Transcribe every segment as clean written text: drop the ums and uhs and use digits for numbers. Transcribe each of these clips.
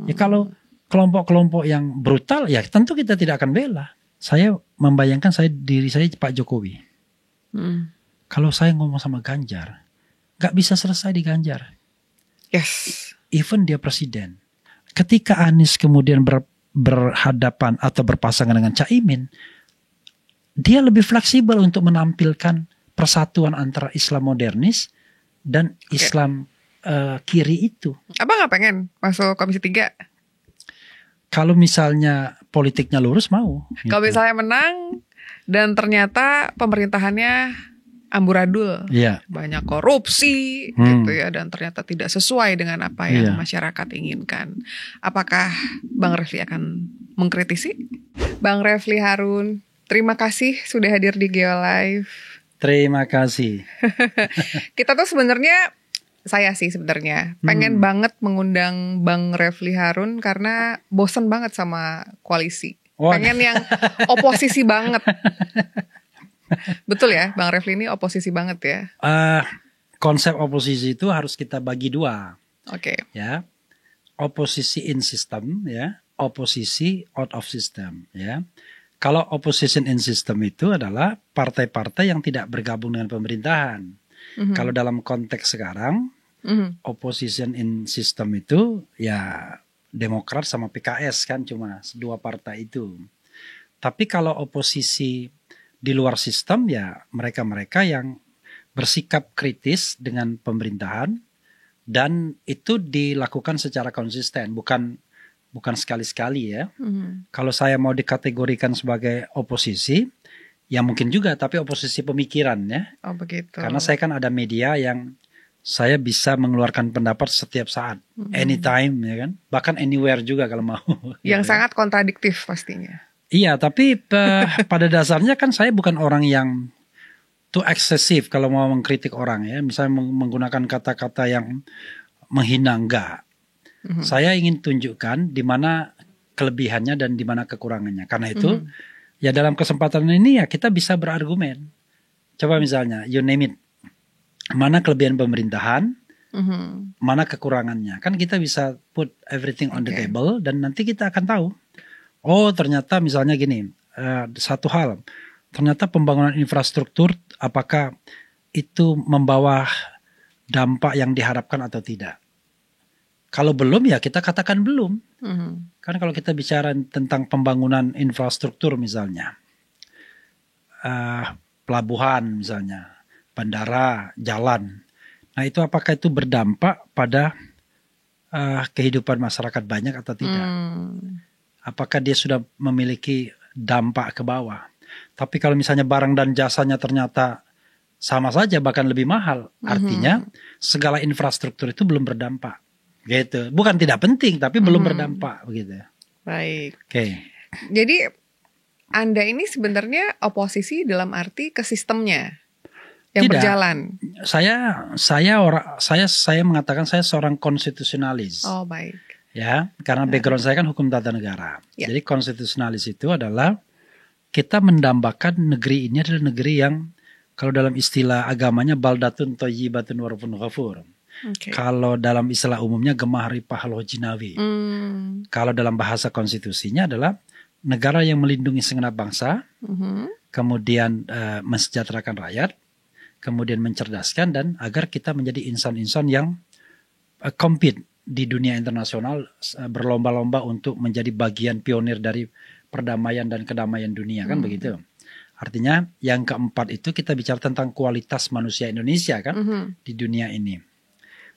Ya kalau kelompok-kelompok yang brutal ya tentu kita tidak akan bela. Saya membayangkan diri saya Pak Jokowi. Kalau saya ngomong sama Ganjar, gak bisa selesai di Ganjar. Yes. Even dia presiden. Ketika Anies kemudian berhadapan atau berpasangan dengan Caimin, dia lebih fleksibel untuk menampilkan persatuan antara Islam modernis dan Islam kiri itu. Abang gak pengen masuk Komisi 3? Kalau misalnya politiknya lurus mau. Kalau Gitu. misalnya menang dan ternyata pemerintahannya amburadul, banyak korupsi gitu ya, dan ternyata tidak sesuai dengan apa yang masyarakat inginkan, apakah Bang Refli akan mengkritisi? Bang Refli Harun, terima kasih sudah hadir di Geolive. Terima kasih. Kita tuh sebenarnya, saya sih sebenarnya pengen banget mengundang Bang Refli Harun karena bosen banget sama koalisi. Pengen yang oposisi banget. Betul ya, Bang Refli ini oposisi banget ya. Konsep oposisi itu harus kita bagi dua. Oke. Ya, oposisi in system, ya, oposisi out of system, ya. Kalau opposition in system itu adalah partai-partai yang tidak bergabung dengan pemerintahan. Kalau dalam konteks sekarang, opposition in system itu ya Demokrat sama PKS kan cuma dua partai itu. Tapi kalau oposisi di luar sistem ya mereka-mereka yang bersikap kritis dengan pemerintahan dan itu dilakukan secara konsisten, bukan sekali-sekali ya. Kalau saya mau dikategorikan sebagai oposisi, ya mungkin juga, tapi oposisi pemikiran ya. Oh begitu. Karena saya kan ada media yang saya bisa mengeluarkan pendapat setiap saat, anytime ya kan, bahkan anywhere juga kalau mau. Yang sangat kontradiktif pastinya. Iya, tapi pada dasarnya kan saya bukan orang yang too eksesif kalau mau mengkritik orang ya. Misalnya menggunakan kata-kata yang menghina, enggak. Saya ingin tunjukkan di mana kelebihannya dan di mana kekurangannya. Karena itu ya dalam kesempatan ini ya kita bisa berargumen. Coba misalnya you name it. Mana kelebihan pemerintahan, mana kekurangannya. Kan kita bisa put everything on the table dan nanti kita akan tahu. Oh ternyata misalnya gini, satu hal. Ternyata pembangunan infrastruktur apakah itu membawa dampak yang diharapkan atau tidak. Kalau belum ya kita katakan belum. Kan kalau kita bicara tentang pembangunan infrastruktur misalnya. Pelabuhan misalnya, bandara, jalan. Nah itu apakah itu berdampak pada kehidupan masyarakat banyak atau tidak. Apakah dia sudah memiliki dampak ke bawah. Tapi kalau misalnya barang dan jasanya ternyata sama saja bahkan lebih mahal. Artinya segala infrastruktur itu belum berdampak. Gitu. Bukan tidak penting tapi belum berdampak begitu. Baik. Oke. Jadi Anda ini sebenarnya oposisi dalam arti ke sistemnya yang tidak berjalan. Saya mengatakan saya seorang konstitusionalis. Oh, baik. Ya, karena background saya kan hukum tata negara. Ya. Jadi konstitusionalis itu adalah kita mendambakan negeri ini adalah negeri yang kalau dalam istilah agamanya baldatun thayyibatun wa rabbun ghafur. Kalau dalam istilah umumnya gemah ripah loh jinawi. Kalau dalam bahasa konstitusinya adalah negara yang melindungi segenap bangsa, kemudian mensejahterakan rakyat, kemudian mencerdaskan dan agar kita menjadi insan-insan yang compete di dunia internasional, berlomba-lomba untuk menjadi bagian pionir dari perdamaian dan kedamaian dunia kan begitu. Artinya yang keempat itu kita bicara tentang kualitas manusia Indonesia kan di dunia ini.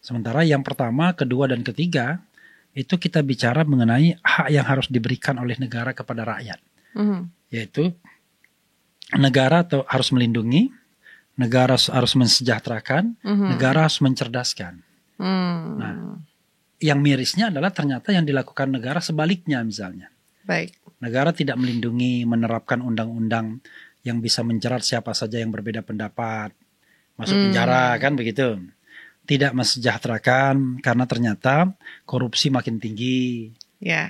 Sementara yang pertama, kedua dan ketiga itu kita bicara mengenai hak yang harus diberikan oleh negara kepada rakyat. Yaitu negara harus melindungi, negara harus mensejahterakan, negara harus mencerdaskan. Nah, yang mirisnya adalah ternyata yang dilakukan negara sebaliknya misalnya. Baik. Negara tidak melindungi, menerapkan undang-undang yang bisa menjerat siapa saja yang berbeda pendapat, masuk penjara kan begitu. Tidak mensejahterakan karena ternyata korupsi makin tinggi,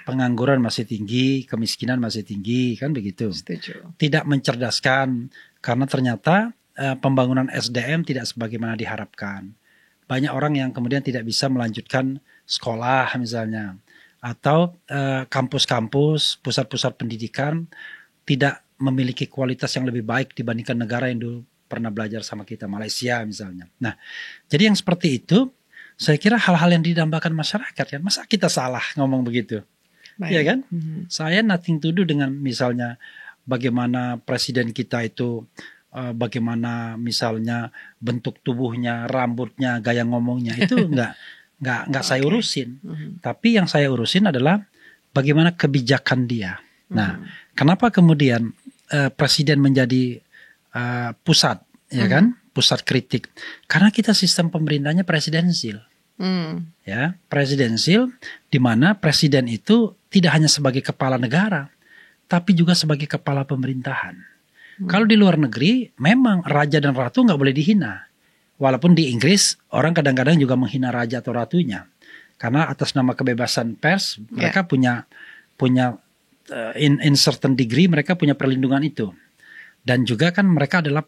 pengangguran masih tinggi, kemiskinan masih tinggi kan begitu. Setuju. Tidak mencerdaskan karena ternyata pembangunan SDM tidak sebagaimana diharapkan. Banyak orang yang kemudian tidak bisa melanjutkan sekolah misalnya. atau kampus-kampus, pusat-pusat pendidikan tidak memiliki kualitas yang lebih baik dibandingkan negara yang dulu pernah belajar sama kita, Malaysia misalnya. Nah, jadi yang seperti itu, saya kira hal-hal yang didambakan masyarakat kan. Masa kita salah ngomong begitu? Iya kan? Saya nothing to do dengan misalnya bagaimana presiden kita itu, bagaimana misalnya bentuk tubuhnya, rambutnya, gaya ngomongnya, itu nggak saya urusin. Tapi yang saya urusin adalah bagaimana kebijakan dia. Nah, kenapa kemudian presiden menjadi pusat, ya kan? Pusat kritik. Karena kita sistem pemerintahnya presidensil. Ya, presidensil di mana presiden itu tidak hanya sebagai kepala negara, tapi juga sebagai kepala pemerintahan. Kalau di luar negeri, memang raja dan ratu nggak boleh dihina. Walaupun di Inggris, orang kadang-kadang juga menghina raja atau ratunya. Karena atas nama kebebasan pers, mereka punya in certain degree, mereka punya perlindungan itu. Dan juga kan mereka adalah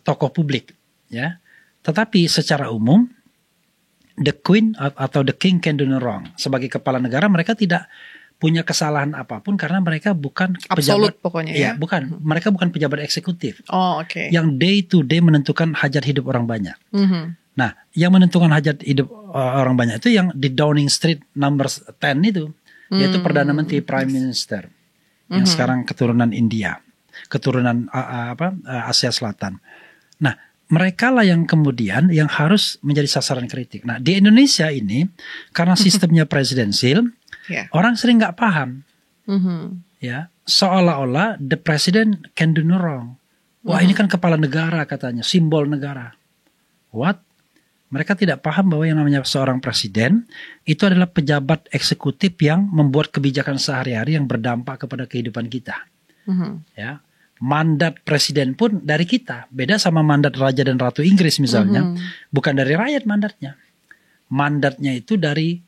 tokoh publik. Ya. Tetapi secara umum, the queen atau the king can do no wrong. Sebagai kepala negara, mereka tidak punya kesalahan apapun karena mereka bukan absolut pokoknya ya. Bukan, mereka bukan pejabat eksekutif. Oh, oke. Yang day to day menentukan hajat hidup orang banyak. Nah, yang menentukan hajat hidup orang banyak itu yang di Downing Street number 10 itu, yaitu Perdana Menteri Prime Minister yang sekarang keturunan India, keturunan Asia Selatan. Nah, mereka lah yang kemudian yang harus menjadi sasaran kritik. Nah, di Indonesia ini karena sistemnya presidensil, orang sering nggak paham, ya, seolah-olah the president can do no wrong. Wah, ini kan kepala negara katanya, simbol negara. What? Mereka tidak paham bahwa yang namanya seorang presiden itu adalah pejabat eksekutif yang membuat kebijakan sehari-hari yang berdampak kepada kehidupan kita. Ya, mandat presiden pun dari kita, beda sama mandat raja dan ratu Inggris misalnya, bukan dari rakyat mandatnya. Mandatnya itu dari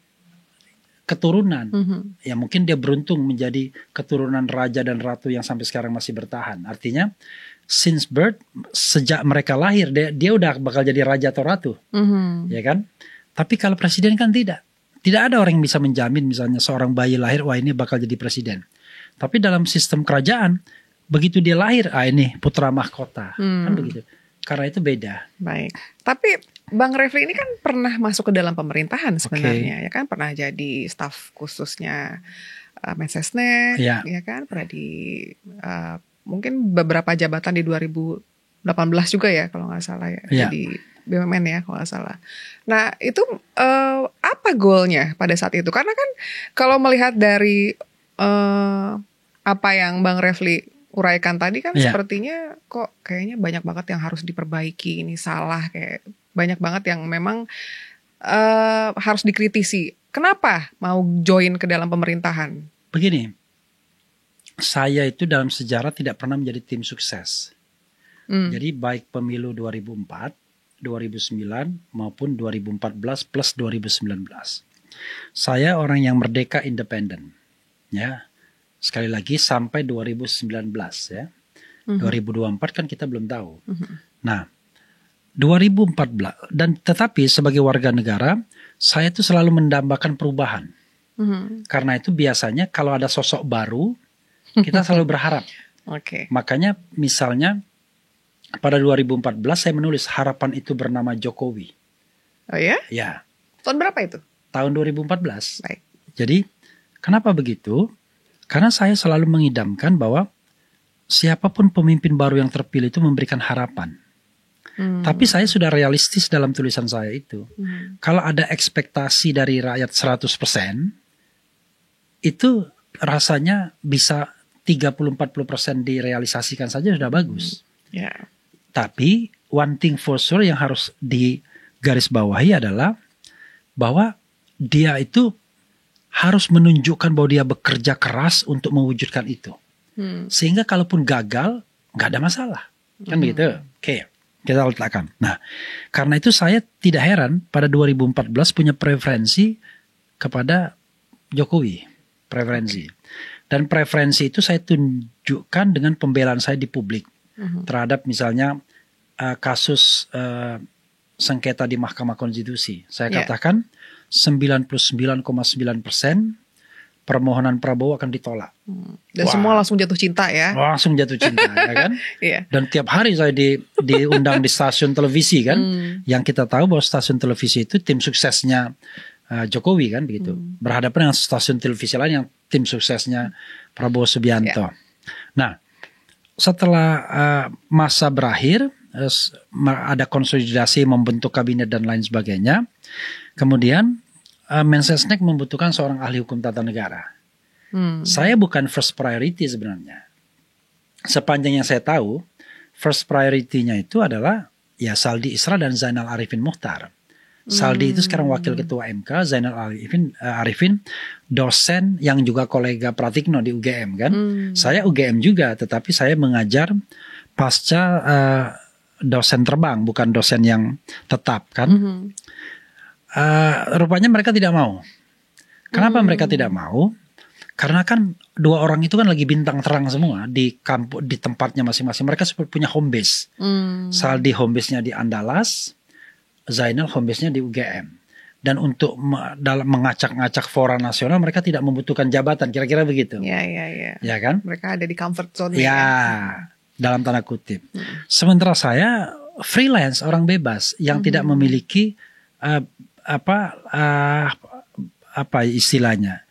keturunan. Ya mungkin dia beruntung menjadi keturunan raja dan ratu yang sampai sekarang masih bertahan. Artinya since birth, sejak mereka lahir dia udah bakal jadi raja atau ratu. Ya kan? Tapi kalau presiden kan tidak. Tidak ada orang yang bisa menjamin misalnya seorang bayi lahir, wah ini bakal jadi presiden. Tapi dalam sistem kerajaan, begitu dia lahir, ini putra mahkota. Kan begitu. Karena itu beda. Baik. Tapi Bang Refli ini kan pernah masuk ke dalam pemerintahan sebenarnya, ya kan, pernah jadi staf khususnya Mensesnek, ya kan, pernah di mungkin beberapa jabatan di 2018 juga ya kalau nggak salah ya, jadi BUMN ya kalau nggak salah. Nah itu apa goalnya pada saat itu? Karena kan kalau melihat dari apa yang Bang Refli uraikan tadi kan sepertinya kok kayaknya banyak banget yang harus diperbaiki, ini salah, kayak banyak banget yang memang harus dikritisi. Kenapa mau join ke dalam pemerintahan? Begini, saya itu dalam sejarah tidak pernah menjadi tim sukses. Jadi baik pemilu 2004, 2009 maupun 2014 plus 2019. Saya orang yang merdeka independen. Ya. Sekali lagi sampai 2019 ya. 2024 kan kita belum tahu. Nah, 2014 dan tetapi sebagai warga negara saya itu selalu mendambakan perubahan. Karena itu biasanya kalau ada sosok baru kita selalu berharap. Makanya misalnya pada 2014 saya menulis harapan itu bernama Jokowi. Oh ya? Ya. Tahun berapa itu? Tahun 2014. Baik. Jadi kenapa begitu? Karena saya selalu mengidamkan bahwa siapapun pemimpin baru yang terpilih itu memberikan harapan. Tapi saya sudah realistis dalam tulisan saya itu. Kalau ada ekspektasi dari rakyat 100%, itu rasanya bisa 30-40% direalisasikan saja sudah bagus. Tapi one thing for sure yang harus digarisbawahi adalah bahwa dia itu harus menunjukkan bahwa dia bekerja keras untuk mewujudkan itu. Sehingga kalaupun gagal, nggak ada masalah. Kan begitu? Oke, kita letakkan. Nah, karena itu saya tidak heran pada 2014 punya preferensi kepada Jokowi. Preferensi. Dan preferensi itu saya tunjukkan dengan pembelaan saya di publik. Terhadap misalnya kasus sengketa di Mahkamah Konstitusi. Saya katakan 99,9% permohonan Prabowo akan ditolak. Dan semua langsung jatuh cinta ya. Langsung jatuh cinta ya kan. Iya. Dan tiap hari saya diundang di stasiun televisi kan. Yang kita tahu bahwa stasiun televisi itu tim suksesnya Jokowi kan begitu. Berhadapan dengan stasiun televisi lain yang tim suksesnya Prabowo Subianto. Yeah. Nah, setelah masa berakhir, ada konsolidasi membentuk kabinet dan lain sebagainya. Kemudian Mensesnek membutuhkan seorang ahli hukum tata negara. Saya bukan first priority sebenarnya. Sepanjang yang saya tahu, first priority-nya itu adalah ya Saldi Isra dan Zainal Arifin Muchtar. Saldi itu sekarang wakil ketua MK, Zainal Arifin dosen yang juga kolega Pratikno di UGM kan. Saya UGM juga, tetapi saya mengajar pasca dosen terbang, bukan dosen yang tetap kan. Rupanya mereka tidak mau. Kenapa mereka tidak mau? Karena kan dua orang itu kan lagi bintang terang semua di kampus, di tempatnya masing-masing. Mereka seperti punya home base. Saldi home base-nya di Andalas, Zainal home base-nya di UGM. Dan untuk dalam mengacak-ngacak fora nasional mereka tidak membutuhkan jabatan, kira-kira begitu. Iya. Ya kan? Mereka ada di comfort zone. Ya, dalam tanda kutip. Sementara saya freelance, orang bebas yang tidak memiliki apa istilahnya,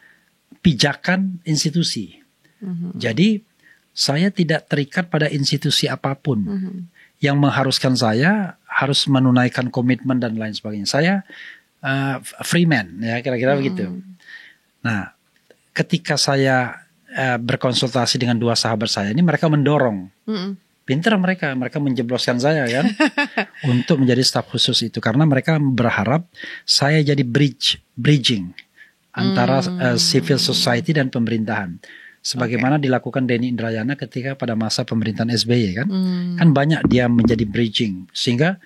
pijakan institusi. Jadi saya tidak terikat pada institusi apapun yang mengharuskan saya harus menunaikan komitmen dan lain sebagainya. Saya free man, ya kira-kira begitu. Nah, ketika saya berkonsultasi dengan dua sahabat saya ini, mereka mendorong. Pintar mereka menjebloskan saya kan untuk menjadi staf khusus itu, karena mereka berharap saya jadi bridging antara civil society dan pemerintahan. Sebagaimana dilakukan Denny Indrayana ketika pada masa pemerintahan SBY kan. Kan banyak dia menjadi bridging. Sehingga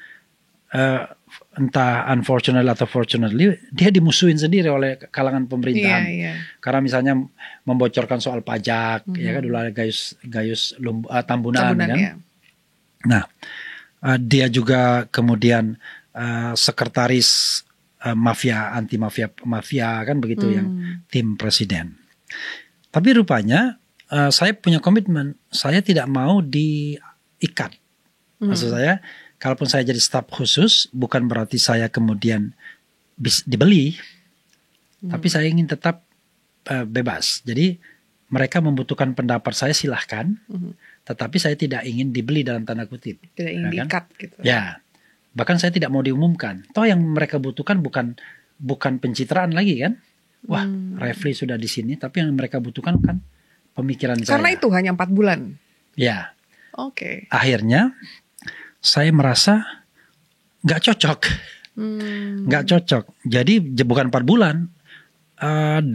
entah unfortunately atau fortunately dia dimusuhin sendiri oleh kalangan pemerintahan. Karena misalnya membocorkan soal pajak, ya kan dulu ada Gayus Tambunan kan. Yeah. Nah, dia juga kemudian sekretaris anti mafia kan begitu yang tim presiden. Tapi rupanya saya punya komitmen, saya tidak mau diikat. Maksud saya, kalaupun saya jadi staf khusus, bukan berarti saya kemudian dibeli, tapi saya ingin tetap bebas. Jadi mereka membutuhkan pendapat saya, silahkan, tetapi saya tidak ingin dibeli dalam tanda kutip. Tidak ingin diikat gitu. Ya, bahkan saya tidak mau diumumkan. Toh yang mereka butuhkan bukan pencitraan lagi kan? Wah, Refli sudah di sini, tapi yang mereka butuhkan kan pemikiran saya. Karena itu hanya 4 bulan. Ya. Oke. Akhirnya saya merasa nggak cocok. Nggak cocok. Jadi bukan 4 bulan. 2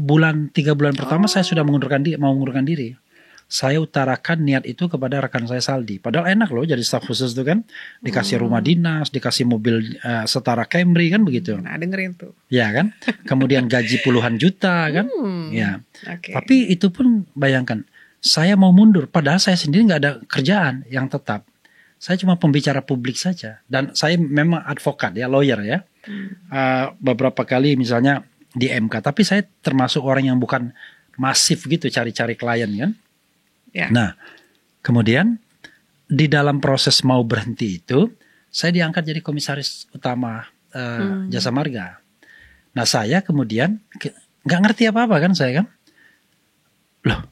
bulan, 3 bulan pertama saya sudah mau mengundurkan diri. Saya utarakan niat itu kepada rekan saya Saldi. Padahal enak loh jadi staf khusus itu kan. Dikasih rumah dinas, dikasih mobil setara Camry kan begitu. Nah, dengerin tuh. Ya kan. Kemudian gaji puluhan juta kan. Ya. Okay. Tapi itu pun bayangkan. Saya mau mundur. Padahal saya sendiri nggak ada kerjaan yang tetap. Saya cuma pembicara publik saja. Dan saya memang advokat ya, lawyer ya. Beberapa kali misalnya di MK. Tapi saya termasuk orang yang bukan masif gitu cari-cari klien kan. Ya. Nah, kemudian di dalam proses mau berhenti itu, saya diangkat jadi komisaris utama Jasa Marga. Nah, saya kemudian nggak ngerti apa-apa kan saya kan. Loh,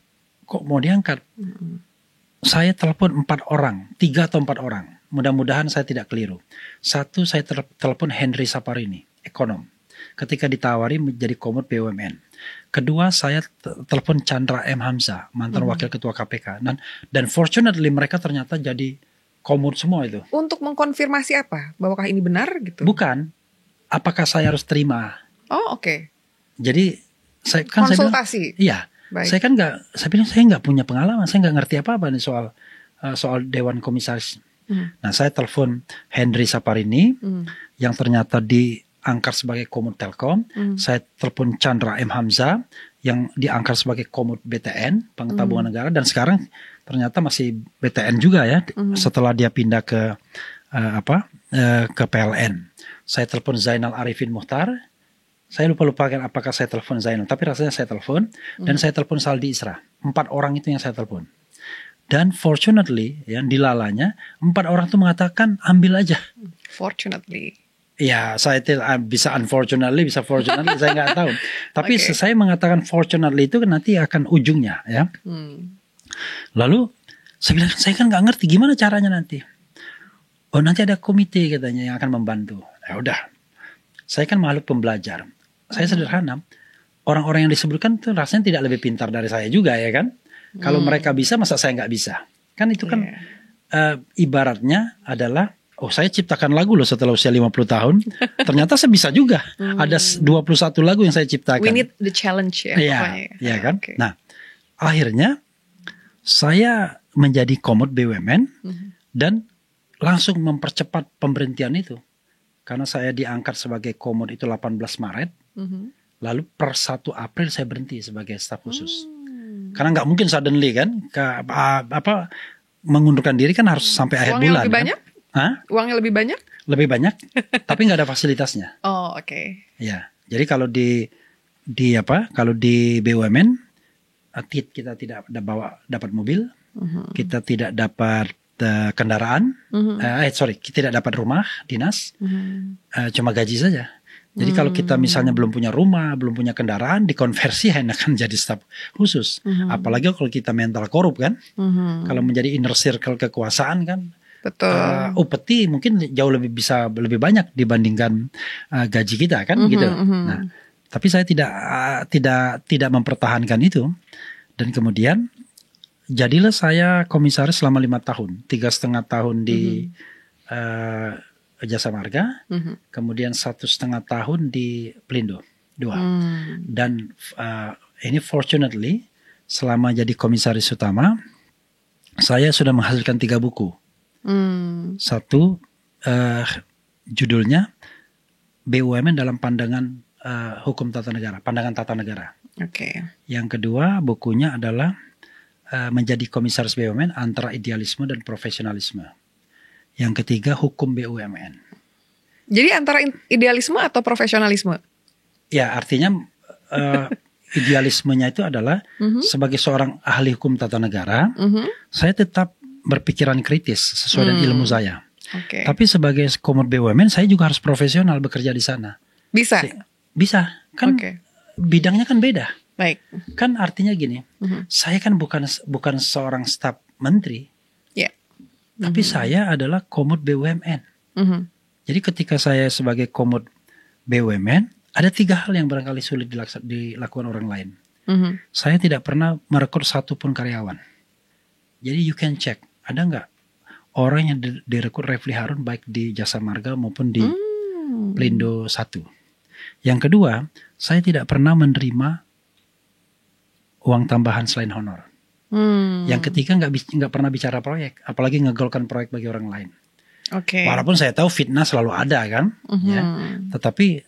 kok mau diangkat? Saya telepon 4 orang, 3 atau 4 orang. Mudah-mudahan saya tidak keliru. Satu, saya telepon Henry Saparini, ekonom. Ketika ditawari menjadi Komod BUMN. Kedua, saya telepon Chandra M. Hamzah, mantan wakil ketua KPK. Dan fortunately mereka ternyata jadi Komod semua itu. Untuk mengkonfirmasi apa? Bahwakah ini benar gitu? Bukan. Apakah saya harus terima? Oh, oke. Jadi saya kan konsultasi. Iya. Baik. Saya bilang saya nggak punya pengalaman, saya nggak ngerti apa-apa nih soal Dewan Komisaris. Nah, saya telepon Henry Saparini yang ternyata diangkat sebagai Komod Telkom. Saya telepon Chandra M. Hamzah yang diangkat sebagai Komod BTN, Bank Tabungan Negara, dan sekarang ternyata masih BTN juga ya setelah dia pindah ke ke PLN. Saya telepon Zainal Arifin Muchtar. Saya lupa-lupakan apakah saya telepon Zainal, tapi rasanya saya telepon dan saya telepon Saldi Isra. 4 orang itu yang saya telepon. Dan fortunately, ya, di lalanya 4 orang itu mengatakan ambil aja. Fortunately. Ya, saya bisa unfortunately, bisa fortunately, saya nggak tahu. Tapi saya mengatakan fortunately itu nanti akan ujungnya, ya. Lalu saya bilang, saya kan nggak ngerti gimana caranya nanti. Oh, nanti ada komite katanya yang akan membantu. Ya udah, saya kan makhluk pembelajar. Saya sederhana. Orang-orang yang disebutkan itu rasanya tidak lebih pintar dari saya juga, ya kan? Kalau mereka bisa, masa saya nggak bisa? Kan itu kan ibaratnya adalah, oh saya ciptakan lagu loh setelah usia 50 tahun. Ternyata saya bisa juga. Ada 21 lagu yang saya ciptakan. We need the challenge ya. Iya kan? Nah, akhirnya saya menjadi Komod BUMN dan langsung mempercepat pemberhentian itu. Karena saya diangkat sebagai Komod itu 18 Maret. Lalu per 1 April saya berhenti sebagai staf khusus. Karena nggak mungkin suddenly kan, mengundurkan diri kan harus sampai akhir bulan. Uangnya lebih banyak? Uangnya lebih banyak? Lebih banyak, tapi nggak ada fasilitasnya. Oh, oke. Ya, jadi kalau di BUMN, kita tidak dapat mobil, kita tidak dapat kendaraan, kita tidak dapat rumah dinas, cuma gaji saja. Jadi kalau kita misalnya belum punya rumah, belum punya kendaraan, dikonversi hanya akan jadi staf khusus. Apalagi kalau kita mental korup kan, kalau menjadi inner circle kekuasaan kan, upeti mungkin jauh lebih banyak dibandingkan gaji kita kan gitu. Nah, tapi saya tidak mempertahankan itu, dan kemudian jadilah saya komisaris selama 5 tahun, 3,5 tahun di Jasa Marga, kemudian 1,5 tahun di Pelindo 2. Dan ini fortunately selama jadi komisaris utama saya sudah menghasilkan 3 buku. Satu judulnya BUMN dalam pandangan hukum tata negara, pandangan tata negara. Yang kedua bukunya adalah menjadi komisaris BUMN antara idealisme dan profesionalisme. Yang ketiga hukum BUMN. Jadi antara idealisme atau profesionalisme? Ya, artinya idealismenya itu adalah sebagai seorang ahli hukum tata negara, saya tetap berpikiran kritis sesuai dengan ilmu saya. Tapi sebagai Komod BUMN saya juga harus profesional bekerja di sana. Bisa? Bisa. Kan bidangnya kan beda. Baik. Kan artinya gini, saya kan bukan seorang staf menteri. Tapi saya adalah Komod BUMN. Jadi ketika saya sebagai Komod BUMN, ada 3 hal yang barangkali sulit dilakukan orang lain. Saya tidak pernah merekrut satupun karyawan. Jadi you can check, ada nggak orang yang direkrut Refli Harun baik di Jasa Marga maupun di Pelindo 1. Yang kedua, saya tidak pernah menerima uang tambahan selain honor. Yang ketiga nggak pernah bicara proyek, apalagi ngegolkan proyek bagi orang lain. Walaupun saya tahu fitnah selalu ada kan, ya. Tetapi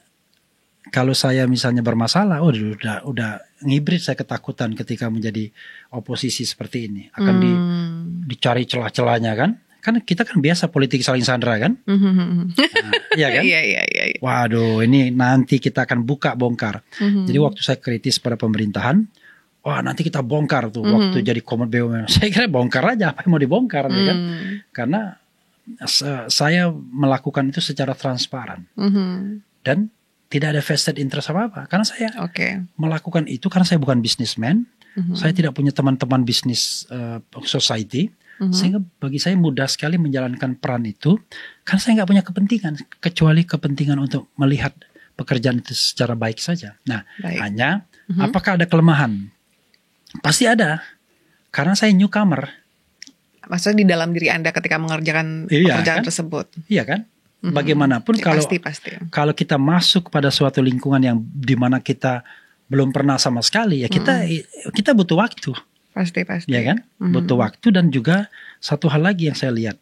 kalau saya misalnya bermasalah, udah ngibrit, saya ketakutan ketika menjadi oposisi seperti ini akan dicari celah-celahnya kan. Kan kita kan biasa politik saling sandra kan, iya kan? Iya. Waduh, ini nanti kita akan bongkar. Jadi waktu saya kritis pada pemerintahan. Wah nanti kita bongkar tuh waktu jadi Komod BUMN. Saya kira bongkar aja, apa yang mau dibongkar ya kan? Karena saya melakukan itu secara transparan dan tidak ada vested interest apa-apa. Karena saya melakukan itu karena saya bukan businessman, saya tidak punya teman-teman bisnis society, sehingga bagi saya mudah sekali menjalankan peran itu. Karena saya nggak punya kepentingan kecuali kepentingan untuk melihat pekerjaan itu secara baik saja. Nah, hanya apakah ada kelemahan? Pasti ada, karena saya newcomer. Maksudnya di dalam diri Anda ketika mengerjakan pekerjaan tersebut. Iya kan? Bagaimanapun kalau kita masuk pada suatu lingkungan yang dimana kita belum pernah sama sekali, ya kita butuh waktu. Pasti. Ya kan? Butuh waktu, dan juga satu hal lagi yang saya lihat,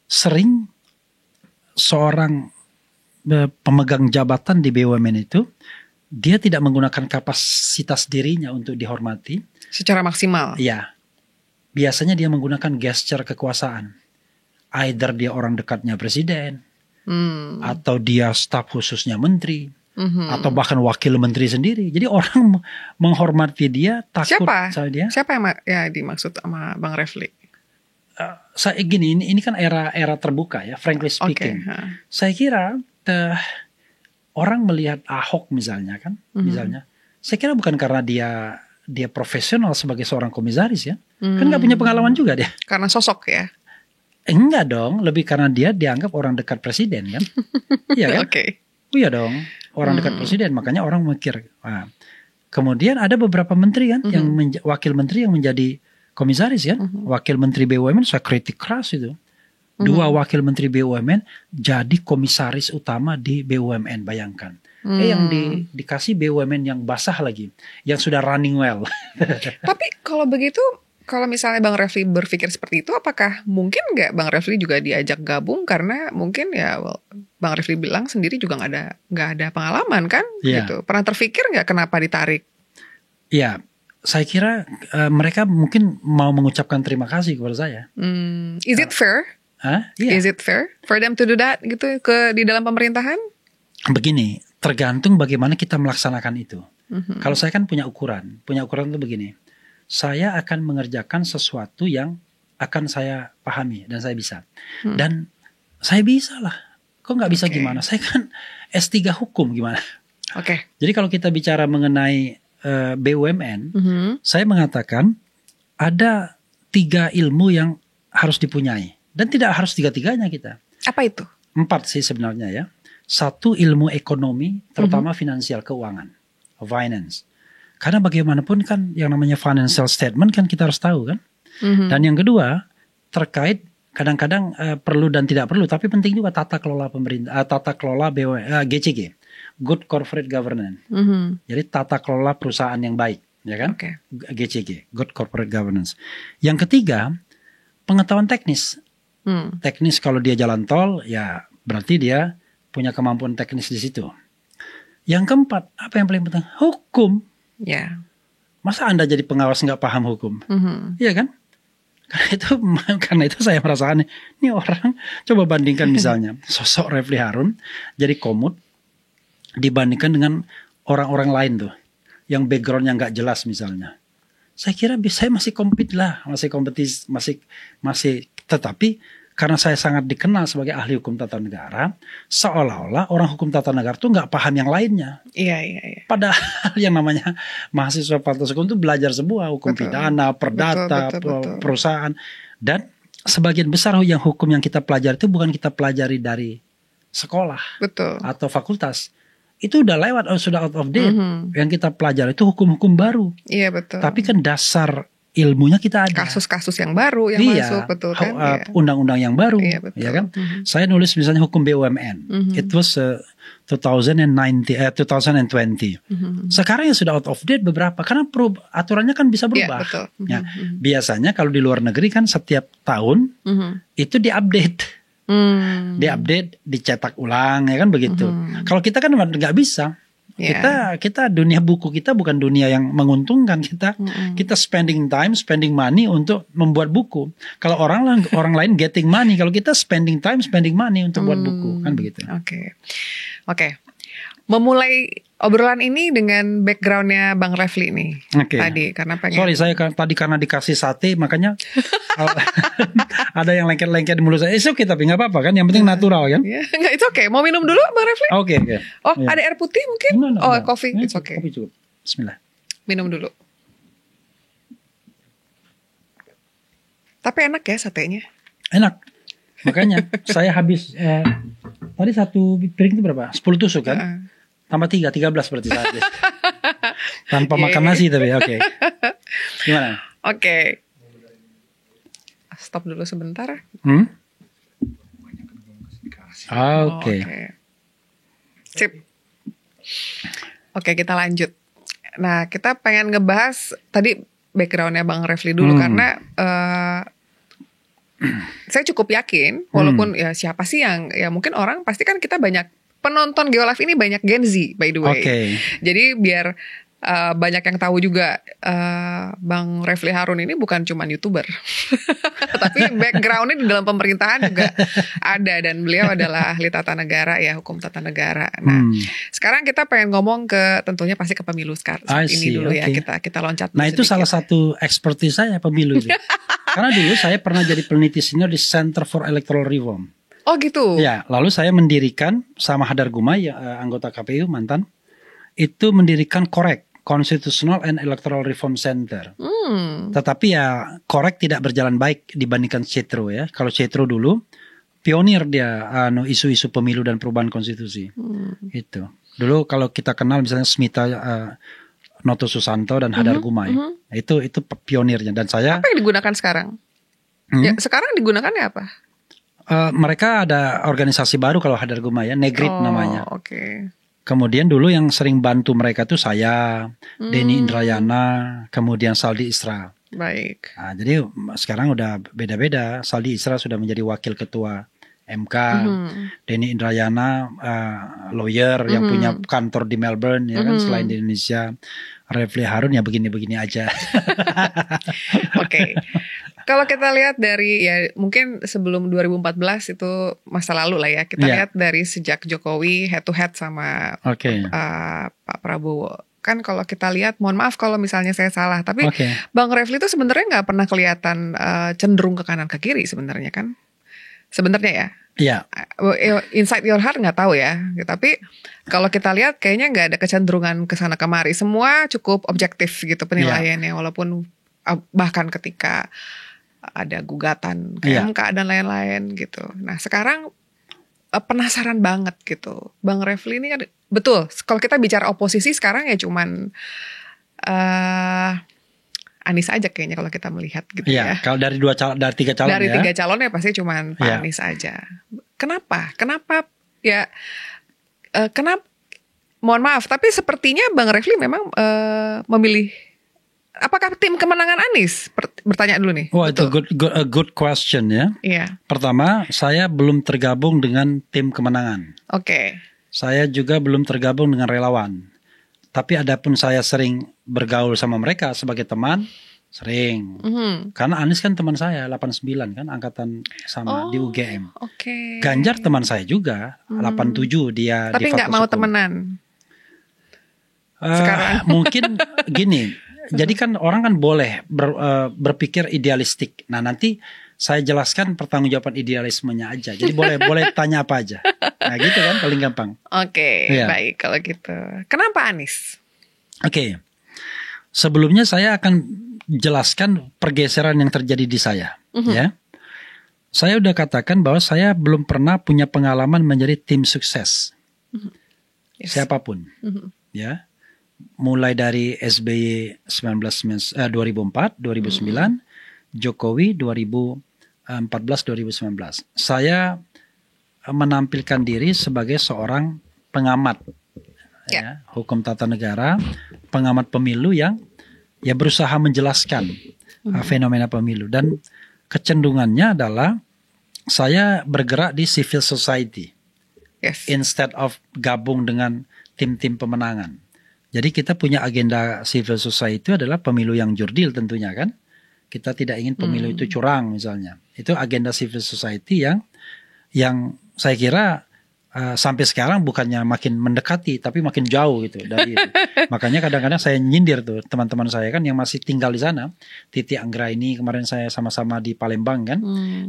sering seorang pemegang jabatan di BUMN itu dia tidak menggunakan kapasitas dirinya untuk dihormati secara maksimal. Iya. Biasanya dia menggunakan gesture kekuasaan. Either dia orang dekatnya presiden, atau dia staf khususnya menteri, atau bahkan wakil menteri sendiri. Jadi orang menghormati dia, takut sama dia. Siapa yang dimaksud sama Bang Refli? Saya gini, ini kan era terbuka ya, frankly speaking. Saya kira orang melihat Ahok misalnya kan, saya kira bukan karena dia profesional sebagai seorang komisaris ya, kan nggak punya pengalaman juga dia. Karena sosok ya? Enggak dong, lebih karena dia dianggap orang dekat presiden kan, iya kan? Iya dong, orang dekat presiden, makanya orang mikir. Nah, kemudian ada beberapa menteri kan, yang wakil menteri yang menjadi komisaris kan, wakil menteri BUMN saya kritik keras itu. 2 wakil menteri BUMN jadi komisaris utama di BUMN, bayangkan. Yang dikasih BUMN yang basah lagi, yang sudah running well. Tapi kalau begitu, kalau misalnya Bang Refli berpikir seperti itu, apakah mungkin nggak Bang Refli juga diajak gabung karena mungkin ya Bang Refli bilang sendiri juga nggak ada pengalaman kan, gitu. Pernah terpikir nggak kenapa ditarik? Ya, saya kira mereka mungkin mau mengucapkan terima kasih kepada saya. Is it fair? Is it fair for them to do that gitu di dalam pemerintahan? Begini, tergantung bagaimana kita melaksanakan itu. Kalau saya kan punya ukuran itu begini. Saya akan mengerjakan sesuatu yang akan saya pahami dan saya bisa. Dan saya bisa lah. Kok nggak bisa gimana? Saya kan S3 hukum gimana? Jadi kalau kita bicara mengenai BUMN, saya mengatakan ada 3 ilmu yang harus dipunyai. Dan tidak harus 3-3-nya kita. Apa itu? 4 sih sebenarnya ya. 1 ilmu ekonomi, terutama finansial, keuangan. Finance. Karena bagaimanapun kan yang namanya financial statement kan kita harus tahu kan. Dan yang kedua terkait kadang-kadang perlu dan tidak perlu, tapi penting juga tata kelola pemerintah, tata kelola GCG, good corporate governance. Jadi tata kelola perusahaan yang baik, ya kan? GCG, good corporate governance. Yang ketiga pengetahuan teknis. Teknis kalau dia jalan tol ya berarti dia punya kemampuan teknis di situ. Yang keempat apa yang paling penting? Hukum. Masa Anda jadi pengawas nggak paham hukum? Iya kan? Karena itu saya merasa aneh. Ini orang coba bandingkan misalnya sosok Refli Harun jadi komut dibandingkan dengan orang-orang lain tuh yang backgroundnya nggak jelas misalnya. Saya kira saya masih compete lah, masih kompetisi, masih. Tetapi karena saya sangat dikenal sebagai ahli hukum tata negara, seolah-olah orang hukum tata negara tuh nggak paham yang lainnya. Iya. Padahal yang namanya mahasiswa fakultas hukum itu belajar sebuah hukum pidana, perdata, perusahaan, dan sebagian besar yang hukum yang kita pelajari itu bukan kita pelajari dari sekolah atau fakultas. Itu udah lewat, sudah out of date. Yang kita pelajari itu hukum-hukum baru. Iya betul. Tapi kan dasar ilmunya kita ada. Kasus-kasus yang baru yang masuk, betul kan? Undang-undang yang baru, ya kan? Saya nulis misalnya hukum BUMN. It was 2020. Sekarang ya sudah out of date beberapa, karena aturannya kan bisa berubah. Betul. Ya, biasanya kalau di luar negeri kan setiap tahun itu diupdate. Diupdate, dicetak ulang, ya kan begitu. Kalau kita kan nggak bisa. Kita dunia buku kita bukan dunia yang menguntungkan kita. Kita spending money untuk membuat buku. Kalau orang lain getting money, kalau kita spending money untuk buat buku, kan begitu. Oke. Memulai obrolan ini dengan backgroundnya Bang Refli nih tadi karena pengen. Sorry saya tadi karena dikasih sate makanya ada yang lengket-lengket di mulut saya. Oke tapi nggak apa-apa kan, yang penting natural kan? Nggak itu oke. Mau minum dulu Bang Refli? Oke. Oh ada air putih mungkin? Coffee, it's okay. Kopi cukup. Bismillah. Minum dulu. Tapi enak ya satenya? Enak. Makanya saya habis tadi 1 piring itu berapa? 10 tusuk kan? Tambah 13 berarti saat tanpa makan nasi tapi oke. Gimana? Oke. Stop dulu sebentar. Oke. Sip. Oke, kita lanjut. Nah, kita pengen ngebahas tadi backgroundnya Bang Refli dulu karena saya cukup yakin walaupun ya siapa sih yang ya mungkin orang pasti kan kita banyak penonton Geolive ini banyak Gen Z by the way. Jadi biar banyak yang tahu juga Bang Refly Harun ini bukan cuma YouTuber, tapi backgroundnya di dalam pemerintahan juga ada, dan beliau adalah ahli tata negara ya, hukum tata negara. Nah, sekarang kita pengen ngomong tentunya pasti ke pemilu saat ini dulu ya, kita loncat. Nah itu sedikit. Salah satu expertise saya pemilu itu. Karena dulu saya pernah jadi peneliti senior di Center for Electoral Reform. Oh gitu. Ya, lalu saya mendirikan sama Hadar Gumai, anggota KPU mantan, itu mendirikan COREC, Constitutional and Electoral Reform Center. Tetapi ya COREC tidak berjalan baik dibandingkan CETRO ya. Kalau CETRO dulu pionir dia isu-isu pemilu dan perubahan konstitusi. Itu. Dulu kalau kita kenal misalnya Smita Noto Susanto dan Hadar Gumai. Itu pionirnya, dan saya. Apa yang digunakan sekarang? Ya, sekarang digunakannya apa? Mereka ada organisasi baru kalau Hadar Gumai ya, Negrit namanya. Okay. Kemudian dulu yang sering bantu mereka tuh saya, Denny Indrayana, kemudian Saldi Isra. Baik. Nah, jadi sekarang udah beda-beda. Saldi Isra sudah menjadi wakil ketua MK. Denny Indrayana lawyer yang punya kantor di Melbourne ya kan, selain di Indonesia. Refly Harun ya begini-begini aja. Oke. Kalau kita lihat dari ya mungkin sebelum 2014 itu masa lalu lah ya. Kita lihat dari sejak Jokowi head to head sama Pak Prabowo. Kan kalau kita lihat, mohon maaf kalau misalnya saya salah, tapi Bang Refly itu sebenarnya nggak pernah kelihatan cenderung ke kanan ke kiri sebenarnya kan? Sebenarnya ya. Iya. Inside your heart nggak tahu ya. Tapi kalau kita lihat kayaknya nggak ada kecenderungan ke sana kemari. Semua cukup objektif gitu penilaiannya, walaupun bahkan ketika ada gugatan ke MK dan lain-lain gitu. Nah sekarang penasaran banget gitu. Bang Refly ini kan betul. Kalau kita bicara oposisi sekarang ya cuman Anies aja kayaknya kalau kita melihat gitu ya. Kalau dari tiga calon dari tiga calonnya pasti cuman Pak Anies aja. Kenapa? Kenapa mohon maaf, tapi sepertinya Bang Refly memang memilih. Apakah tim kemenangan Anies? Bertanya dulu nih. Wah, itu a good question ya. Iya. Pertama, saya belum tergabung dengan tim kemenangan. Oke. Saya juga belum tergabung dengan relawan. Tapi adapun saya sering bergaul sama mereka sebagai teman, sering. Karena Anies kan teman saya, 89 kan, angkatan sama di UGM. Ganjar teman saya juga, 87 dia. Tapi nggak mau temenan. Sekarang. Mungkin gini, jadi kan orang kan boleh berpikir idealistik. Nah nanti saya jelaskan pertanggungjawaban idealismenya aja. Jadi boleh tanya apa aja. Nah gitu kan paling gampang. Baik kalau gitu. Kenapa Anies? Sebelumnya saya akan jelaskan pergeseran yang terjadi di saya. Ya, saya udah katakan bahwa saya belum pernah punya pengalaman menjadi tim sukses. Siapapun. Ya, mulai dari SBY 2004, 2009, Jokowi 2014, 2019. Saya menampilkan diri sebagai seorang pengamat hukum tata negara, pengamat pemilu yang berusaha menjelaskan fenomena pemilu, dan kecenderungannya adalah saya bergerak di civil society instead of gabung dengan tim-tim pemenangan. Jadi kita punya agenda civil society itu adalah pemilu yang jurdil tentunya kan. Kita tidak ingin pemilu itu curang misalnya. Itu agenda civil society yang saya kira sampai sekarang bukannya makin mendekati tapi makin jauh gitu dari itu. Makanya kadang-kadang saya nyindir tuh teman-teman saya kan yang masih tinggal di sana. Titi Anggra ini kemarin saya sama-sama di Palembang kan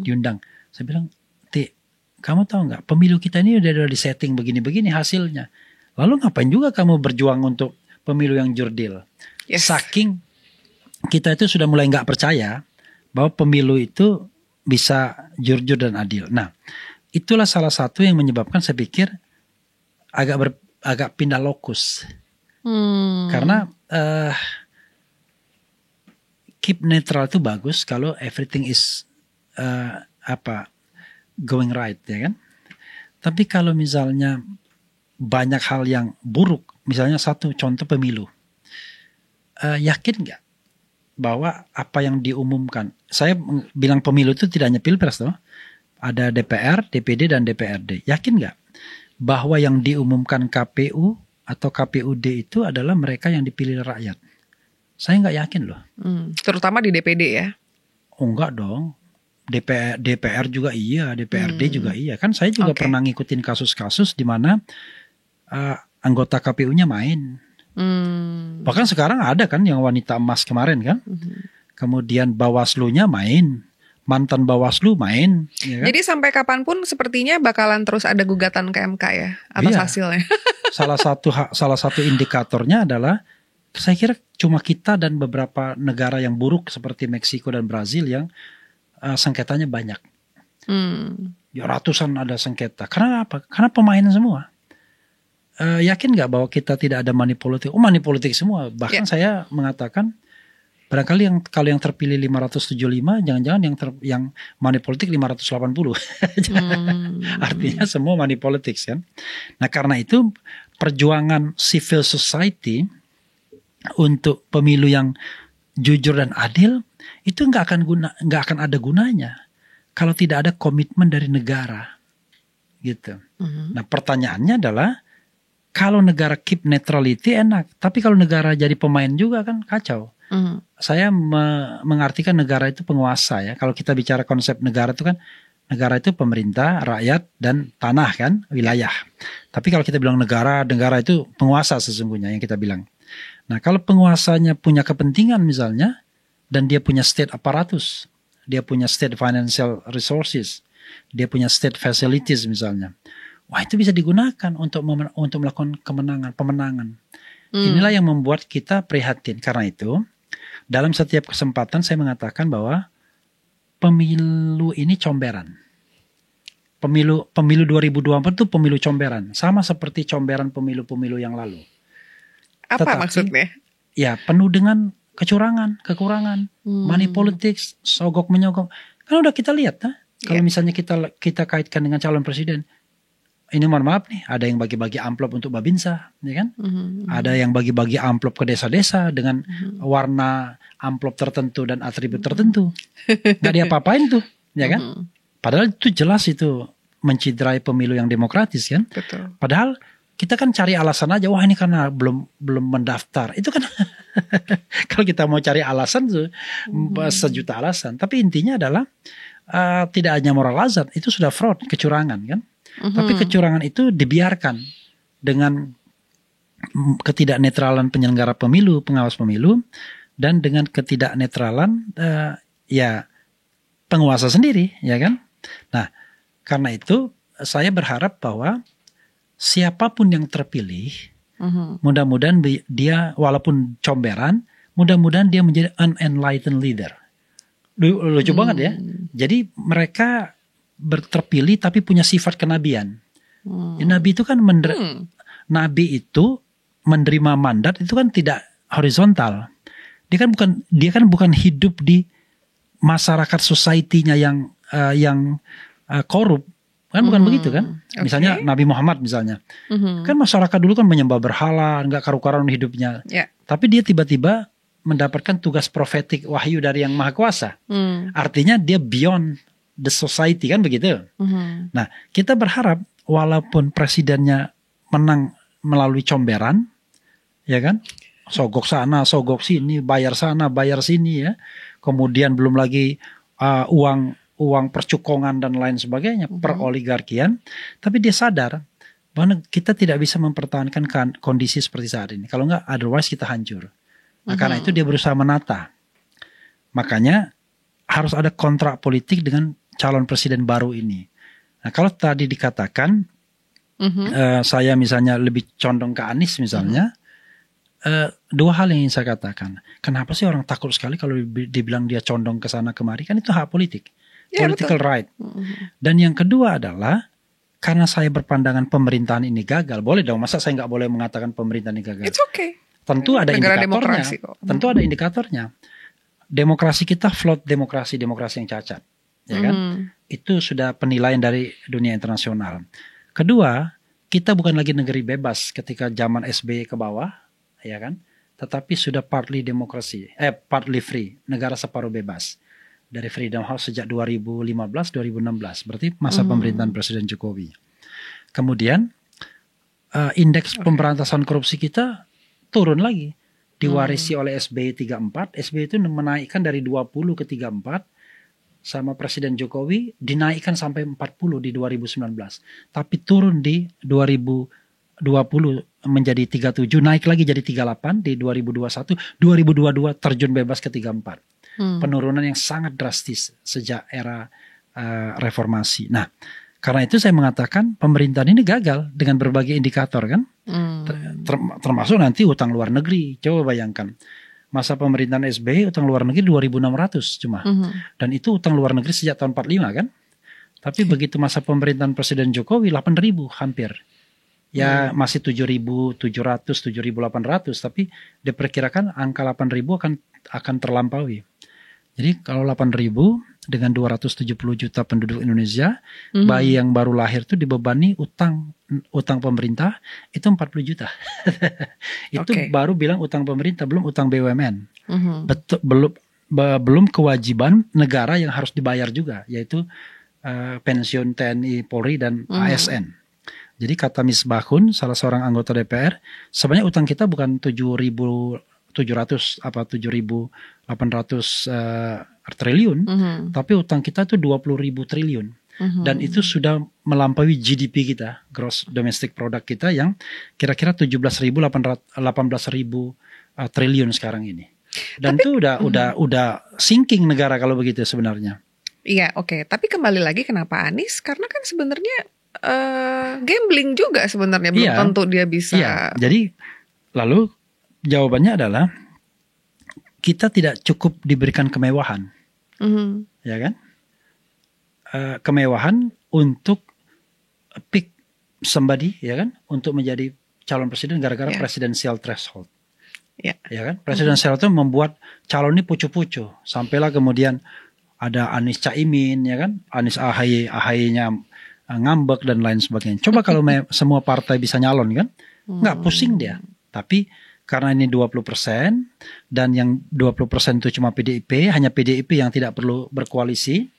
diundang. Saya bilang, "Ti, kamu tahu nggak pemilu kita ini udah disetting begini-begini hasilnya. Lalu ngapain juga kamu berjuang untuk pemilu yang jurdil?" Saking kita itu sudah mulai nggak percaya bahwa pemilu itu bisa jujur dan adil. Nah, itulah salah satu yang menyebabkan saya pikir agak pindah lokus. Karena keep netral itu bagus kalau everything is going right ya kan. Tapi kalau misalnya banyak hal yang buruk, misalnya satu contoh pemilu, yakin nggak bahwa apa yang diumumkan, saya bilang pemilu itu tidak hanya pilpres toh, ada DPR, DPD dan DPRD. Yakin nggak bahwa yang diumumkan KPU atau KPUD itu adalah mereka yang dipilih rakyat. Saya nggak yakin loh. Terutama di DPD ya? Oh enggak dong. DPR juga iya, DPRD juga iya. Kan saya juga pernah ngikutin kasus-kasus di mana anggota KPU-nya main. Bahkan sekarang ada kan yang wanita emas kemarin kan. Kemudian Bawaslu-nya main. Mantan Bawaslu main. Ya kan? Jadi sampai kapanpun sepertinya bakalan terus ada gugatan ke MK ya atas hasilnya. Salah satu indikatornya adalah saya kira cuma kita dan beberapa negara yang buruk seperti Meksiko dan Brazil yang sengketanya banyak. Ya, ratusan ada sengketa. Karena apa? Karena pemain semua. Yakin nggak bahwa kita tidak ada money politik? Money politik semua. Bahkan saya mengatakan barangkali kalau yang terpilih 575, jangan-jangan yang money politik 580. Artinya semua money politics kan. Nah karena itu perjuangan civil society untuk pemilu yang jujur dan adil itu nggak akan ada gunanya kalau tidak ada komitmen dari negara, gitu. Nah pertanyaannya adalah kalau negara keep neutrality enak, tapi kalau negara jadi pemain juga kan kacau. Saya mengartikan negara itu penguasa ya. Kalau kita bicara konsep negara itu kan negara itu pemerintah, rakyat dan tanah kan, wilayah. Tapi kalau kita bilang negara itu penguasa sesungguhnya yang kita bilang. Nah kalau penguasanya punya kepentingan misalnya, dan dia punya state apparatus, dia punya state financial resources, dia punya state facilities misalnya, wah itu bisa digunakan untuk melakukan pemenangan. Inilah yang membuat kita prihatin. Karena itu dalam setiap kesempatan saya mengatakan bahwa pemilu ini comberan. Pemilu 2024 itu pemilu comberan, sama seperti comberan pemilu-pemilu yang lalu. Apa maksudnya? Ya penuh dengan kecurangan, kekurangan, money politics, sogok menyogok. Kan udah kita lihat kalau misalnya kita kaitkan dengan calon presiden, ini mohon maaf nih, ada yang bagi-bagi amplop untuk Babinsa, ya kan? Ada yang bagi-bagi amplop ke desa-desa dengan warna amplop tertentu dan atribut tertentu. Nggak diapa-apain tuh, ya kan? Padahal itu jelas itu menciderai pemilu yang demokratis kan? Betul. Padahal kita kan cari alasan aja, wah ini karena belum mendaftar. Itu kan kalau kita mau cari alasan tuh sejuta alasan. Tapi intinya adalah tidak hanya moral hazard, itu sudah fraud, kecurangan kan. Tapi kecurangan itu dibiarkan dengan ketidaknetralan penyelenggara pemilu, pengawas pemilu, dan dengan ketidaknetralan penguasa sendiri, ya kan. Nah karena itu saya berharap bahwa siapapun yang terpilih, mudah-mudahan dia walaupun comberan, mudah-mudahan dia menjadi unenlightened leader. Lucu banget ya. Jadi mereka terpilih tapi punya sifat kenabian. Ya, Nabi itu kan Nabi itu menerima mandat itu kan tidak horizontal. Dia kan bukan hidup di masyarakat society-nya yang korup. Kan bukan begitu kan? Misalnya Nabi Muhammad misalnya. Kan masyarakat dulu kan menyembah berhala, enggak karu-karuan hidupnya. Tapi dia tiba-tiba mendapatkan tugas profetik wahyu dari Yang Maha Kuasa. Artinya dia beyond the society kan begitu. Nah, kita berharap walaupun presidennya menang melalui comberan, ya kan? Sogok sana, sogok sini, bayar sana, bayar sini ya. Kemudian belum lagi uang percukongan dan lain sebagainya, peroligarkian. Tapi dia sadar bahwa kita tidak bisa mempertahankan kondisi seperti saat ini. Kalau enggak, otherwise kita hancur. Nah, karena itu dia berusaha menata. Makanya harus ada kontrak politik dengan calon presiden baru ini. Nah kalau tadi dikatakan, saya misalnya lebih condong ke Anies misalnya, dua hal yang ingin saya katakan. Kenapa sih orang takut sekali kalau dibilang dia condong ke sana kemari? Kan itu hak politik. Political right. Dan yang kedua adalah karena saya berpandangan pemerintahan ini gagal. Boleh dong, masa saya nggak boleh mengatakan pemerintahan ini gagal? It's okay. Tentu ada indikatornya. Tentu ada indikatornya. Demokrasi kita flawed demokrasi yang cacat, ya kan? Itu sudah penilaian dari dunia internasional. Kedua, kita bukan lagi negeri bebas ketika zaman SBY ke bawah, ya kan? Tetapi sudah partly free, negara separuh bebas. Dari Freedom House sejak 2015-2016, berarti masa pemerintahan Presiden Jokowi. Kemudian indeks pemberantasan korupsi kita turun lagi. Diwarisi oleh SBY 34. SBY itu menaikkan dari 20 ke 34. Sama Presiden Jokowi dinaikkan sampai 40 di 2019. Tapi turun di 2020 menjadi 37. Naik lagi jadi 38 di 2021. 2022 terjun bebas ke 34. Penurunan yang sangat drastis sejak era reformasi. Nah, karena itu saya mengatakan pemerintahan ini gagal dengan berbagai indikator kan. Termasuk nanti utang luar negeri. Coba bayangkan. Masa pemerintahan SBY utang luar negeri 2.600 cuma. Dan itu utang luar negeri sejak tahun 45 kan. Tapi begitu masa pemerintahan Presiden Jokowi 8.000 hampir. Ya masih 7.700, 7.800. Tapi diperkirakan angka 8.000 akan terlampaui. Jadi kalau 8.000 dengan 270 juta penduduk Indonesia, bayi yang baru lahir itu dibebani utang pemerintah itu 40 juta. Itu baru bilang utang pemerintah, belum utang BUMN. Betul, belum kewajiban negara yang harus dibayar juga, yaitu pensiun TNI, Polri dan ASN. Jadi kata Misbahun, salah seorang anggota DPR, sebenarnya utang kita bukan 7.800 triliun, tapi utang kita itu 20.000 triliun. Dan itu sudah melampaui GDP kita, gross domestic product kita yang kira-kira 18.000 triliun sekarang ini. Dan tapi, itu udah sinking negara kalau begitu sebenarnya. Iya, oke. Tapi kembali lagi kenapa Anies? Karena kan sebenarnya gambling juga sebenarnya, belum tentu dia bisa. Iya. Jadi lalu jawabannya adalah kita tidak cukup diberikan kemewahan, ya kan? Kemewahan untuk pick somebody, ya kan? Untuk menjadi calon presiden gara-gara presidensial threshold, ya kan? Presidensial itu membuat calon ini pucu-pucu, sampailah kemudian ada Anies Caimin, ya kan? Anies AHY-nya ngambek dan lain sebagainya. Coba kalau semua partai bisa nyalon kan, nggak pusing dia. Tapi karena ini 20% dan yang 20% itu cuma PDIP, hanya PDIP yang tidak perlu berkoalisi,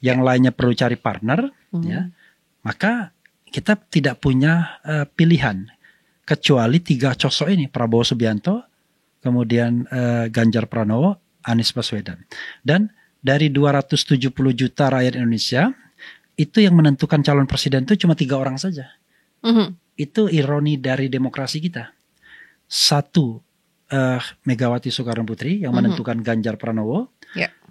yang lainnya perlu cari partner, ya, maka kita tidak punya pilihan kecuali 3 sosok ini, Prabowo Subianto, kemudian Ganjar Pranowo, Anies Baswedan. Dan dari 270 juta rakyat Indonesia, itu yang menentukan calon presiden itu cuma 3 orang saja. Itu ironi dari demokrasi kita. 1 Megawati Soekarno Putri yang menentukan Ganjar Pranowo,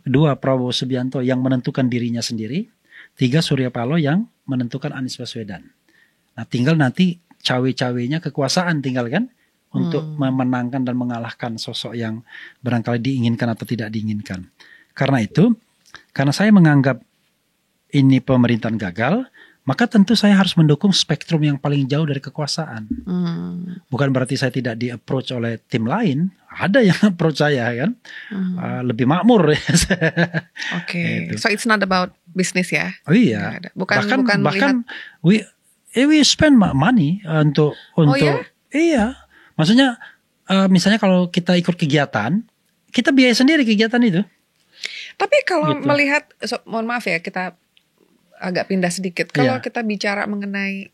2 Prabowo Subianto yang menentukan dirinya sendiri, 3 Surya Paloh yang menentukan Anies Baswedan. Nah, tinggal nanti cawe-cawenya kekuasaan tinggal kan untuk memenangkan dan mengalahkan sosok yang barangkali diinginkan atau tidak diinginkan. Karena itu, karena saya menganggap ini pemerintahan gagal, maka tentu saya harus mendukung spektrum yang paling jauh dari kekuasaan. Bukan berarti saya tidak di-approach oleh tim lain. Ada yang approach saya kan. Lebih makmur. Oke. So it's not about business ya? Oh iya. Bahkan we spend money untuk iya. Maksudnya misalnya kalau kita ikut kegiatan, kita biaya sendiri kegiatan itu. Tapi kalau melihat, mohon maaf ya, kita agak pindah sedikit. Kalau kita bicara mengenai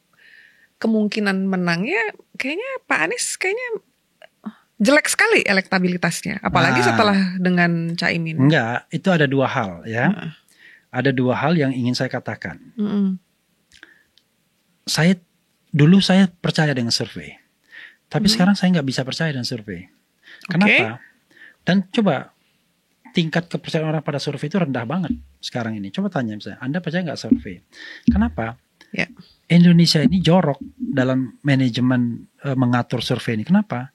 kemungkinan menangnya, kayaknya Pak Anies kayaknya jelek sekali elektabilitasnya. Apalagi setelah dengan Caimin. Enggak, itu ada 2 hal ya. Ada 2 hal yang ingin saya katakan. Saya percaya dengan survei. Tapi sekarang saya nggak bisa percaya dengan survei. Kenapa? Dan coba tingkat kepercayaan orang pada survei itu rendah banget sekarang ini. Coba tanya misalnya, Anda percaya nggak survei? Kenapa? Indonesia ini jorok dalam manajemen mengatur survei ini. Kenapa?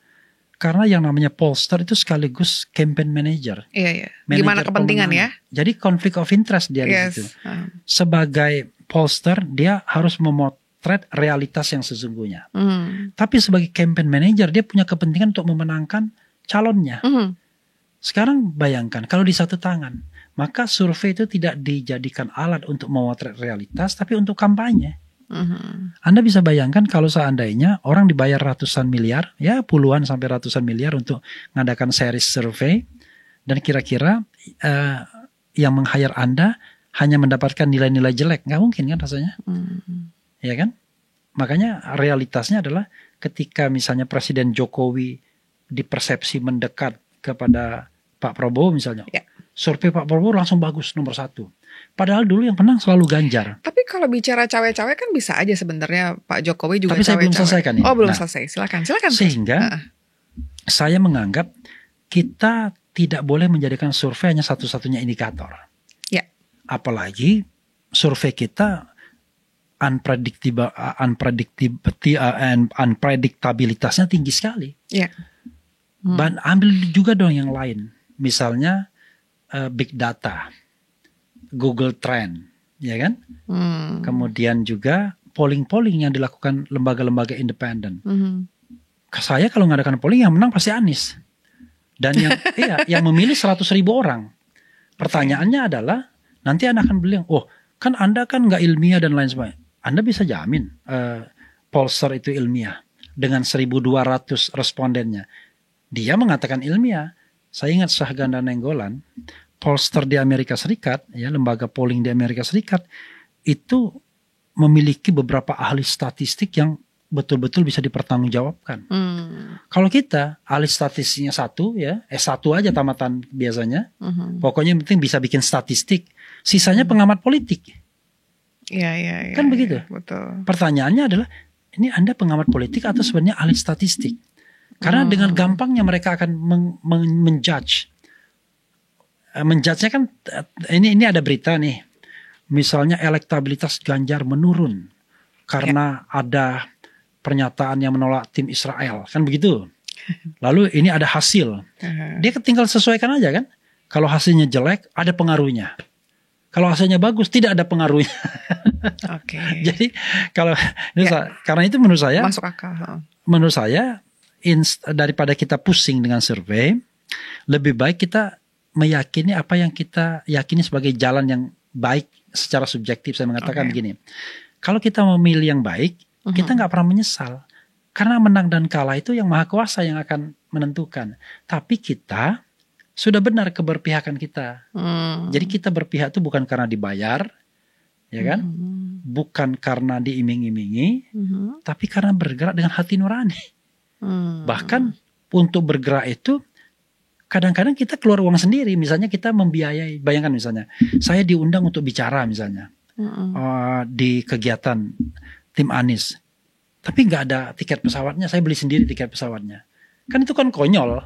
Karena yang namanya pollster itu sekaligus campaign manager. Iya. Gimana kepentingan ya? Jadi konflik of interest dia di situ. Sebagai pollster dia harus memotret realitas yang sesungguhnya. Tapi sebagai campaign manager dia punya kepentingan untuk memenangkan calonnya. Sekarang bayangkan kalau di satu tangan, maka survei itu tidak dijadikan alat untuk memotret realitas, tapi untuk kampanye. Anda bisa bayangkan kalau seandainya orang dibayar ratusan miliar, ya puluhan sampai ratusan miliar untuk mengadakan series survei, dan kira-kira yang meng-hire Anda hanya mendapatkan nilai-nilai jelek, nggak mungkin kan rasanya, ya kan? makanya realitasnya adalah ketika misalnya Presiden Jokowi dipersepsi mendekat kepada Pak Prabowo misalnya, survei Pak Prabowo langsung bagus nomor 1. Padahal dulu yang menang selalu Ganjar. Tapi kalau bicara cawe-cawe kan bisa aja sebenarnya Pak Jokowi juga cawe-cawe. Tapi saya belum selesaikan ini. Oh belum selesai, silakan. Sehingga saya menganggap kita tidak boleh menjadikan survei hanya satu-satunya indikator. Ya. Apalagi survei kita unpredictabilitasnya tinggi sekali. Ya. Dan ambil juga dong yang lain. Misalnya big data, Google Trend, ya kan? Kemudian juga polling yang dilakukan lembaga-lembaga independen. Saya kalau mengadakan polling yang menang pasti Anies. Dan yang yang memilih 100.000 orang. Pertanyaannya adalah nanti Anda akan bilang, oh kan Anda kan nggak ilmiah dan lain sebagainya. Anda bisa jamin pollster itu ilmiah dengan 1.200 respondennya. Dia mengatakan ilmiah. Saya ingat Syahganda Nainggolan, pollster di Amerika Serikat, ya lembaga polling di Amerika Serikat itu memiliki beberapa ahli statistik yang betul-betul bisa dipertanggungjawabkan. Kalau kita ahli statistiknya satu aja tamatan biasanya. Pokoknya yang penting bisa bikin statistik. Sisanya pengamat politik. Iya. Kan begitu. Betul. Pertanyaannya adalah, ini Anda pengamat politik atau sebenarnya ahli statistik? Karena dengan gampangnya mereka akan menjudge. Menjudge-nya kan ini ada berita nih. Misalnya elektabilitas Ganjar menurun karena ada pernyataan yang menolak tim Israel, kan begitu. Lalu ini ada hasil. Dia tinggal sesuaikan aja kan. Kalau hasilnya jelek, ada pengaruhnya. Kalau hasilnya bagus, tidak ada pengaruhnya. Oke. Jadi karena itu menurut saya masuk akal. Menurut saya daripada kita pusing dengan survei, lebih baik kita meyakini apa yang kita yakini sebagai jalan yang baik secara subjektif. Saya mengatakan begini, kalau kita memilih yang baik, kita nggak pernah menyesal. Karena menang dan kalah itu yang Maha Kuasa yang akan menentukan. Tapi kita sudah benar keberpihakan kita. Jadi kita berpihak itu bukan karena dibayar, ya kan? Bukan karena diiming-imingi, tapi karena bergerak dengan hati nurani. Bahkan untuk bergerak itu kadang-kadang kita keluar uang sendiri. Misalnya kita membiayai, bayangkan misalnya saya diundang untuk bicara misalnya di kegiatan tim Anies, tapi nggak ada tiket pesawatnya, saya beli sendiri tiket pesawatnya. Kan itu kan konyol.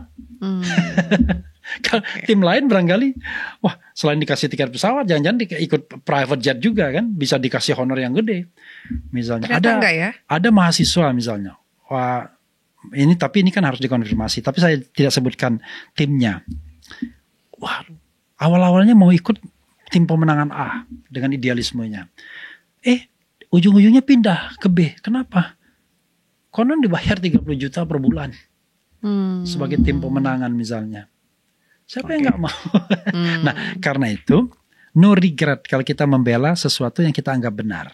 Kalau tim lain barangkali, wah selain dikasih tiket pesawat, jangan-jangan ikut private jet juga kan, bisa dikasih honor yang gede. Misalnya ada mahasiswa misalnya, wah ini kan harus dikonfirmasi, tapi saya tidak sebutkan timnya. Wah, awal-awalnya mau ikut tim pemenangan A dengan idealismenya. Ujung-ujungnya pindah ke B. Kenapa? Konon dibayar 30 juta per bulan. Sebagai tim pemenangan misalnya. Siapa yang gak mau? Nah, karena itu no regret kalau kita membela sesuatu yang kita anggap benar.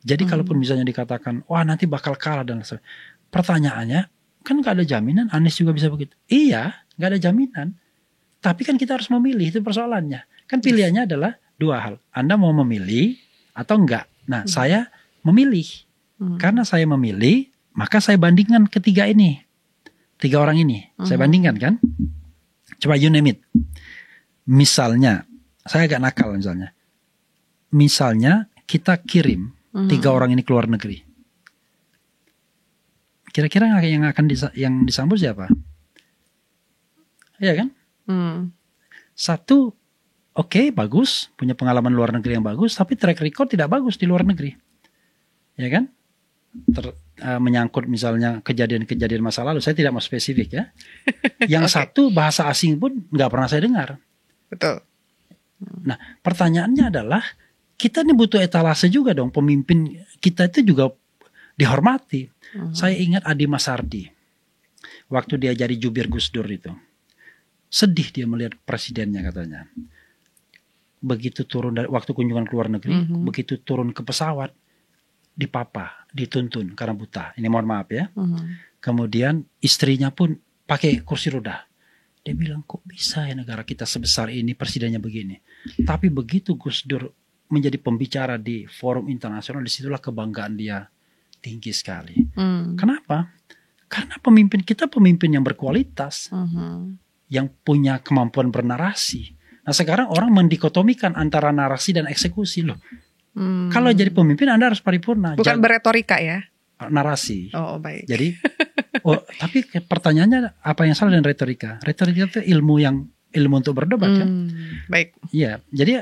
Jadi kalaupun misalnya dikatakan, wah nanti bakal kalah dan sebagainya. Pertanyaannya, kan gak ada jaminan Anies juga bisa begitu. Iya, gak ada jaminan. Tapi kan kita harus memilih, itu persoalannya. Kan pilihannya adalah dua hal. Anda mau memilih atau enggak. Nah, saya memilih. Karena saya memilih, maka saya bandingkan ketiga ini. 3 orang ini. Saya bandingkan kan. Coba you name it. Misalnya, saya agak nakal misalnya. Misalnya kita kirim 3 orang ini ke luar negeri. Kira-kira yang akan disambut siapa? Iya kan? Satu, oke, bagus, punya pengalaman luar negeri yang bagus, tapi track record tidak bagus di luar negeri. Ya kan? Menyangkut misalnya kejadian-kejadian masa lalu, saya tidak mau spesifik ya. Yang satu bahasa asing pun nggak pernah saya dengar. Betul. Nah, pertanyaannya adalah kita ini butuh etalase juga dong, pemimpin kita itu juga dihormati. Saya ingat Adi Masardi waktu dia jadi jubir Gus Dur itu, sedih dia melihat presidennya katanya. Begitu turun dari waktu kunjungan ke luar negeri, begitu turun ke pesawat dipapa, dituntun karena buta. Ini mohon maaf ya. Kemudian istrinya pun pakai kursi roda. Dia bilang, kok bisa ya negara kita sebesar ini presidennya begini. Tapi begitu Gus Dur menjadi pembicara di forum internasional, disitulah kebanggaan dia tinggi sekali. Kenapa? Karena pemimpin kita pemimpin yang berkualitas, yang punya kemampuan bernarasi. Nah sekarang orang mendikotomikan antara narasi dan eksekusi loh. Kalau jadi pemimpin Anda harus paripurna. Bukan berretorika ya? Narasi. Oh baik. Jadi, tapi pertanyaannya apa yang salah dengan retorika? Retorika itu ilmu untuk berdebat kan? Baik. Iya. Jadi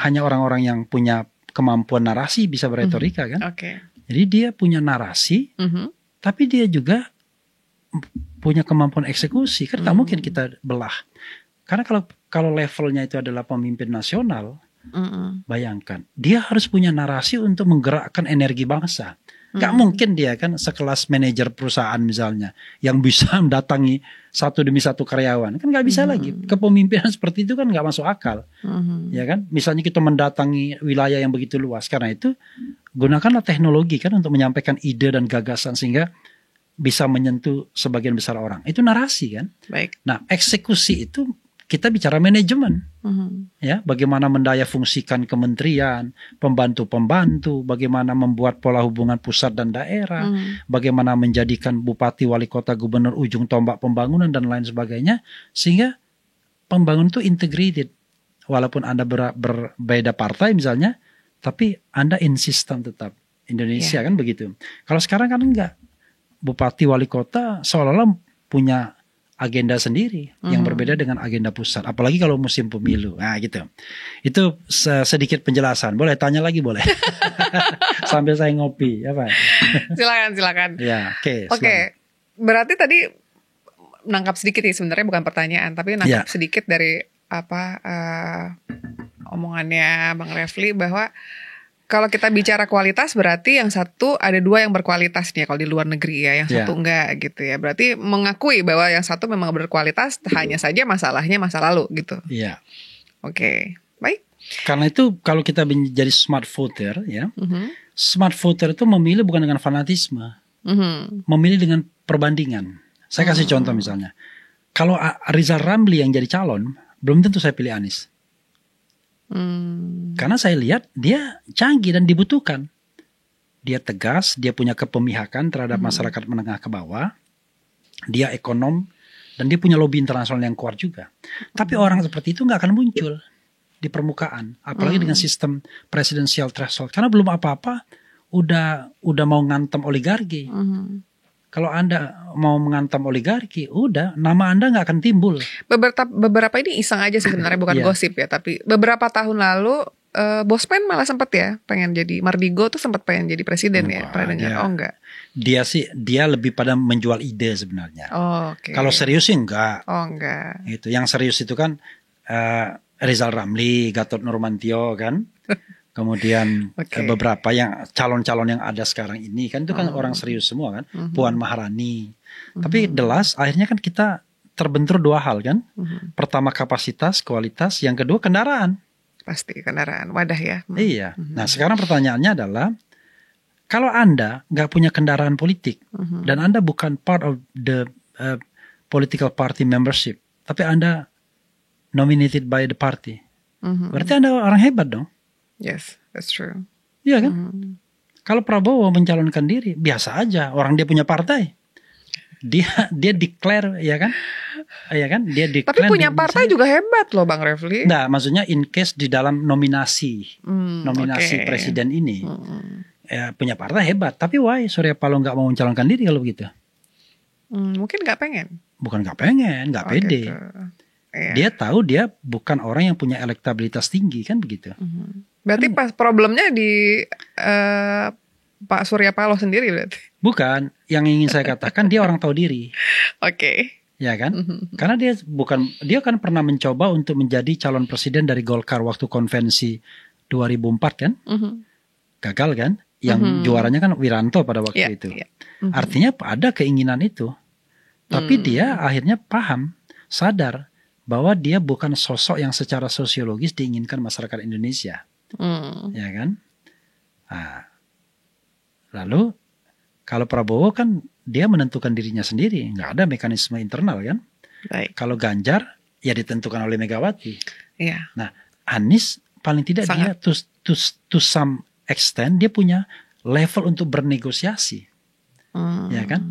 hanya orang-orang yang punya kemampuan narasi bisa berretorika kan? Oke. Jadi dia punya narasi. Tapi dia juga punya kemampuan eksekusi. Kan tak mungkin kita belah. Karena kalau levelnya itu adalah pemimpin nasional, bayangkan. Dia harus punya narasi untuk menggerakkan energi bangsa. Gak mungkin dia kan sekelas manajer perusahaan misalnya, yang bisa mendatangi satu demi satu karyawan. Kan gak bisa lagi. Kepemimpinan seperti itu kan gak masuk akal. Ya kan? Misalnya kita mendatangi wilayah yang begitu luas. Karena itu gunakanlah teknologi kan untuk menyampaikan ide dan gagasan sehingga bisa menyentuh sebagian besar orang. Itu narasi kan. Baik. Nah, eksekusi itu kita bicara manajemen. Ya, bagaimana mendaya fungsikan kementerian, pembantu-pembantu, bagaimana membuat pola hubungan pusat dan daerah, bagaimana menjadikan bupati, wali kota, gubernur ujung tombak pembangunan dan lain sebagainya, sehingga pembangunan itu integrated. Walaupun Anda berbeda partai misalnya, tapi Anda insistan tetap Indonesia kan begitu. Kalau sekarang kan enggak. Bupati wali kota seolah-olah punya agenda sendiri yang berbeda dengan agenda pusat. Apalagi kalau musim pemilu. Nah gitu. Itu sedikit penjelasan. Boleh tanya lagi boleh. Sambil saya ngopi. Apa? Silakan. Ya, Oke. Berarti tadi nangkap sedikit nih, sebenarnya bukan pertanyaan, tapi nangkap sedikit dari omongannya Bang Refli bahwa kalau kita bicara kualitas berarti yang satu ada dua yang berkualitas nih kalau di luar negeri ya, yang satu enggak gitu ya. Berarti mengakui bahwa yang satu memang berkualitas, hanya saja masalahnya masa lalu gitu. Iya. Oke, baik. Karena itu kalau kita menjadi smart voter ya, smart voter itu memilih bukan dengan fanatisme, memilih dengan perbandingan. Saya kasih contoh misalnya, kalau Rizal Ramli yang jadi calon, belum tentu saya pilih Anies. Karena saya lihat dia canggih dan dibutuhkan. Dia tegas, dia punya kepemihakan terhadap masyarakat menengah ke bawah. Dia ekonom dan dia punya lobby internasional yang kuat juga. Tapi orang seperti itu nggak akan muncul di permukaan, apalagi dengan sistem presidensial threshold. Karena belum apa-apa udah mau ngantem oligarki. Kalau Anda mau mengantam oligarki, udah nama Anda nggak akan timbul. Beberapa ini iseng aja sih sebenarnya, bukan gosip ya. Tapi beberapa tahun lalu Bosman malah sempat ya pengen jadi, Mardigo tuh sempat pengen jadi presiden ya. Pernah dengar? Oh enggak. Dia lebih pada menjual ide sebenarnya. Oh, oke. Kalau serius sih enggak. Oh enggak. Itu yang serius itu kan Rizal Ramli, Gatot Nurmantio kan. Kemudian beberapa yang calon-calon yang ada sekarang ini kan itu kan orang serius semua kan, Puan Maharani. Tapi jelas akhirnya kan kita terbentur dua hal kan. Pertama kapasitas, kualitas, yang kedua kendaraan. Pasti kendaraan, wadah ya. Iya. Nah sekarang pertanyaannya adalah, kalau Anda nggak punya kendaraan politik dan Anda bukan part of the political party membership, tapi Anda nominated by the party, berarti Anda orang hebat dong. Yes, that's true. Iya kan? Kalau Prabowo mencalonkan diri, biasa aja. Orang dia punya partai. Dia declare, ya kan? Ya kan? Dia declare. Tapi punya partai juga hebat loh Bang Refli. Nah, maksudnya in case di dalam nominasi presiden ini, ya, punya partai hebat. Tapi why Surya Paloh nggak mau mencalonkan diri kalau begitu? Mungkin nggak pengen. Bukan nggak pengen, nggak pede. Gitu. Dia tahu dia bukan orang yang punya elektabilitas tinggi kan begitu. Berarti pas problemnya di Pak Surya Paloh sendiri berarti? Bukan, yang ingin saya katakan dia orang tahu diri. Oke. Ya kan? Karena dia kan pernah mencoba untuk menjadi calon presiden dari Golkar waktu konvensi 2004 kan? Gagal kan? Yang juaranya kan Wiranto pada waktu itu. Artinya ada keinginan itu. Tapi dia akhirnya sadar bahwa dia bukan sosok yang secara sosiologis diinginkan masyarakat Indonesia. Ya kan? Nah, lalu kalau Prabowo kan dia menentukan dirinya sendiri, nggak ada mekanisme internal kan? Baik. Kalau Ganjar ya ditentukan oleh Megawati. Iya. Nah, Anies paling tidak dia to some extent dia punya level untuk bernegosiasi, ya kan?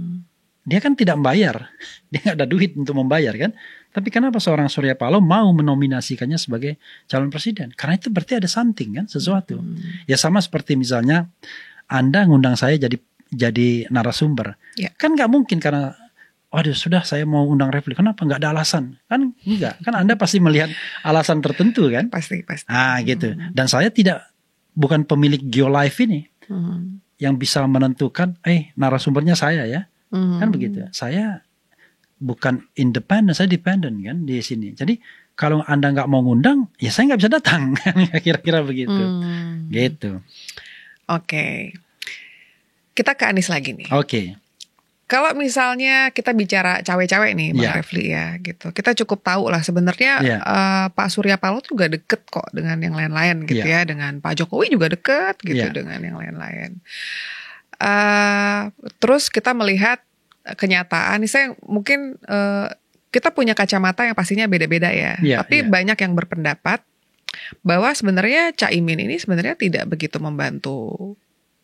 Dia kan tidak membayar, dia nggak ada duit untuk membayar kan? Tapi kenapa seorang Surya Paloh mau menominasikannya sebagai calon presiden? Karena itu berarti ada something kan, sesuatu. Ya sama seperti misalnya Anda ngundang saya jadi narasumber, kan nggak mungkin karena waduh sudah saya mau undang Refli, kenapa nggak ada alasan? Kan enggak, kan Anda pasti melihat alasan tertentu kan? Pasti. Gitu. Dan saya bukan pemilik Geolife ini yang bisa menentukan, narasumbernya saya ya, kan begitu. Saya bukan independen, saya dependen kan di sini. Jadi kalau Anda nggak mau ngundang, ya saya nggak bisa datang, kira-kira begitu. Gitu. Oke. Kita ke Anies lagi nih. Oke. Kalau misalnya kita bicara cawe-cawe nih, Bang Refli ya, gitu. Kita cukup tahu lah sebenarnya Pak Surya Paloh juga deket kok dengan yang lain-lain gitu ya, dengan Pak Jokowi juga deket gitu dengan yang lain-lain. Terus kita melihat kenyataan, saya mungkin kita punya kacamata yang pastinya beda-beda ya, tapi banyak yang berpendapat bahwa sebenarnya Caimin ini sebenarnya tidak begitu membantu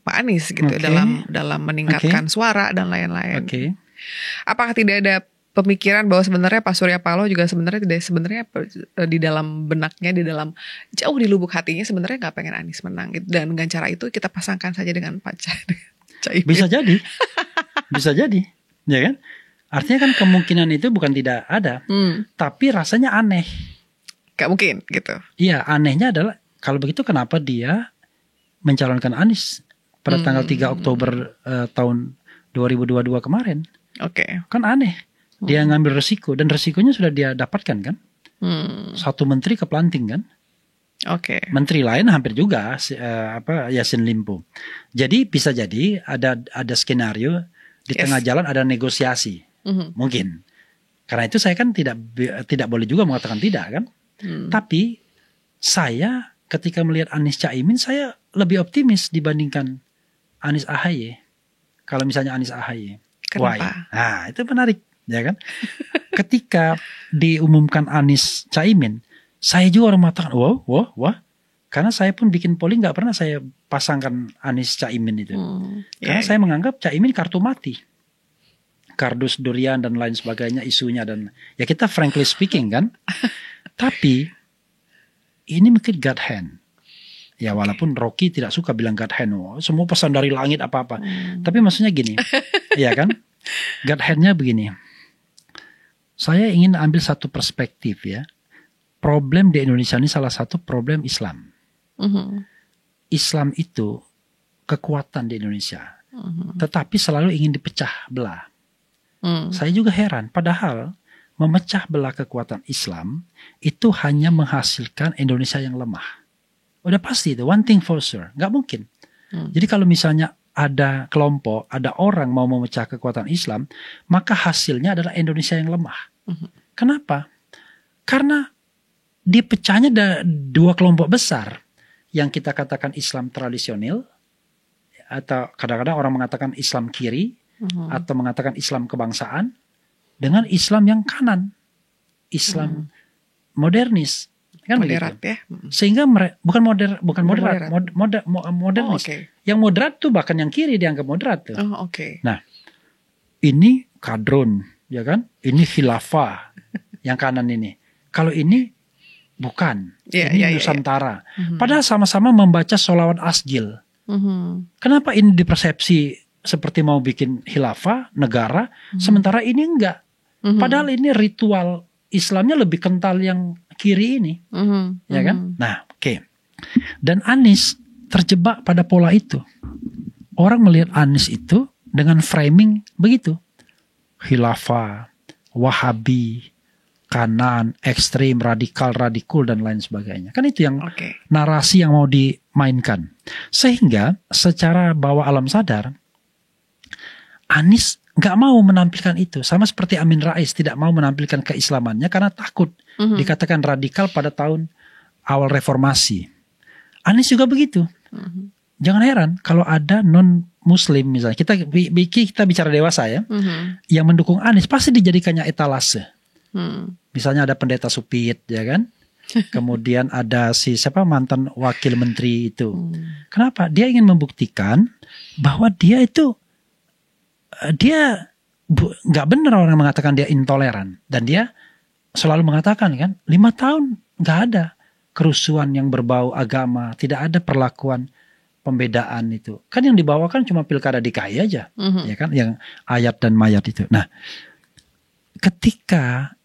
Pak Anies gitu dalam meningkatkan suara dan lain-lain. Apakah tidak ada pemikiran bahwa sebenarnya Pak Surya Paloh juga sebenarnya di dalam benaknya, jauh di lubuk hatinya sebenarnya nggak pengen Anies menang gitu, dan dengan cara itu kita pasangkan saja dengan Pak Caimin. Bisa jadi, ya kan? Artinya kan kemungkinan itu bukan tidak ada, tapi rasanya aneh. Gak mungkin gitu. Iya, anehnya adalah kalau begitu kenapa dia mencalonkan Anies pada tanggal 3 Oktober tahun 2022 kemarin. Kan aneh. Dia ngambil resiko, dan resikonya sudah dia dapatkan kan. Satu menteri keplanting kan. Menteri lain hampir juga Yassin Limpo. Jadi bisa jadi ada skenario di tengah jalan ada negosiasi. Mungkin. Karena itu saya kan tidak boleh juga mengatakan tidak kan. Tapi saya ketika melihat Anies Caimin, saya lebih optimis dibandingkan Anies AHY. Kalau misalnya Anies AHY. Kenapa? Nah, itu menarik, ya kan? Ketika diumumkan Anies Caimin, saya juga orang mengatakan, wah. Karena saya pun bikin polling, nggak pernah saya pasangkan Anies Caimin itu. Karena saya menganggap Caimin kartu mati. Kardus durian dan lain sebagainya isunya, dan ya kita frankly speaking kan. Tapi ini mungkin God hand. Ya walaupun Rocky tidak suka bilang God hand, semua pesan dari langit apa-apa. Tapi maksudnya gini, ya kan? God hand-nya begini. Saya ingin ambil satu perspektif ya. Problem di Indonesia ini salah satu problem Islam. Islam itu kekuatan di Indonesia. Tetapi selalu ingin dipecah belah. Saya juga heran, padahal memecah belah kekuatan Islam itu hanya menghasilkan Indonesia yang lemah. Udah pasti itu, one thing for sure, nggak mungkin. Jadi kalau misalnya ada kelompok, ada orang mau memecah kekuatan Islam, maka hasilnya adalah Indonesia yang lemah. Kenapa? Karena dipecahnya ada dua kelompok besar, yang kita katakan Islam tradisional, atau kadang-kadang orang mengatakan Islam kiri, atau mengatakan Islam kebangsaan, dengan Islam yang kanan, Islam modernis. Kan moderat begitu. Ya. Sehingga bukan moderat. Modernis. Yang moderat tuh bahkan yang kiri dianggap moderat tuh. Nah, ini kadrun, ya kan? Ini khilafah yang kanan ini. Kalau ini bukan, ini Nusantara. Padahal sama-sama membaca sholawat asjil. Kenapa ini dipersepsi seperti mau bikin khilafah negara, sementara ini enggak? Padahal ini ritual Islamnya lebih kental yang kiri ini, ya kan? Nah, Dan Anies terjebak pada pola itu. Orang melihat Anies itu dengan framing begitu, khilafah, Wahabi, kanan, ekstrim, radikal, dan lain sebagainya. Kan itu yang narasi yang mau dimainkan. Sehingga secara bawah alam sadar, Anies nggak mau menampilkan itu. Sama seperti Amin Rais tidak mau menampilkan keislamannya karena takut dikatakan radikal pada tahun awal reformasi. Anies juga begitu. Jangan heran kalau ada non-muslim misalnya. Kita bicara dewasa ya. Yang mendukung Anies pasti dijadikannya etalase. Misalnya ada pendeta Supit, ya kan? Kemudian ada siapa mantan wakil menteri itu. Kenapa? Dia ingin membuktikan bahwa dia itu nggak benar orang mengatakan dia intoleran, dan dia selalu mengatakan kan 5 tahun nggak ada kerusuhan yang berbau agama, tidak ada perlakuan pembedaan itu. Kan yang dibawakan cuma pilkada DKI aja, ya kan, yang ayat dan mayat itu. Nah, ketika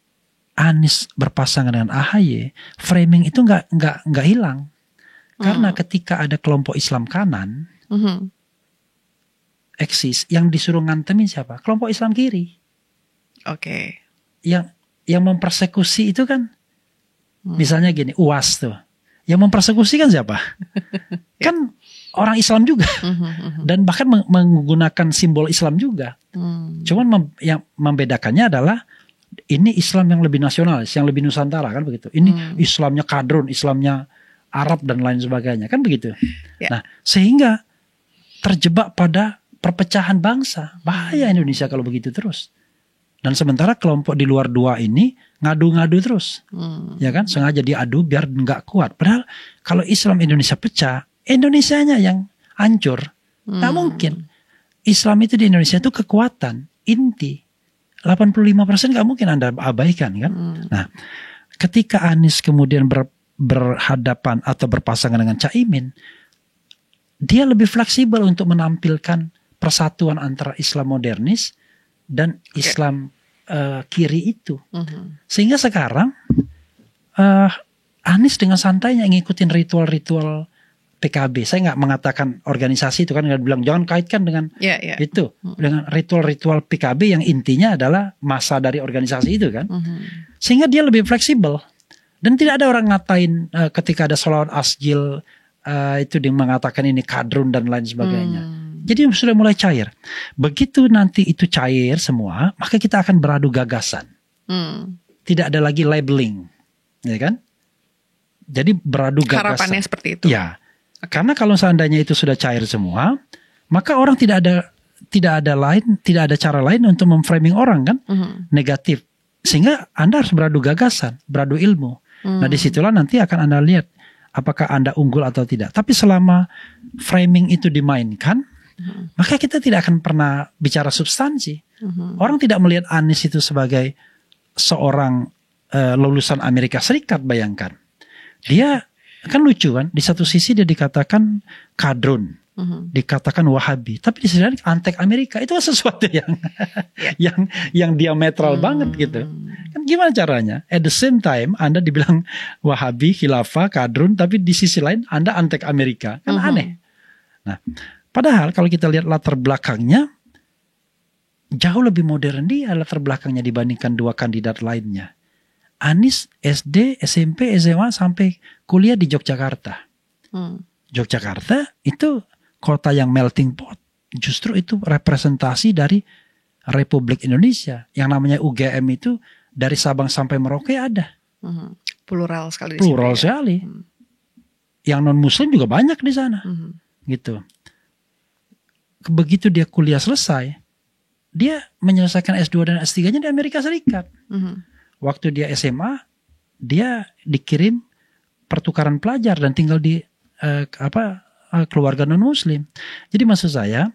Anies berpasangan dengan AHY, framing itu nggak hilang, karena ketika ada kelompok Islam kanan eksis, yang disuruh ngantemin siapa? Kelompok Islam kiri. Oke. Yang mempersekusi itu kan, misalnya gini, UAS tuh, yang mempersekusi kan siapa? Kan orang Islam juga, dan bahkan menggunakan simbol Islam juga. Cuman yang membedakannya adalah ini Islam yang lebih nasionalis, yang lebih Nusantara kan begitu. Ini Islamnya kadrun, Islamnya Arab dan lain sebagainya kan begitu. Nah, sehingga terjebak pada perpecahan bangsa. Bahaya Indonesia kalau begitu terus. Dan sementara kelompok di luar dua ini ngadu-ngadu terus, ya kan, sengaja diadu biar nggak kuat. Padahal kalau Islam Indonesia pecah, Indonesianya yang hancur. Nggak mungkin. Islam itu di Indonesia itu kekuatan inti. 85% nggak mungkin Anda abaikan kan. Nah, ketika Anies kemudian berhadapan atau berpasangan dengan Caimin, dia lebih fleksibel untuk menampilkan persatuan antara Islam modernis dan Islam kiri itu. Sehingga sekarang Anies dengan santainya ngikutin ritual-ritual PKB. Saya nggak mengatakan organisasi itu kan, nggak bilang jangan kaitkan dengan itu, dengan ritual-ritual PKB yang intinya adalah masa dari organisasi itu kan. Sehingga dia lebih fleksibel dan tidak ada orang ngatain ketika ada sholawat asjil itu dia mengatakan ini kadrun dan lain sebagainya. Jadi sudah mulai cair. Begitu nanti itu cair semua, maka kita akan beradu gagasan. Tidak ada lagi labeling, ya kan? Jadi beradu gagasan. Harapannya seperti itu. Ya. Karena kalau seandainya itu sudah cair semua, maka orang tidak ada cara lain untuk memframing orang kan, negatif. Sehingga Anda harus beradu gagasan, beradu ilmu. Nah, disitulah nanti akan Anda lihat apakah Anda unggul atau tidak. Tapi selama framing itu dimainkan, maka kita tidak akan pernah bicara substansi. Orang tidak melihat Anies itu sebagai seorang lulusan Amerika Serikat, bayangkan. Dia kan lucu kan, di satu sisi dia dikatakan kadrun, dikatakan Wahabi, tapi di sisi lain antek Amerika. Itu sesuatu yang diametral banget gitu. Kan gimana caranya? At the same time Anda dibilang Wahabi, khilafah, kadrun, tapi di sisi lain Anda antek Amerika. Kan aneh. Nah, padahal kalau kita lihat latar belakangnya, jauh lebih modern dia latar belakangnya dibandingkan dua kandidat lainnya. Anies SD, SMP, SMA sampai kuliah di Yogyakarta. Yogyakarta itu kota yang melting pot. Justru itu representasi dari Republik Indonesia. Yang namanya UGM itu dari Sabang sampai Merauke ada. Plural sekali. Plural sekali. Yang non Muslim juga banyak di sana. Gitu. Begitu dia kuliah selesai, dia menyelesaikan S2 dan S3-nya di Amerika Serikat. Waktu dia SMA, dia dikirim pertukaran pelajar dan tinggal di keluarga non-Muslim. Jadi maksud saya,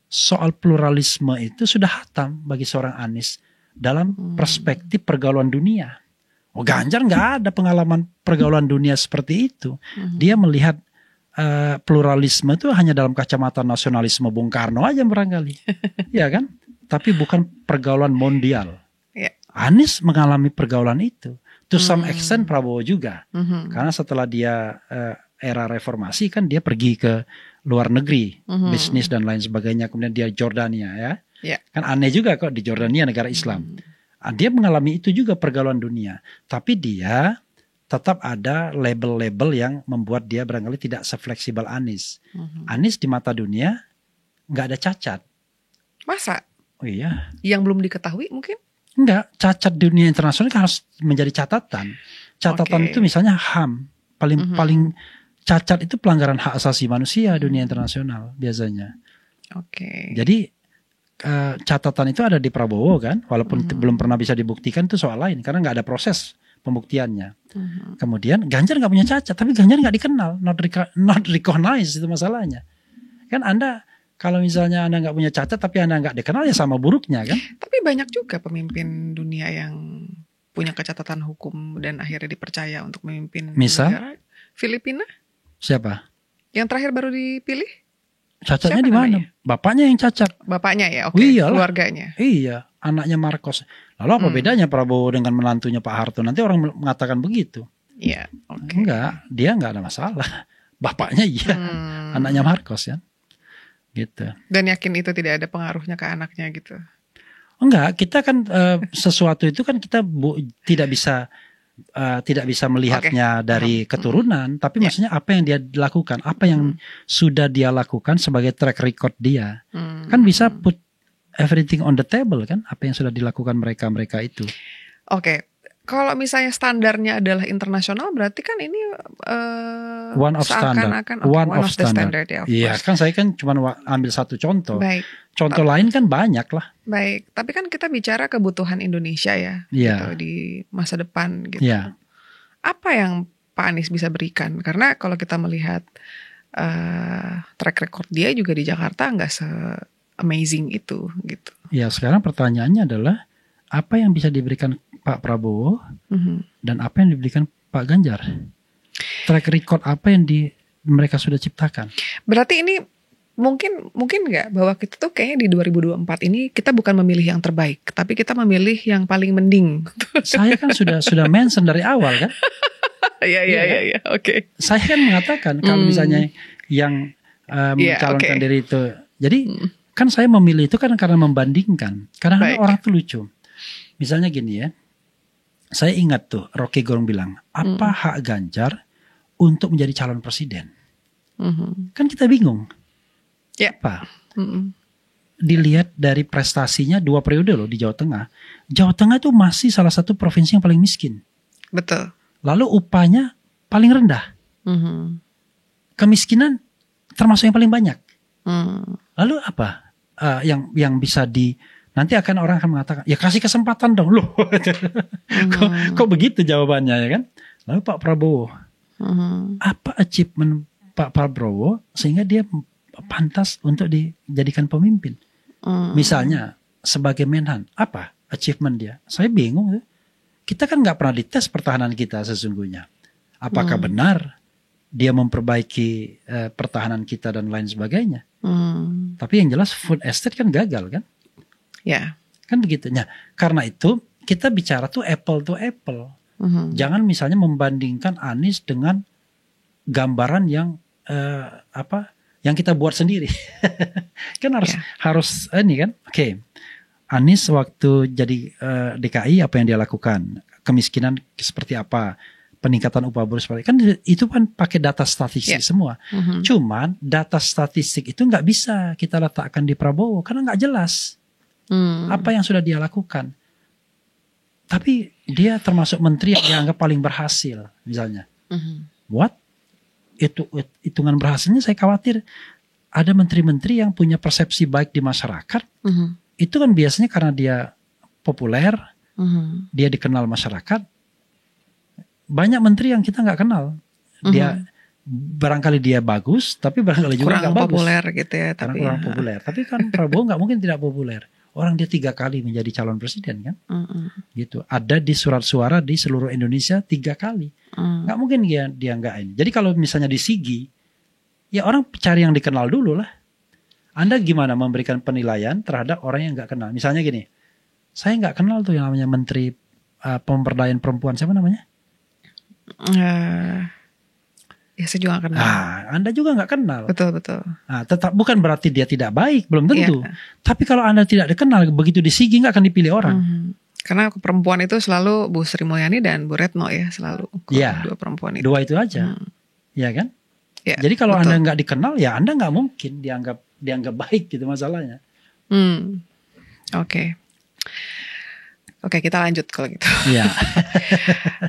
soal pluralisme itu sudah hatam bagi seorang Anies dalam perspektif pergaulan dunia. Oh, Ganjar nggak ada pengalaman pergaulan dunia seperti itu. Dia melihat pluralisme itu hanya dalam kacamata nasionalisme Bung Karno aja barangkali, ya kan? Tapi bukan pergaulan mondial. Anies mengalami pergaulan itu. To some extent Prabowo juga. Karena setelah dia era reformasi kan dia pergi ke luar negeri, bisnis dan lain sebagainya. Kemudian dia Jordania ya. Kan aneh juga kok di Jordania negara Islam. Dia mengalami itu juga pergaulan dunia. Tapi dia tetap ada label-label yang membuat dia barangkali tidak sefleksibel Anies. Anies di mata dunia nggak ada cacat. Masa? Oh iya. Yang belum diketahui mungkin? Enggak, cacat dunia internasional kan harus menjadi catatan. Catatan itu misalnya HAM, paling cacat itu pelanggaran hak asasi manusia dunia internasional biasanya. Jadi catatan itu ada di Prabowo kan, walaupun belum pernah bisa dibuktikan itu soal lain karena nggak ada proses pembuktiannya. Kemudian Ganjar nggak punya cacat, tapi Ganjar nggak dikenal, not recognized, itu masalahnya. Kan Anda kalau misalnya Anda nggak punya cacat tapi Anda nggak dikenal, ya sama buruknya kan. Tapi banyak juga pemimpin dunia yang punya kecatatan hukum dan akhirnya dipercaya untuk memimpin negara. Filipina? Siapa? Yang terakhir baru dipilih? Cacatnya di mana? Bapaknya yang cacat. Bapaknya ya, oke. Keluarganya. Iya, anaknya Marcos. Lalu apa bedanya Prabowo dengan menantunya Pak Harto? Nanti orang mengatakan begitu. Iya, oke. Enggak, dia enggak ada masalah. Bapaknya iya, anaknya Marcos ya. Gitu. Dan yakin itu tidak ada pengaruhnya ke anaknya gitu? Enggak, kita kan sesuatu itu kan kita tidak bisa melihatnya dari keturunan, tapi maksudnya apa yang dia lakukan, apa yang sudah dia lakukan sebagai track record dia, kan bisa put everything on the table kan, apa yang sudah dilakukan mereka itu. Oke. Kalau misalnya standarnya adalah internasional, berarti kan ini one of standard. Ya. Iya, kan saya kan cuma ambil satu contoh. Baik. Contoh lain kan banyak lah. Baik, tapi kan kita bicara kebutuhan Indonesia ya, gitu, di masa depan gitu. Yeah. Apa yang Pak Anies bisa berikan? Karena kalau kita melihat track record dia juga di Jakarta nggak se-amazing itu gitu. Ya, sekarang pertanyaannya adalah apa yang bisa diberikan Pak Prabowo dan apa yang diberikan Pak Ganjar? Track record apa yang mereka sudah ciptakan? Berarti ini mungkin nggak bahwa kita tuh kayaknya di 2024 ini kita bukan memilih yang terbaik, tapi kita memilih yang paling mending. Saya kan sudah mention dari awal kan? Iya, oke. Saya kan mengatakan kalau misalnya yang mencalonkan diri itu, jadi kan saya memilih itu kan karena membandingkan. Kadang-kadang orang tuh lucu. Misalnya gini ya. Saya ingat tuh Rocky Gerung bilang, apa hak Ganjar untuk menjadi calon presiden? Kan kita bingung. Apa? Dilihat dari prestasinya 2 periode loh di Jawa Tengah. Jawa Tengah itu masih salah satu provinsi yang paling miskin. Betul. Lalu upahnya paling rendah. Kemiskinan termasuk yang paling banyak. Lalu apa yang bisa nanti orang akan mengatakan, ya kasih kesempatan dong loh. Kok begitu jawabannya ya kan? Lalu Pak Prabowo, apa achievement Pak Prabowo sehingga dia pantas untuk dijadikan pemimpin? Misalnya sebagai Menhan, apa achievement dia? Saya bingung. Kita kan nggak pernah dites pertahanan kita sesungguhnya. Apakah benar dia memperbaiki pertahanan kita dan lain sebagainya? Tapi yang jelas food estate kan gagal kan? Ya, kan begitu. Nah, karena itu kita bicara tuh apple to apple. Jangan misalnya membandingkan Anies dengan gambaran yang yang kita buat sendiri. Kan harus ini kan. Oke. Anies waktu jadi DKI apa yang dia lakukan? Kemiskinan seperti apa? Peningkatan upah buruh seperti kan itu kan pakai data statistik semua. Cuman data statistik itu nggak bisa kita letakkan di Prabowo karena nggak jelas. Apa yang sudah dia lakukan. Tapi dia termasuk menteri yang dianggap paling berhasil misalnya. What? Itu hitungan berhasilnya saya khawatir ada menteri-menteri yang punya persepsi baik di masyarakat. Itu kan biasanya karena dia populer, dia dikenal masyarakat. Banyak menteri yang kita nggak kenal. Dia barangkali dia bagus, tapi barangkali juga nggak bagus. Populer gitu ya. Kurang populer. Tapi kan Prabowo nggak mungkin tidak populer. Orang dia 3 kali menjadi calon presiden kan, gitu. Ada di surat suara di seluruh Indonesia 3 kali. Nggak mungkin dia nggak ini. Jadi kalau misalnya di Sigi, ya orang cari yang dikenal dulu lah. Anda gimana memberikan penilaian terhadap orang yang nggak kenal? Misalnya gini, saya nggak kenal tuh yang namanya Menteri Pemberdayaan Perempuan, siapa namanya? Ya saya juga gak kenal. Anda juga gak kenal. Betul. Tetap bukan berarti dia tidak baik, belum tentu. Tapi kalau Anda tidak dikenal, begitu di Sigi gak akan dipilih orang. Karena perempuan itu selalu Bu Sri Mulyani dan Bu Retno ya selalu. Dua perempuan itu. 2 itu aja. Ya kan? Ya, jadi kalau Anda gak dikenal, ya Anda gak mungkin dianggap baik gitu masalahnya. Oke, kita lanjut kalau gitu. Iya.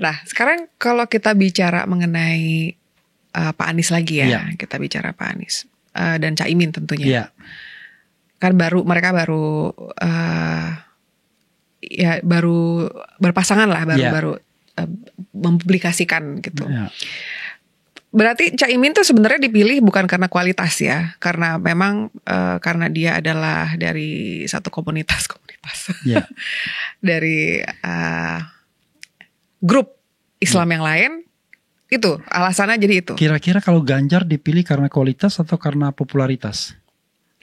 Nah, sekarang kalau kita bicara mengenai Pak Anies lagi ya, kita bicara Pak Anies dan Caimin tentunya. Kan mereka baru berpasangan lah, baru mempublikasikan gitu. Ya. Berarti Caimin tuh sebenarnya dipilih bukan karena kualitas ya, karena memang karena dia adalah dari satu komunitas ya. dari grup Islam yang lain. Itu alasannya jadi itu. Kira-kira kalau Ganjar dipilih karena kualitas atau karena popularitas?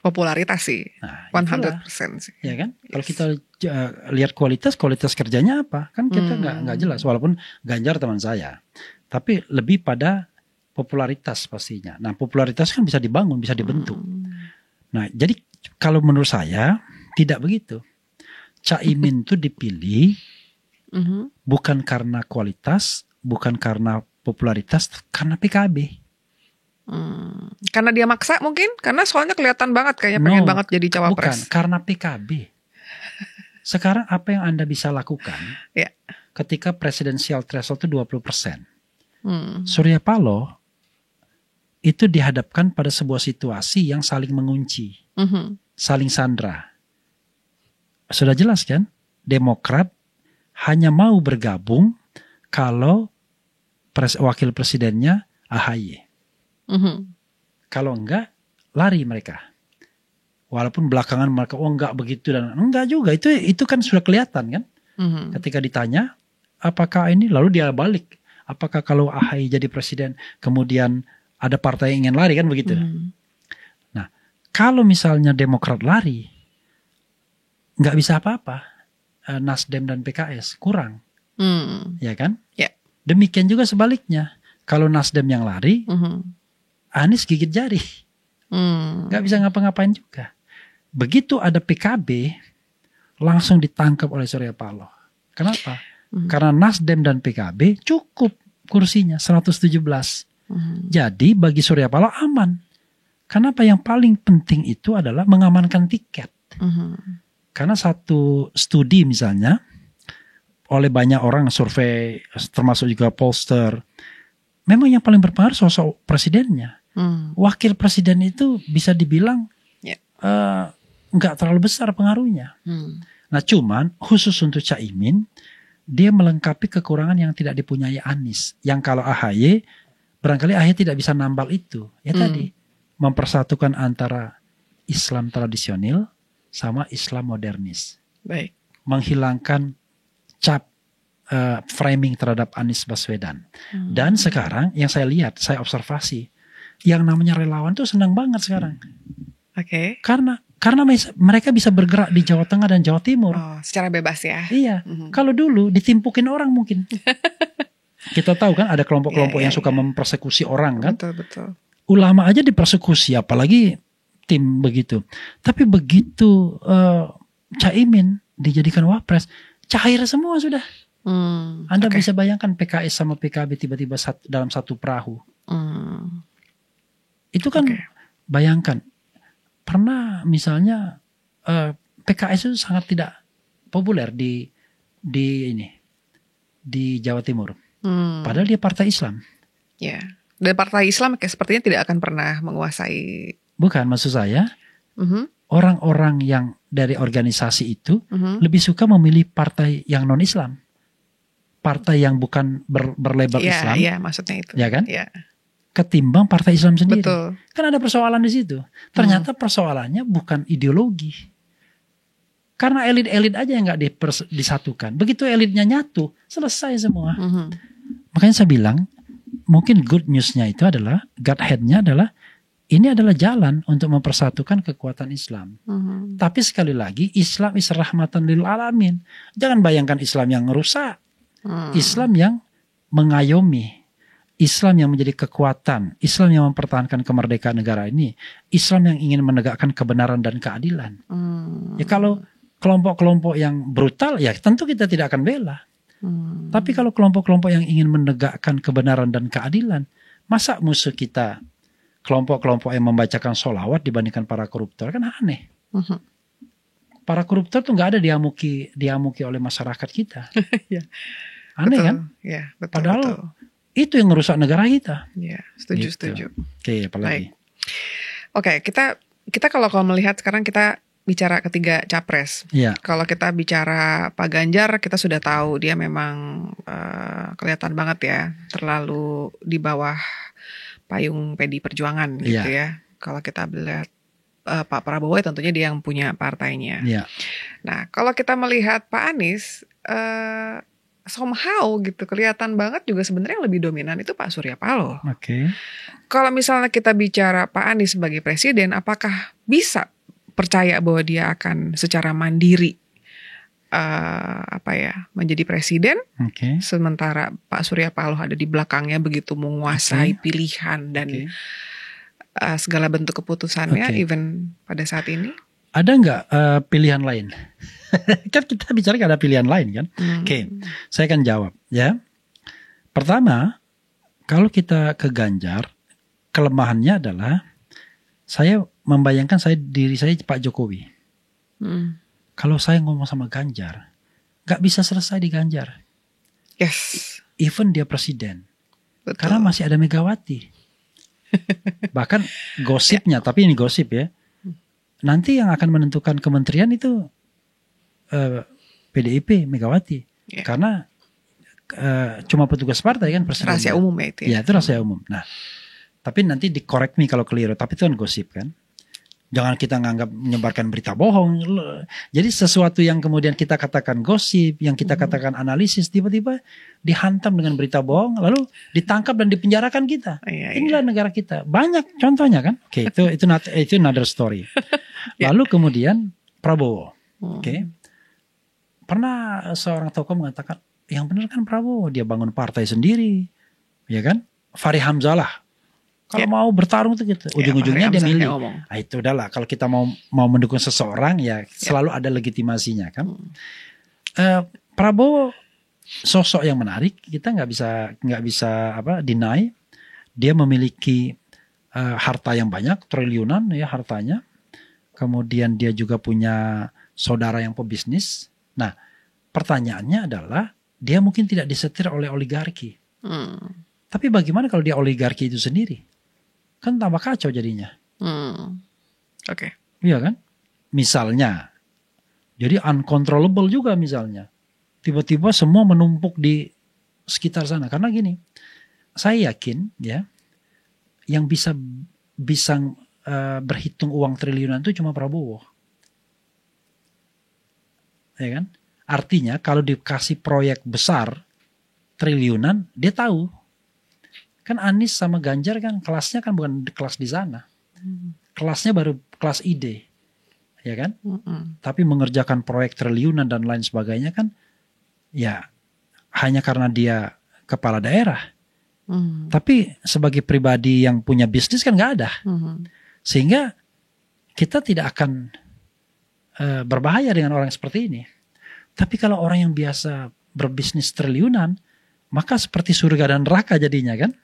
Popularitas sih, nah, 100% sih. Ya kan? Yes. Kalau kita lihat kualitas kerjanya apa? Kan kita nggak jelas. Walaupun Ganjar teman saya, tapi lebih pada popularitas pastinya. Nah, popularitas kan bisa dibangun, bisa dibentuk. Nah, jadi kalau menurut saya tidak begitu. Caimin itu dipilih bukan karena kualitas, bukan karena popularitas, karena PKB. Karena dia maksa mungkin? Karena soalnya kelihatan banget kayaknya pengen banget jadi cawapres. Bukan, karena PKB. Sekarang apa yang Anda bisa lakukan ketika presidensial threshold itu 20%? Surya Paloh itu dihadapkan pada sebuah situasi yang saling mengunci, saling sandra. Sudah jelas kan? Demokrat hanya mau bergabung kalau wakil presidennya AHY. Kalau enggak, lari mereka. Walaupun belakangan mereka enggak begitu dan enggak juga. Itu kan sudah kelihatan kan? Ketika ditanya, apakah ini, lalu dia balik. Apakah kalau AHY jadi presiden, kemudian ada partai yang ingin lari kan begitu? Nah, kalau misalnya Demokrat lari, nggak bisa apa-apa. Nasdem dan PKS kurang, ya kan? Yeah. Demikian juga sebaliknya. Kalau Nasdem yang lari, Anies gigit jari, nggak bisa ngapa-ngapain juga. Begitu ada PKB, langsung ditangkap oleh Surya Paloh. Kenapa? Karena Nasdem dan PKB cukup kursinya 117. Jadi bagi Surya Paloh aman. Kenapa? Yang paling penting itu adalah mengamankan tiket. Karena satu studi misalnya, oleh banyak orang survei, termasuk juga pollster, memang yang paling berpengaruh sosok presidennya. Wakil presiden itu bisa dibilang nggak terlalu besar pengaruhnya. Nah, cuman khusus untuk Caimin, dia melengkapi kekurangan yang tidak dipunyai Anies. Yang kalau AHY, barangkali AHY tidak bisa nambal itu. Ya tadi, mempersatukan antara Islam tradisional sama Islam modernis. Baik. Menghilangkan cap framing terhadap Anies Baswedan. Dan sekarang yang saya lihat, saya observasi, yang namanya relawan tuh senang banget sekarang. Oke. Karena mereka bisa bergerak di Jawa Tengah dan Jawa Timur. Oh, secara bebas ya. Iya. Kalau dulu ditimpukin orang mungkin. Kita tahu kan ada kelompok-kelompok yang suka mempersekusi orang kan. Betul. Ulama aja dipersekusi, apalagi tim begitu. Tapi begitu Caimin dijadikan wapres, cair semua sudah. Anda bisa bayangkan PKS sama PKB tiba-tiba dalam satu perahu. Itu kan bayangkan, pernah misalnya PKS itu sangat tidak populer di Jawa Timur. Padahal dia partai Islam. Ya, dan partai Islam kayak sepertinya tidak akan pernah menguasai. Bukan, maksud saya orang-orang yang dari organisasi itu lebih suka memilih partai yang non Islam, partai yang bukan berlabel Islam. Iya, maksudnya itu. Ya kan? Ya. Ketimbang partai Islam sendiri. Betul. Kan ada persoalan di situ. Ternyata persoalannya bukan ideologi. Karena elit-elit aja yang gak disatukan. Begitu elitnya nyatu, selesai semua. Makanya saya bilang, mungkin good newsnya itu adalah, God head-nya adalah, ini adalah jalan untuk mempersatukan kekuatan Islam. Tapi sekali lagi, Islam is rahmatan lil alamin. Jangan bayangkan Islam yang merusak. Islam yang mengayomi. Islam yang menjadi kekuatan, Islam yang mempertahankan kemerdekaan negara ini, Islam yang ingin menegakkan kebenaran dan keadilan. Ya kalau kelompok-kelompok yang brutal, ya tentu kita tidak akan bela. Tapi kalau kelompok-kelompok yang ingin menegakkan kebenaran dan keadilan, masa musuh kita kelompok-kelompok yang membacakan sholawat dibandingkan para koruptor, kan aneh. Para koruptor tuh nggak ada diamuki oleh masyarakat kita. Aneh betul, kan? Ya, betul, padahal betul. Itu yang merusak negara kita. Ya, setuju. Oke, apalagi? Oke, kita kalau melihat sekarang kita bicara ketiga capres. Kalau kita bicara Pak Ganjar, kita sudah tahu dia memang kelihatan banget ya, terlalu di bawah payung PD Perjuangan gitu ya. Kalau kita melihat Pak Prabowo, tentunya dia yang punya partainya. Nah, kalau kita melihat Pak Anies, somehow gitu kelihatan banget juga sebenarnya yang lebih dominan itu Pak Surya Paloh. Kalau misalnya kita bicara Pak Anies sebagai presiden, apakah bisa percaya bahwa dia akan secara mandiri menjadi presiden, sementara Pak Surya Paloh ada di belakangnya begitu menguasai pilihan dan segala bentuk keputusannya, even pada saat ini? Ada nggak pilihan lain? Kan kita bicara nggak ada pilihan lain kan? Saya akan jawab ya. Pertama, kalau kita ke Ganjar, kelemahannya adalah saya membayangkan diri saya Pak Jokowi. Kalau saya ngomong sama Ganjar, nggak bisa selesai di Ganjar. Even dia presiden. Karena masih ada Megawati. Bahkan gosipnya, tapi ini gosip ya. Nanti yang akan menentukan kementerian itu PDIP Megawati. Karena cuma petugas partai kan presiden. Rahasia umum ya itu. Ya itu rahasia umum. Nah, tapi nanti di-correct me kalau keliru. Tapi itu kan gosip kan. Jangan kita nganggap menyebarkan berita bohong. Jadi sesuatu yang kemudian kita katakan gosip, yang kita katakan analisis, tiba-tiba dihantam dengan berita bohong, lalu ditangkap dan dipenjarakan kita. Inilah negara kita. Banyak contohnya kan. Itu another story. Lalu kemudian Prabowo. Pernah seorang tokoh mengatakan, yang benar kan Prabowo, dia bangun partai sendiri, ya kan? Fahri Hamzah kalau mau bertarung itu gitu, ujung-ujungnya dia milih. Nah, itu udahlah. Kalau kita mau mendukung seseorang ya selalu ada legitimasinya kan. Prabowo sosok yang menarik, kita nggak bisa deny. Dia memiliki harta yang banyak, triliunan ya hartanya. Kemudian dia juga punya saudara yang pebisnis. Nah, pertanyaannya adalah dia mungkin tidak disetir oleh oligarki. Tapi bagaimana kalau dia oligarki itu sendiri? Kan tambah kacau jadinya. Iya kan? Misalnya, jadi uncontrollable juga misalnya. Tiba-tiba semua menumpuk di sekitar sana. Karena gini, saya yakin ya, yang bisa berhitung uang triliunan itu cuma Prabowo. Ya kan? Artinya kalau dikasih proyek besar triliunan, dia tahu. Kan Anies sama Ganjar kan kelasnya kan bukan kelas di sana. Kelasnya baru kelas ide. Ya kan? Tapi mengerjakan proyek triliunan dan lain sebagainya kan ya hanya karena dia kepala daerah. Tapi sebagai pribadi yang punya bisnis kan nggak ada. Sehingga kita tidak akan berbahaya dengan orang seperti ini. Tapi kalau orang yang biasa berbisnis triliunan, maka seperti surga dan neraka jadinya kan.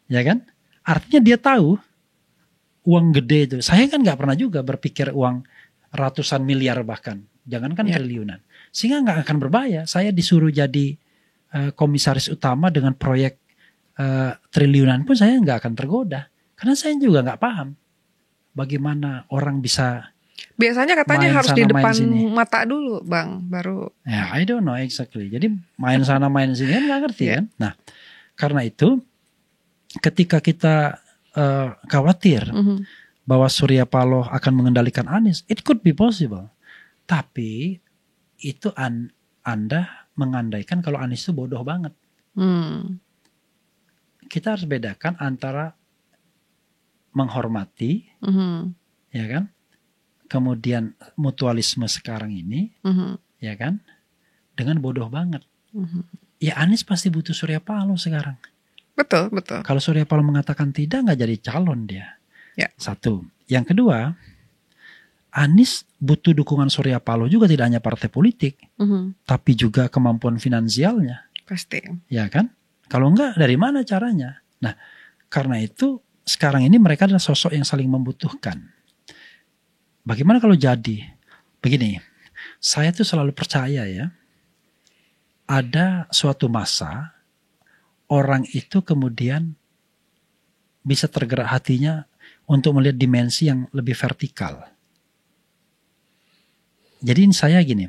Ya kan? Artinya dia tahu uang gede itu. Saya kan nggak pernah juga berpikir uang ratusan miliar bahkan. Jangankan triliunan. Sehingga nggak akan berbahaya. Saya disuruh jadi komisaris utama dengan proyek triliunan pun saya nggak akan tergoda. Karena saya juga nggak paham bagaimana orang bisa. Biasanya katanya harus di depan mata dulu Bang. Baru. Ya I don't know exactly. Jadi main sana main sini kan nggak ngerti kan. Nah karena itu ketika kita khawatir bahwa Surya Paloh akan mengendalikan Anies, it could be possible. Tapi itu Anda mengandaikan kalau Anies itu bodoh banget. Kita harus bedakan antara menghormati, ya kan, kemudian mutualisme sekarang ini, ya kan, dengan bodoh banget. Ya Anies pasti butuh Surya Paloh sekarang. Betul. Kalau Surya Paloh mengatakan tidak, nggak jadi calon dia. Satu. Yang kedua, Anies butuh dukungan Surya Paloh juga tidak hanya partai politik, tapi juga kemampuan finansialnya. Pasti. Ya kan? Kalau enggak, dari mana caranya? Nah, karena itu sekarang ini mereka adalah sosok yang saling membutuhkan. Bagaimana kalau jadi? Begini, saya tuh selalu percaya ya, ada suatu masa orang itu kemudian bisa tergerak hatinya untuk melihat dimensi yang lebih vertikal. Jadi saya gini.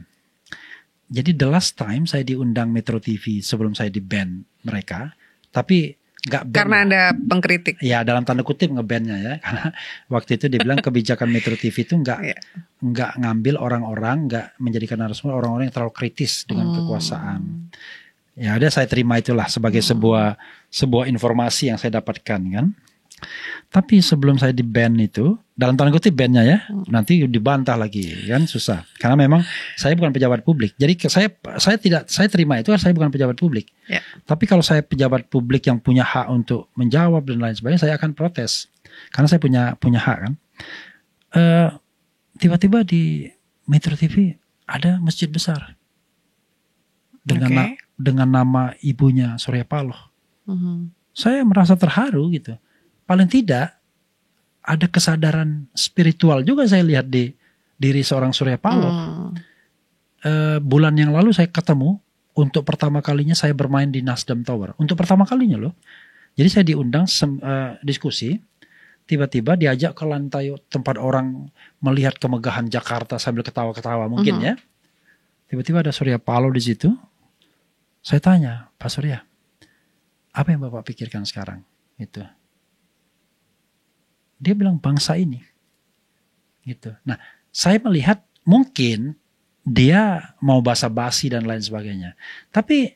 Jadi the last time saya diundang Metro TV sebelum saya di-ban mereka, tapi nggak ban. Karena Anda pengkritik. Ya, dalam tanda kutip nge-ban-nya ya. Karena waktu itu dia bilang kebijakan Metro TV itu nggak ngambil orang-orang, nggak menjadikan narasumber orang-orang yang terlalu kritis dengan kekuasaan. Ya udah, saya terima itulah sebagai sebuah informasi yang saya dapatkan kan. Tapi sebelum saya di-ban itu, dalam tanda kutip ban-nya ya, nanti dibantah lagi kan, susah. Karena memang saya bukan pejabat publik. Jadi saya terima itu, saya bukan pejabat publik. Yeah. Tapi kalau saya pejabat publik yang punya hak untuk menjawab dan lain sebagainya, saya akan protes. Karena saya punya hak kan. Tiba-tiba di Metro TV ada masjid besar dengan nama ibunya Surya Paloh. Saya merasa terharu gitu. Paling tidak ada kesadaran spiritual juga saya lihat di diri seorang Surya Paloh. Bulan yang lalu saya ketemu, untuk pertama kalinya saya bermain di Nasdem Tower. Untuk pertama kalinya loh. Jadi saya diundang diskusi, tiba-tiba diajak ke lantai tempat orang melihat kemegahan Jakarta sambil ketawa-ketawa mungkin ya. Tiba-tiba ada Surya Paloh di situ. Saya tanya, Pak Surya, apa yang Bapak pikirkan sekarang? Gitu. Dia bilang bangsa ini, gitu. Nah, saya melihat mungkin dia mau basa-basi dan lain sebagainya. Tapi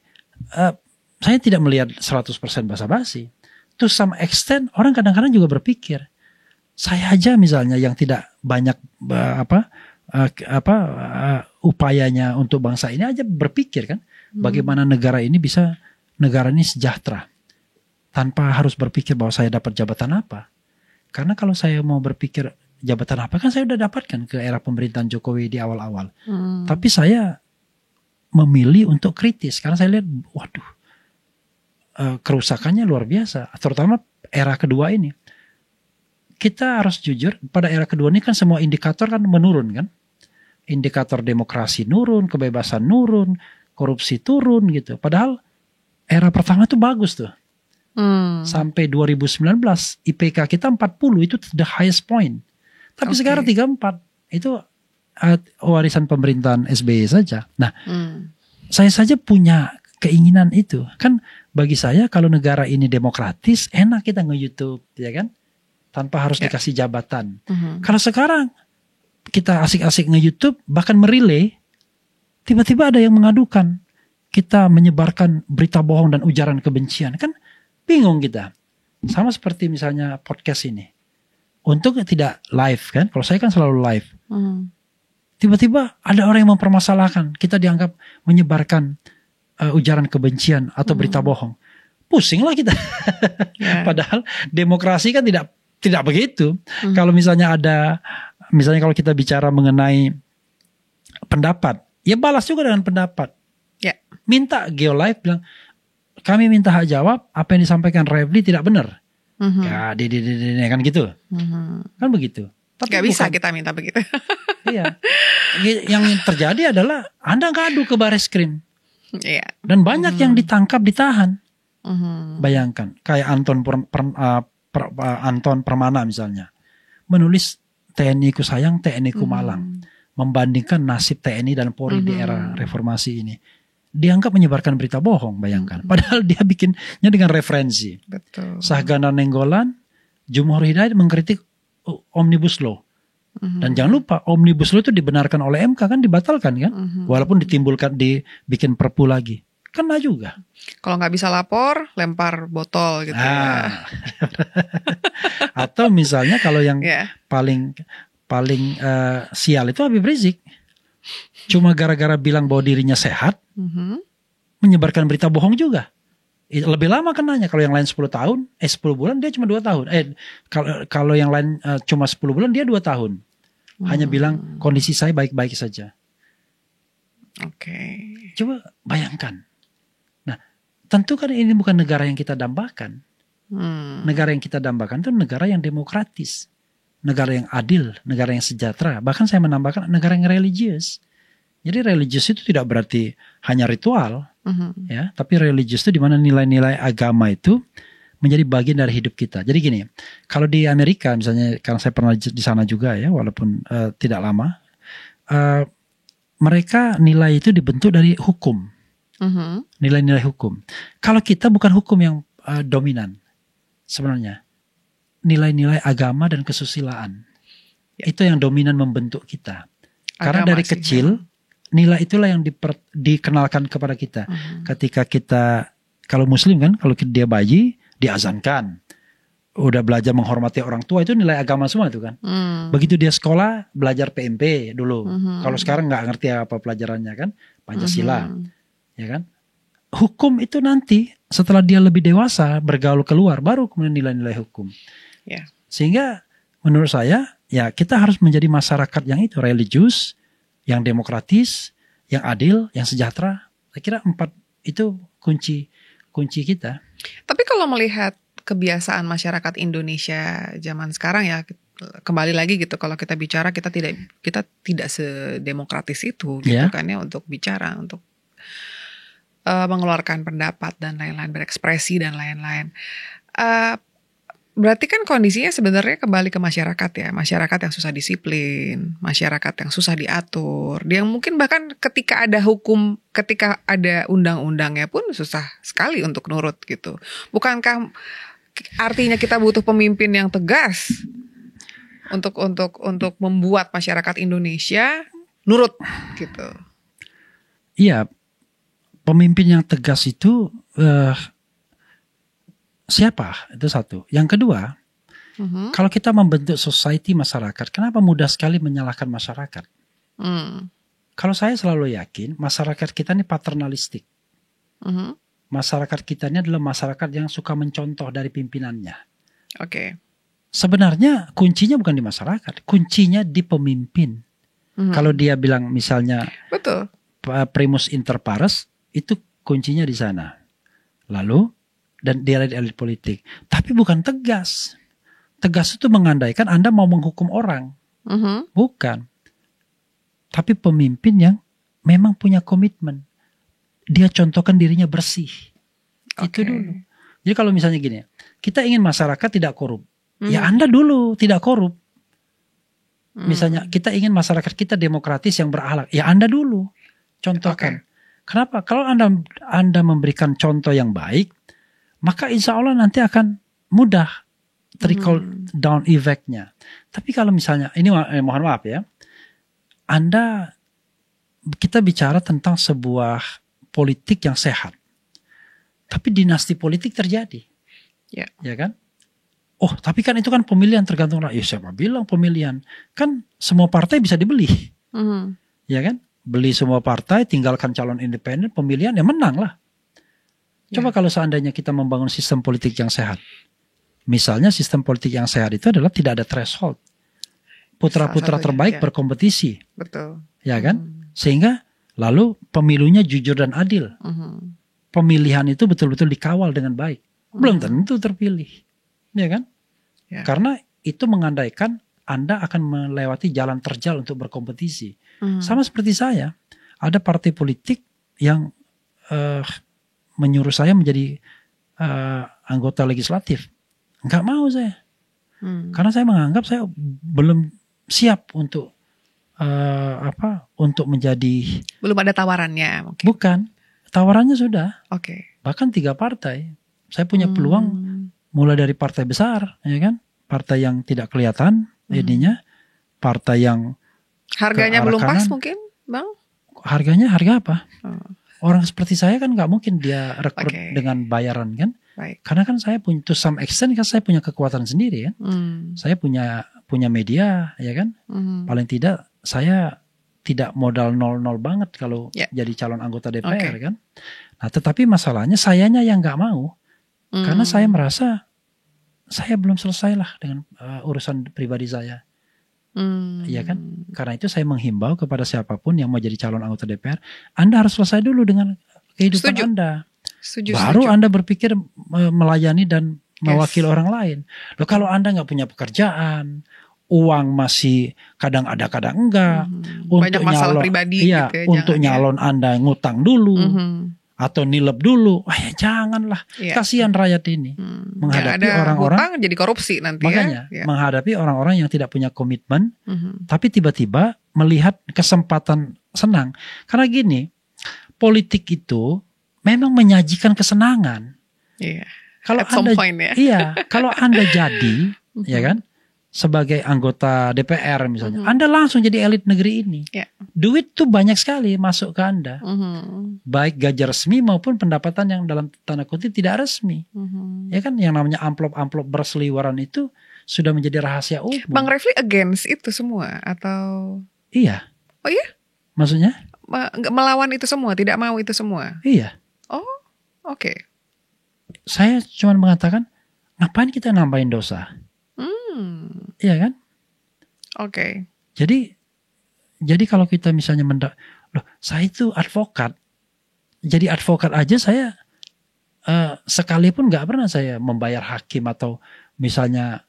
saya tidak melihat 100% basa-basi. To some extent orang kadang-kadang juga berpikir. Saya aja misalnya yang tidak banyak upayanya untuk bangsa ini aja berpikir kan, bagaimana negara ini sejahtera tanpa harus berpikir bahwa saya dapat jabatan apa. Karena kalau saya mau berpikir jabatan apa kan saya udah dapatkan ke era pemerintahan Jokowi di awal-awal. Tapi saya memilih untuk kritis karena saya lihat kerusakannya luar biasa. Terutama era kedua ini. Kita harus jujur, pada era kedua ini kan semua indikator kan menurun kan. Indikator demokrasi nurun, kebebasan nurun, korupsi turun gitu. Padahal era pertama tuh bagus tuh. Sampai 2019 IPK kita 40 itu the highest point. Tapi sekarang 34 itu warisan pemerintahan SBY saja. Nah, saya saja punya keinginan itu. Kan bagi saya kalau negara ini demokratis enak kita nge-YouTube ya kan, tanpa harus dikasih jabatan. Kalau sekarang kita asik-asik nge-YouTube bahkan merelay, tiba-tiba ada yang mengadukan kita menyebarkan berita bohong dan ujaran kebencian kan. Bingung kita. Sama seperti misalnya podcast ini. Untuk tidak live kan. Kalau saya kan selalu live. Tiba-tiba ada orang yang mempermasalahkan. Kita dianggap menyebarkan ujaran kebencian atau berita bohong. Pusing lah kita. Padahal demokrasi kan tidak begitu. Kalau misalnya kalau kita bicara mengenai pendapat. Ya balas juga dengan pendapat. Minta Geolive bilang, kami minta hak jawab, apa yang disampaikan Refli tidak benar. Ya, kan gitu. Kan begitu. Tapi gak bisa kita minta begitu. Iya. Yang terjadi adalah Anda ngadu ke Bareskrim. Dan banyak yang ditangkap, ditahan. Bayangkan, kayak Anton Permana misalnya. Menulis TNI ku sayang, TNI ku malang. Membandingkan nasib TNI dan Polri di era reformasi ini. Dianggap menyebarkan berita bohong, bayangkan. Padahal dia bikinnya dengan referensi. Betul. Sahgana Nenggolan, Jumhur Hidayat mengkritik Omnibus Law. Dan jangan lupa Omnibus Law itu dibenarkan oleh MK kan, dibatalkan kan. Walaupun dibikin perpu lagi. Kena juga. Kalau nggak bisa lapor, lempar botol gitu. Atau misalnya kalau yang paling sial itu Habib Rizik. Cuma gara-gara bilang bahwa dirinya sehat, menyebarkan berita bohong juga. Lebih lama kenanya. Kalau yang lain 10 tahun, 10 bulan, dia cuma 2 tahun. Kalau yang lain cuma 10 bulan, dia 2 tahun. Hanya bilang kondisi saya baik-baik saja. Coba bayangkan. Nah, tentu kan ini bukan negara yang kita dambakan. Negara yang kita dambakan itu negara yang demokratis. Negara yang adil, negara yang sejahtera. Bahkan saya menambahkan negara yang religius. Jadi religius itu tidak berarti hanya ritual, ya. Tapi religius itu di mana nilai-nilai agama itu menjadi bagian dari hidup kita. Jadi gini, kalau di Amerika misalnya, karena saya pernah di sana juga ya, walaupun tidak lama, mereka nilai itu dibentuk dari hukum. Nilai-nilai hukum. Kalau kita bukan hukum yang dominan sebenarnya. Nilai-nilai agama dan kesusilaan. Itu yang dominan membentuk kita. Karena dari kecil nilai itulah yang dikenalkan kepada kita. Ketika kita, kalau muslim kan, kalau dia bayi diazankan. Udah belajar menghormati orang tua, itu nilai agama semua itu kan. Begitu dia sekolah belajar PMP dulu. Kalau sekarang nggak ngerti apa pelajarannya kan, Pancasila. Ya kan? Hukum itu nanti setelah dia lebih dewasa bergaul keluar baru kemudian nilai-nilai hukum. Sehingga menurut saya ya kita harus menjadi masyarakat yang itu religius, yang demokratis, yang adil, yang sejahtera. Saya kira 4 itu kunci kita. Tapi kalau melihat kebiasaan masyarakat Indonesia zaman sekarang ya, kembali lagi gitu, kalau kita bicara kita tidak sedemokratis itu gitu kan ya, untuk bicara, untuk mengeluarkan pendapat dan lain-lain, berekspresi dan lain-lain. Berarti kan kondisinya sebenarnya kembali ke masyarakat ya, masyarakat yang susah disiplin, masyarakat yang susah diatur, yang mungkin bahkan ketika ada hukum, ketika ada undang-undangnya pun susah sekali untuk nurut gitu. Bukankah artinya kita butuh pemimpin yang tegas untuk membuat masyarakat Indonesia nurut gitu? Iya. Pemimpin yang tegas itu siapa? Itu satu. Yang kedua, kalau kita membentuk society masyarakat, kenapa mudah sekali menyalahkan masyarakat? Kalau saya selalu yakin, masyarakat kita ini paternalistik. Masyarakat kita ini adalah masyarakat yang suka mencontoh dari pimpinannya. Sebenarnya kuncinya bukan di masyarakat, kuncinya di pemimpin. Kalau dia bilang misalnya, betul, primus inter pares, itu kuncinya di sana. Lalu dan di elit politik. Tapi bukan tegas. Tegas itu mengandaikan Anda mau menghukum orang. Bukan. Tapi pemimpin yang memang punya komitmen. Dia contohkan dirinya bersih. Itu dulu. Jadi kalau misalnya gini, kita ingin masyarakat tidak korup. Ya Anda dulu tidak korup. Misalnya kita ingin masyarakat kita demokratis yang berakhlak. Ya Anda dulu contohkan. Kenapa? Kalau Anda memberikan contoh yang baik, maka insya Allah nanti akan mudah trickle down effect-nya. Tapi kalau misalnya, ini mohon maaf ya, kita bicara tentang sebuah politik yang sehat. Tapi dinasti politik terjadi. Ya kan? Oh, tapi kan itu kan pemilihan tergantung. Ya siapa bilang pemilihan? Kan semua partai bisa dibeli. Ya kan? Beli semua partai, tinggalkan calon independen, pemilihan ya menang lah. Coba kalau seandainya kita membangun sistem politik yang sehat. Misalnya sistem politik yang sehat itu adalah tidak ada threshold. Putra-putra terbaik berkompetisi. Betul. Ya kan? Sehingga lalu pemilunya jujur dan adil. Pemilihan itu betul-betul dikawal dengan baik. Belum tentu terpilih. Ya kan? Karena itu mengandaikan Anda akan melewati jalan terjal untuk berkompetisi. Sama seperti saya, ada partai politik yang menyuruh saya menjadi anggota legislatif. Enggak mau saya. Karena saya menganggap saya belum siap untuk untuk menjadi. Belum ada tawarannya mungkin. Bukan. Tawarannya sudah. Oke. Bahkan 3 partai. Saya punya peluang mulai dari partai besar, ya kan? Partai yang tidak kelihatan ininya, partai yang harganya belum pas mungkin, Bang? Harga apa? Orang seperti saya kan nggak mungkin dia rekrut dengan bayaran kan? Karena kan saya punya, to some extent kan saya punya kekuatan sendiri kan? Saya punya media, ya kan? Paling tidak saya tidak modal 0-0 banget kalau jadi calon anggota DPR kan? Nah, tetapi masalahnya sayanya yang nggak mau, karena saya merasa saya belum selesai lah dengan urusan pribadi saya. Iya kan? Karena itu saya menghimbau kepada siapapun yang mau jadi calon anggota DPR, Anda harus selesai dulu dengan kehidupan Anda. Baru Anda berpikir melayani dan mewakili orang lain. Loh, kalau Anda nggak punya pekerjaan, uang masih kadang ada kadang enggak, banyak masalah pribadi gitu ya, untuk nyalon Anda ngutang dulu. Atau nilep dulu, ya janganlah, kasihan rakyat ini menghadapi orang-orang jadi korupsi nanti. Makanya menghadapi orang-orang yang tidak punya komitmen, tapi tiba-tiba melihat kesempatan senang. Karena gini, politik itu memang menyajikan kesenangan. Iya. Kalau Anda, iya, kalau Anda jadi, ya kan, sebagai anggota DPR misalnya, Anda langsung jadi elit negeri ini. Yeah. Duit tuh banyak sekali masuk ke Anda, baik gaji resmi maupun pendapatan yang dalam tanda kutip tidak resmi. Ya kan, yang namanya amplop-amplop berseliweran itu sudah menjadi rahasia umum. Bang Refli against itu semua atau? Iya. Oh iya? Maksudnya? Melawan itu semua, tidak mau itu semua? Iya. Oh, oke. Saya cuma mengatakan, ngapain kita nambahin dosa? Iya kan? Oke. Jadi kalau kita misalnya loh, saya itu advokat. Jadi advokat aja saya sekalipun nggak pernah saya membayar hakim atau misalnya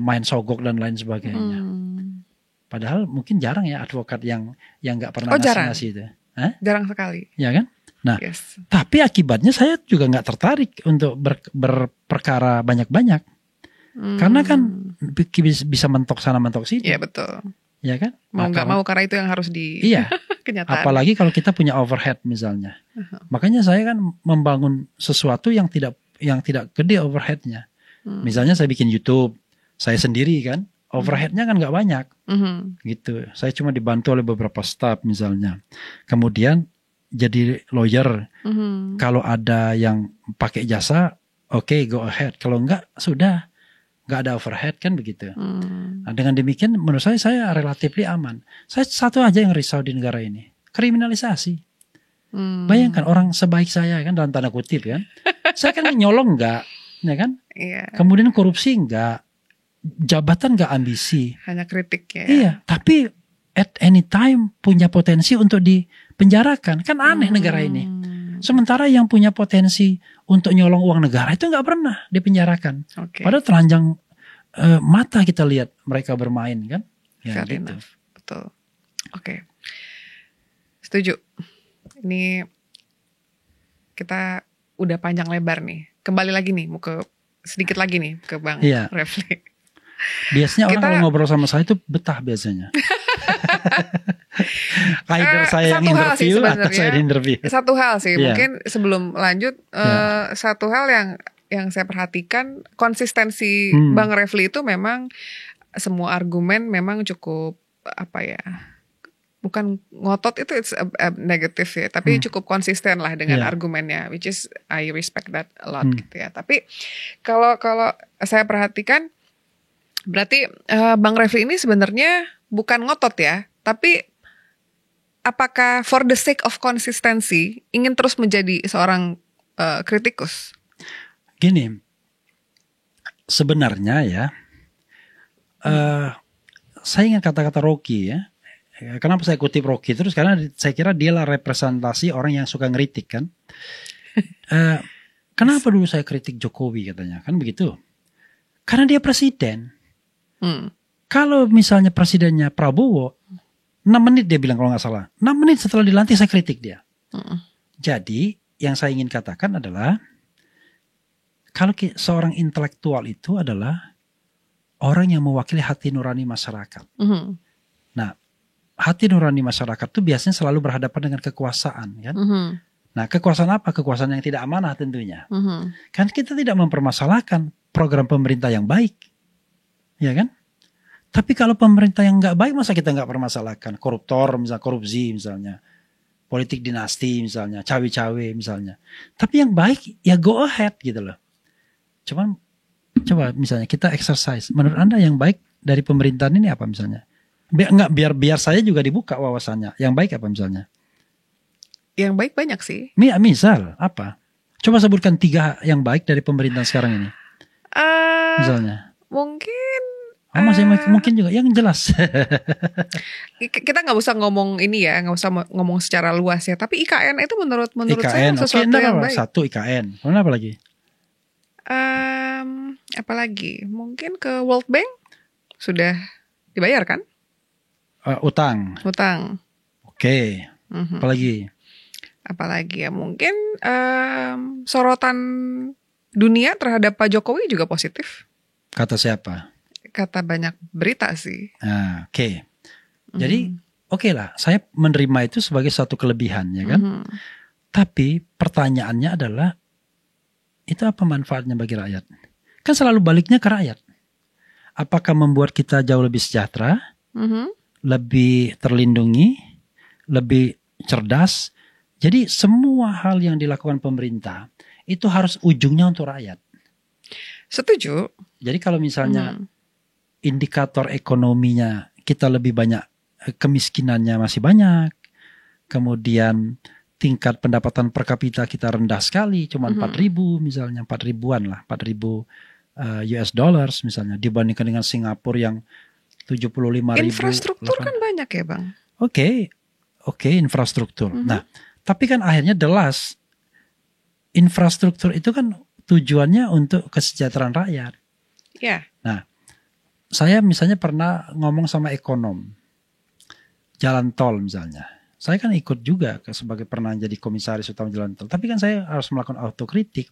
main sogok dan lain sebagainya. Padahal mungkin jarang ya advokat yang nggak pernah ngasih itu. Jarang sekali. Ya kan? Nah, tapi akibatnya saya juga nggak tertarik untuk berperkara banyak-banyak. Karena kan bisa mentok sana mentok sini. Iya betul. Ya kan? Mau nggak mau karena itu yang harus di kenyataan. Apalagi kalau kita punya overhead misalnya. Makanya saya kan membangun sesuatu yang tidak gede overheadnya. Misalnya saya bikin YouTube, saya sendiri kan, overheadnya kan nggak banyak. Gitu. Saya cuma dibantu oleh beberapa staff misalnya. Kemudian jadi lawyer. Kalau ada yang pakai jasa, oke, go ahead. Kalau enggak, sudah. Enggak ada overhead kan begitu. Nah, dengan demikian menurut saya relatif aman. Saya satu aja yang risau di negara ini. Kriminalisasi. Bayangkan orang sebaik saya kan dalam tanda kutip kan. Saya kan nyolong enggak. Ya kan? Iya. Kemudian korupsi enggak. Jabatan enggak ambisi. Hanya kritik ya. Iya. Tapi at any time punya potensi untuk dipenjarakan. Kan aneh negara ini. Sementara yang punya potensi untuk nyolong uang negara itu nggak pernah dipenjarakan. Padahal telanjang mata kita lihat mereka bermain kan. Ya, fair enough. Betul. Oke. Setuju. Ini kita udah panjang lebar nih. Kembali lagi nih, mau ke sedikit lagi nih ke Bang Refli. Biasanya orang kalau ngobrol sama saya itu betah biasanya. Either saya yang interview atau saya di interview. Satu hal sih, mungkin sebelum lanjut, satu hal yang saya perhatikan, konsistensi Bang Refli itu memang semua argumen memang cukup bukan ngotot itu it's a negative ya, tapi cukup konsisten lah dengan argumennya, which is I respect that a lot gitu ya. Tapi kalau saya perhatikan, berarti Bang Refli ini sebenarnya bukan ngotot ya, tapi apakah for the sake of konsistensi ingin terus menjadi seorang kritikus? Gini, sebenarnya ya, saya ingat kata-kata Rocky ya. Kenapa saya kutip Rocky terus? Karena saya kira dialah representasi orang yang suka ngeritik kan. Kenapa dulu saya kritik Jokowi katanya, kan begitu? Karena dia presiden. Kalau misalnya presidennya Prabowo, 6 menit dia bilang kalau nggak salah. 6 menit setelah dilantik saya kritik dia. Jadi yang saya ingin katakan adalah, kalau seorang intelektual itu adalah orang yang mewakili hati nurani masyarakat. Nah, hati nurani masyarakat itu biasanya selalu berhadapan dengan kekuasaan kan. Nah, kekuasaan apa? Kekuasaan yang tidak amanah tentunya. Kan kita tidak mempermasalahkan program pemerintah yang baik. Ya kan? Tapi kalau pemerintah yang nggak baik, masa kita nggak permasalahkan? Koruptor misalnya, korupsi misalnya, politik dinasti misalnya, cawe-cawe misalnya. Tapi yang baik ya go ahead gitu loh. Cuman coba misalnya kita exercise. Menurut Anda yang baik dari pemerintahan ini apa misalnya? Biar saya juga dibuka wawasannya. Yang baik apa misalnya? Yang baik banyak sih. Misal apa? Coba sebutkan 3 yang baik dari pemerintahan sekarang ini. Misalnya. Mungkin. Masih mungkin juga yang jelas. Kita nggak usah ngomong ini ya, nggak usah ngomong secara luas ya. Tapi IKN itu menurut IKN, saya sesuatu yang baik. Satu IKN. Apa lagi? Apalagi? Mungkin ke World Bank sudah dibayar kan? Utang. Oke. Apalagi ya? Mungkin sorotan dunia terhadap Pak Jokowi juga positif. Kata siapa? Kata banyak berita sih. Oke. Jadi Oke lah, saya menerima itu sebagai suatu kelebihan, ya kan. Tapi pertanyaannya adalah, itu apa manfaatnya bagi rakyat? Kan selalu baliknya ke rakyat. Apakah membuat kita jauh lebih sejahtera, lebih terlindungi, lebih cerdas? Jadi semua hal yang dilakukan pemerintah itu harus ujungnya untuk rakyat. Setuju. Jadi kalau misalnya indikator ekonominya kita lebih banyak, kemiskinannya masih banyak, kemudian tingkat pendapatan per kapita kita rendah sekali, cuma 4.000 misalnya, 4.000-an lah, 4.000 US dollars misalnya, dibandingkan dengan Singapura yang 75.000. Infrastruktur kan banyak ya Bang? Oke, infrastruktur. Nah, tapi kan akhirnya jelas infrastruktur itu kan tujuannya untuk kesejahteraan rakyat. Ya. Nah, saya misalnya pernah ngomong sama ekonom, jalan tol misalnya. Saya kan ikut juga sebagai pernah jadi komisaris utama jalan tol. Tapi kan saya harus melakukan autokritik.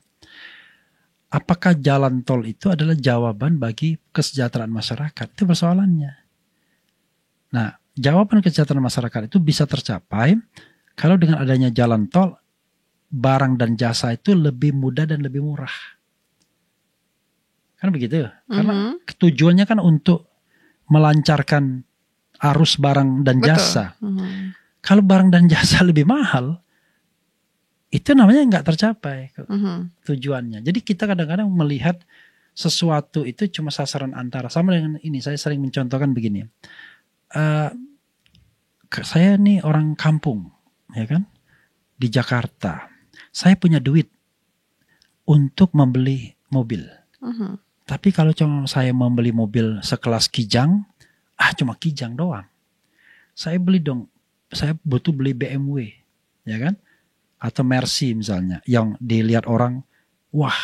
Apakah jalan tol itu adalah jawaban bagi kesejahteraan masyarakat? Itu persoalannya. Nah, jawaban kesejahteraan masyarakat itu bisa tercapai kalau dengan adanya jalan tol, barang dan jasa itu lebih mudah dan lebih murah. Kan begitu? Karena tujuannya kan untuk melancarkan arus barang dan jasa. Kalau barang dan jasa lebih mahal, itu namanya nggak tercapai tujuannya. Jadi kita kadang-kadang melihat sesuatu itu cuma sasaran antara. Sama dengan ini, saya sering mencontohkan begini. Saya nih orang kampung, ya kan, di Jakarta. Saya punya duit untuk membeli mobil. Tapi kalau cuma saya membeli mobil sekelas Kijang, cuma Kijang doang. Saya butuh beli BMW, ya kan? Atau Mercy misalnya, yang dilihat orang, wah,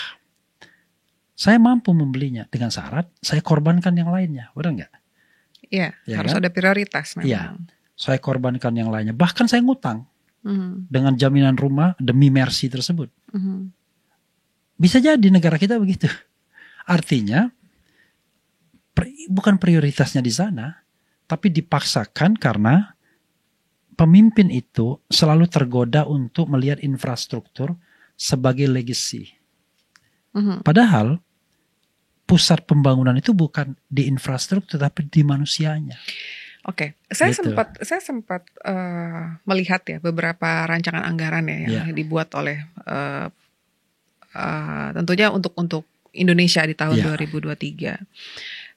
saya mampu membelinya dengan syarat saya korbankan yang lainnya, benar nggak? Iya, ya harus kan? Ada prioritas memang. Iya, saya korbankan yang lainnya, bahkan saya ngutang dengan jaminan rumah demi Mercy tersebut. Bisa jadi negara kita begitu. Artinya bukan prioritasnya di sana, tapi dipaksakan karena pemimpin itu selalu tergoda untuk melihat infrastruktur sebagai legacy. Padahal pusat pembangunan itu bukan di infrastruktur tapi di manusianya. Oke, saya sempat melihat ya beberapa rancangan anggaran ya yang dibuat oleh tentunya untuk Indonesia di tahun 2023.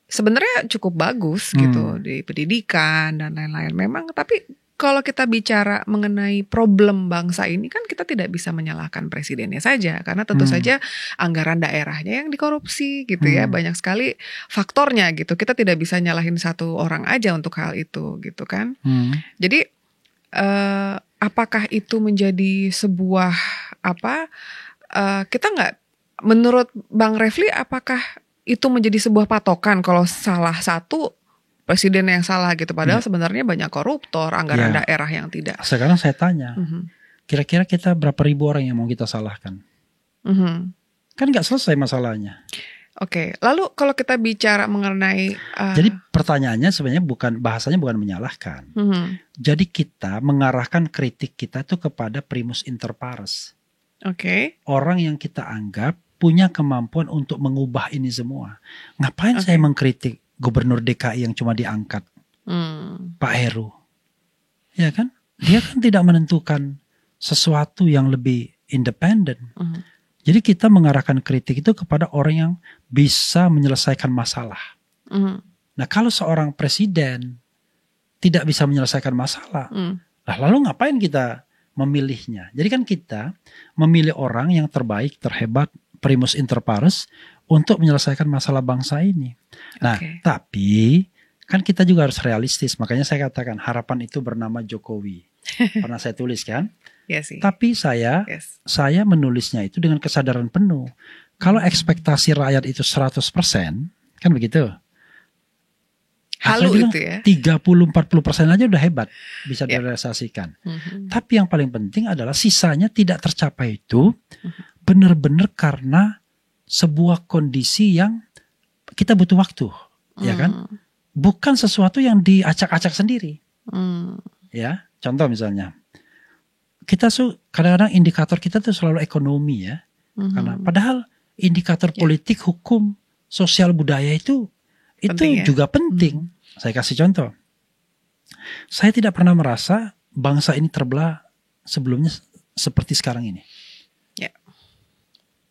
Sebenarnya cukup bagus gitu di pendidikan dan lain-lain. Memang tapi kalau kita bicara mengenai problem bangsa ini kan kita tidak bisa menyalahkan presidennya saja. Karena tentu saja anggaran daerahnya yang dikorupsi gitu ya. Banyak sekali faktornya gitu. Kita tidak bisa nyalahin satu orang aja untuk hal itu gitu kan. Jadi apakah itu menjadi sebuah kita nggak, menurut Bang Refli apakah itu menjadi sebuah patokan kalau salah satu presiden yang salah gitu, padahal sebenarnya banyak koruptor, anggaran daerah yang tidak. Sekarang saya tanya, kira-kira kita berapa ribu orang yang mau kita salahkan? Kan nggak selesai masalahnya. Oke, lalu kalau kita bicara mengenai jadi pertanyaannya sebenarnya bahasanya bukan menyalahkan. Jadi kita mengarahkan kritik kita tuh kepada primus inter pares. Orang yang kita anggap punya kemampuan untuk mengubah ini semua. Ngapain saya mengkritik Gubernur DKI yang cuma diangkat Pak Heru, ya kan? Dia kan tidak menentukan sesuatu yang lebih independen. Jadi kita mengarahkan kritik itu kepada orang yang bisa menyelesaikan masalah. Nah kalau seorang presiden tidak bisa menyelesaikan masalah, lalu ngapain kita memilihnya? Jadi kan kita memilih orang yang terbaik, terhebat, primus inter pares untuk menyelesaikan masalah bangsa ini. Nah, tapi kan kita juga harus realistis. Makanya saya katakan harapan itu bernama Jokowi. Pernah saya tulis kan? Tapi saya menulisnya itu dengan kesadaran penuh. Kalau ekspektasi rakyat itu 100%, kan begitu? Halu itu ya. 30-40% aja udah hebat bisa direalisasikan. Tapi yang paling penting adalah sisanya tidak tercapai itu benar-benar karena sebuah kondisi yang kita butuh waktu, ya kan? Bukan sesuatu yang diacak-acak sendiri. Ya, contoh misalnya, kita kadang-kadang indikator kita tuh selalu ekonomi ya. Karena padahal indikator politik, hukum, sosial, budaya itu penting, juga penting. Saya kasih contoh. Saya tidak pernah merasa bangsa ini terbelah sebelumnya seperti sekarang ini.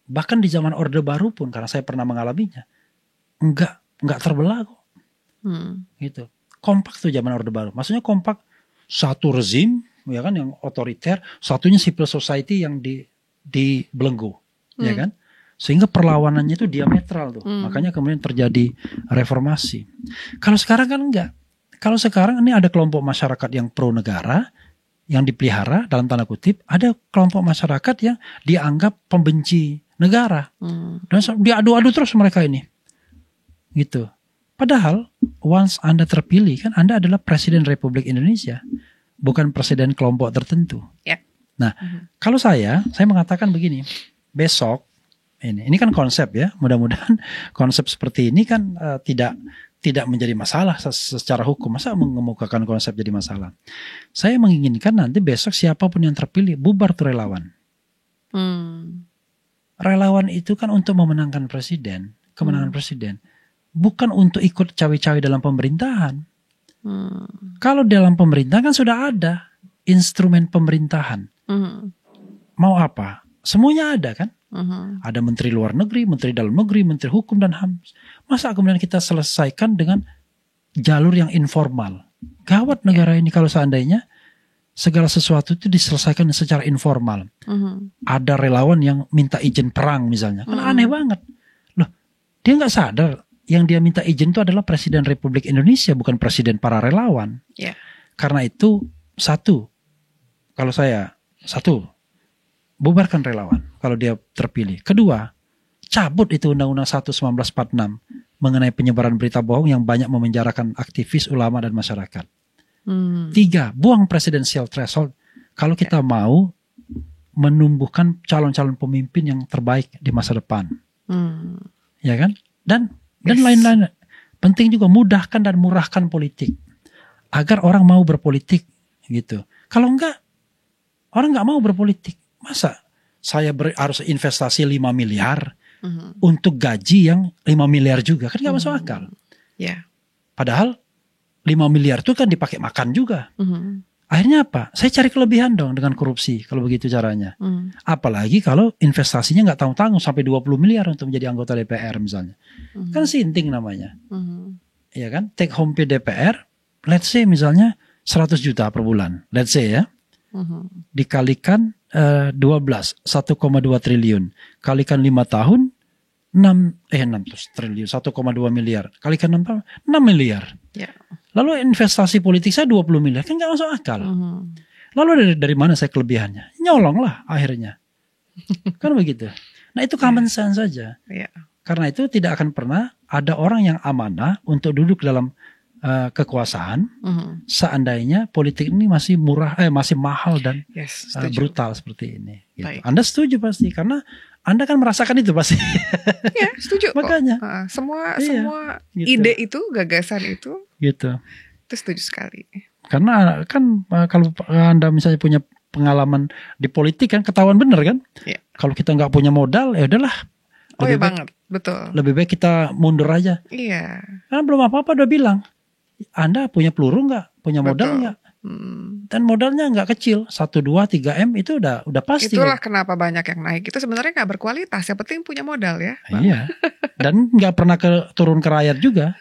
Bahkan di zaman Orde Baru pun, karena saya pernah mengalaminya, enggak terbelah kok. Gitu. Kompak tuh zaman Orde Baru. Maksudnya kompak, satu rezim ya kan yang otoriter, satunya civil society yang dibelenggu, ya kan? Sehingga perlawanannya itu diametral tuh. Makanya kemudian terjadi reformasi. Kalau sekarang kan enggak. Kalau sekarang ini ada kelompok masyarakat yang pro negara, yang dipelihara dalam tanda kutip, ada kelompok masyarakat yang dianggap pembenci negara. Dan diadu-adu terus mereka ini. Gitu. Padahal once Anda terpilih, kan Anda adalah Presiden Republik Indonesia, bukan presiden kelompok tertentu. Nah, kalau saya mengatakan begini, besok ini kan konsep ya, mudah-mudahan konsep seperti ini kan tidak menjadi masalah secara hukum. Masa mengemukakan konsep jadi masalah? Saya menginginkan nanti besok siapapun yang terpilih bubar tuh relawan. Relawan itu kan untuk memenangkan presiden, kemenangan presiden. Bukan untuk ikut cawe-cawe dalam pemerintahan. Kalau dalam pemerintahan kan sudah ada instrumen pemerintahan. Mau apa? Semuanya ada kan? Ada menteri luar negeri, menteri dalam negeri, menteri hukum dan HAM. Masa kemudian kita selesaikan dengan jalur yang informal? Gawat negara ini kalau seandainya segala sesuatu itu diselesaikan secara informal. Ada relawan yang minta izin perang misalnya. Kan aneh banget. Loh, dia nggak sadar yang dia minta izin itu adalah Presiden Republik Indonesia, bukan presiden para relawan. Karena itu bubarkan relawan kalau dia terpilih. Kedua, cabut itu Undang-Undang 1 1946 mengenai penyebaran berita bohong yang banyak memenjarakan aktivis, ulama dan masyarakat. 3, buang presidensial threshold kalau kita mau menumbuhkan calon-calon pemimpin yang terbaik di masa depan. Ya kan? Dan lain-lain. Penting juga mudahkan dan murahkan politik agar orang mau berpolitik gitu. Kalau enggak, orang enggak mau berpolitik. Masa saya harus investasi 5 miliar untuk gaji yang 5 miliar juga, kan enggak masuk akal. Padahal 5 miliar itu kan dipakai makan juga. Akhirnya apa? Saya cari kelebihan dong dengan korupsi kalau begitu caranya. Apalagi kalau investasinya nggak tanggung-tanggung sampai 20 miliar untuk menjadi anggota DPR misalnya. Kan sinting namanya. Ya kan? Take home pay DPR, let's say misalnya 100 juta per bulan. Let's say ya. Dikalikan 12, 1,2 triliun. Kalikan 5 tahun, 6 triliun, 1,2 miliar. Kalikan 6 tahun, 6 miliar. Lalu investasi politik saya 20 miliar, kan gak masuk akal. Lalu dari mana saya kelebihannya? Nyolong lah akhirnya. Kan begitu. Nah itu common sense saja. Karena itu tidak akan pernah ada orang yang amanah untuk duduk dalam kekuasaan seandainya politik ini masih masih mahal dan brutal seperti ini. Gitu. Anda setuju pasti karena Anda kan merasakan itu pasti. Ya, setuju. Makanya semua gitu. Ide itu, gagasan itu, gitu. Itu setuju sekali. Karena kan kalau Anda misalnya punya pengalaman di politik kan ketahuan bener kan. Kalau kita nggak punya modal, ya udahlah. Banget, betul. Lebih baik kita mundur aja. Karena belum apa-apa udah bilang. Anda punya peluru nggak? Punya modal nggak? Dan modalnya nggak kecil, 1, 2, 3 M itu udah pasti. Itulah kenapa banyak yang naik. Itu sebenarnya nggak berkualitas. Yang penting punya modal ya. Iya. Dan nggak pernah turun ke rakyat juga.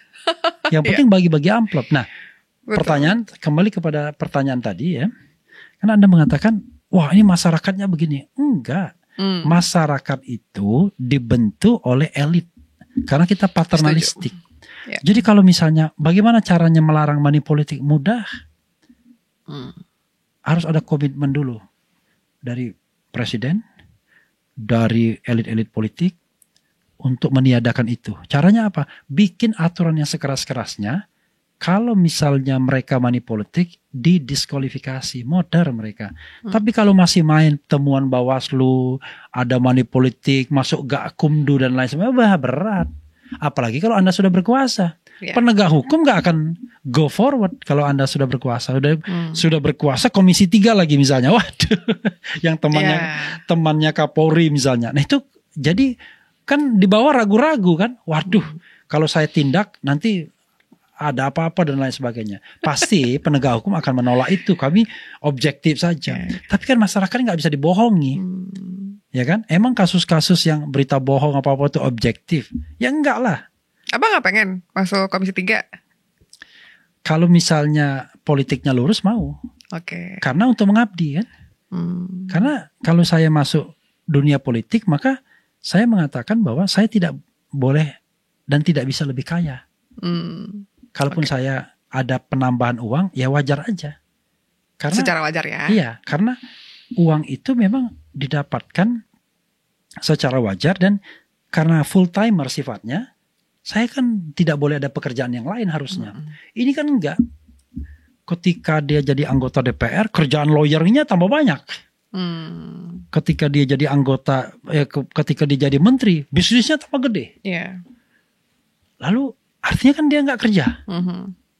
Yang penting bagi-bagi amplop. Nah, kembali kepada pertanyaan tadi ya. Karena Anda mengatakan, wah ini masyarakatnya begini. Enggak. Masyarakat itu dibentuk oleh elit. Karena kita paternalistik. Jadi kalau misalnya bagaimana caranya melarang money politik? Mudah. Harus ada komitmen dulu dari presiden, dari elit-elit politik untuk meniadakan itu. Caranya apa? Bikin aturan yang sekeras-kerasnya. Kalau misalnya mereka money politik, didiskualifikasi, modar mereka. Tapi kalau masih main temuan Bawaslu, ada money politik, masuk Gakumdu dan lain sebagainya, berat. Apalagi kalau Anda sudah berkuasa. Penegak hukum nggak akan go forward kalau Anda sudah berkuasa. Sudah berkuasa Komisi 3 lagi misalnya. Waduh, yang temannya Kapolri misalnya. Nah itu jadi kan di bawah ragu-ragu kan. Waduh, kalau saya tindak nanti ada apa-apa dan lain sebagainya. Pasti penegak hukum akan menolak itu. Kami objektif saja. Tapi kan masyarakat nggak bisa dibohongi. Ya kan? Emang kasus-kasus yang berita bohong apa-apa itu objektif? Ya enggak lah. Abang nggak pengen masuk Komisi 3? Kalau misalnya politiknya lurus mau. Oke. Karena untuk mengabdi kan. Karena kalau saya masuk dunia politik maka saya mengatakan bahwa saya tidak boleh dan tidak bisa lebih kaya. Kalaupun saya ada penambahan uang ya wajar aja. Karena secara wajar ya. Iya, karena uang itu memang didapatkan secara wajar dan karena full timer sifatnya, saya kan tidak boleh ada pekerjaan yang lain harusnya. Ini kan enggak. Ketika dia jadi anggota DPR, kerjaan lawyernya tambah banyak. Ketika dia jadi anggota, ketika dia jadi menteri, bisnisnya tambah gede. Lalu artinya kan dia nggak kerja.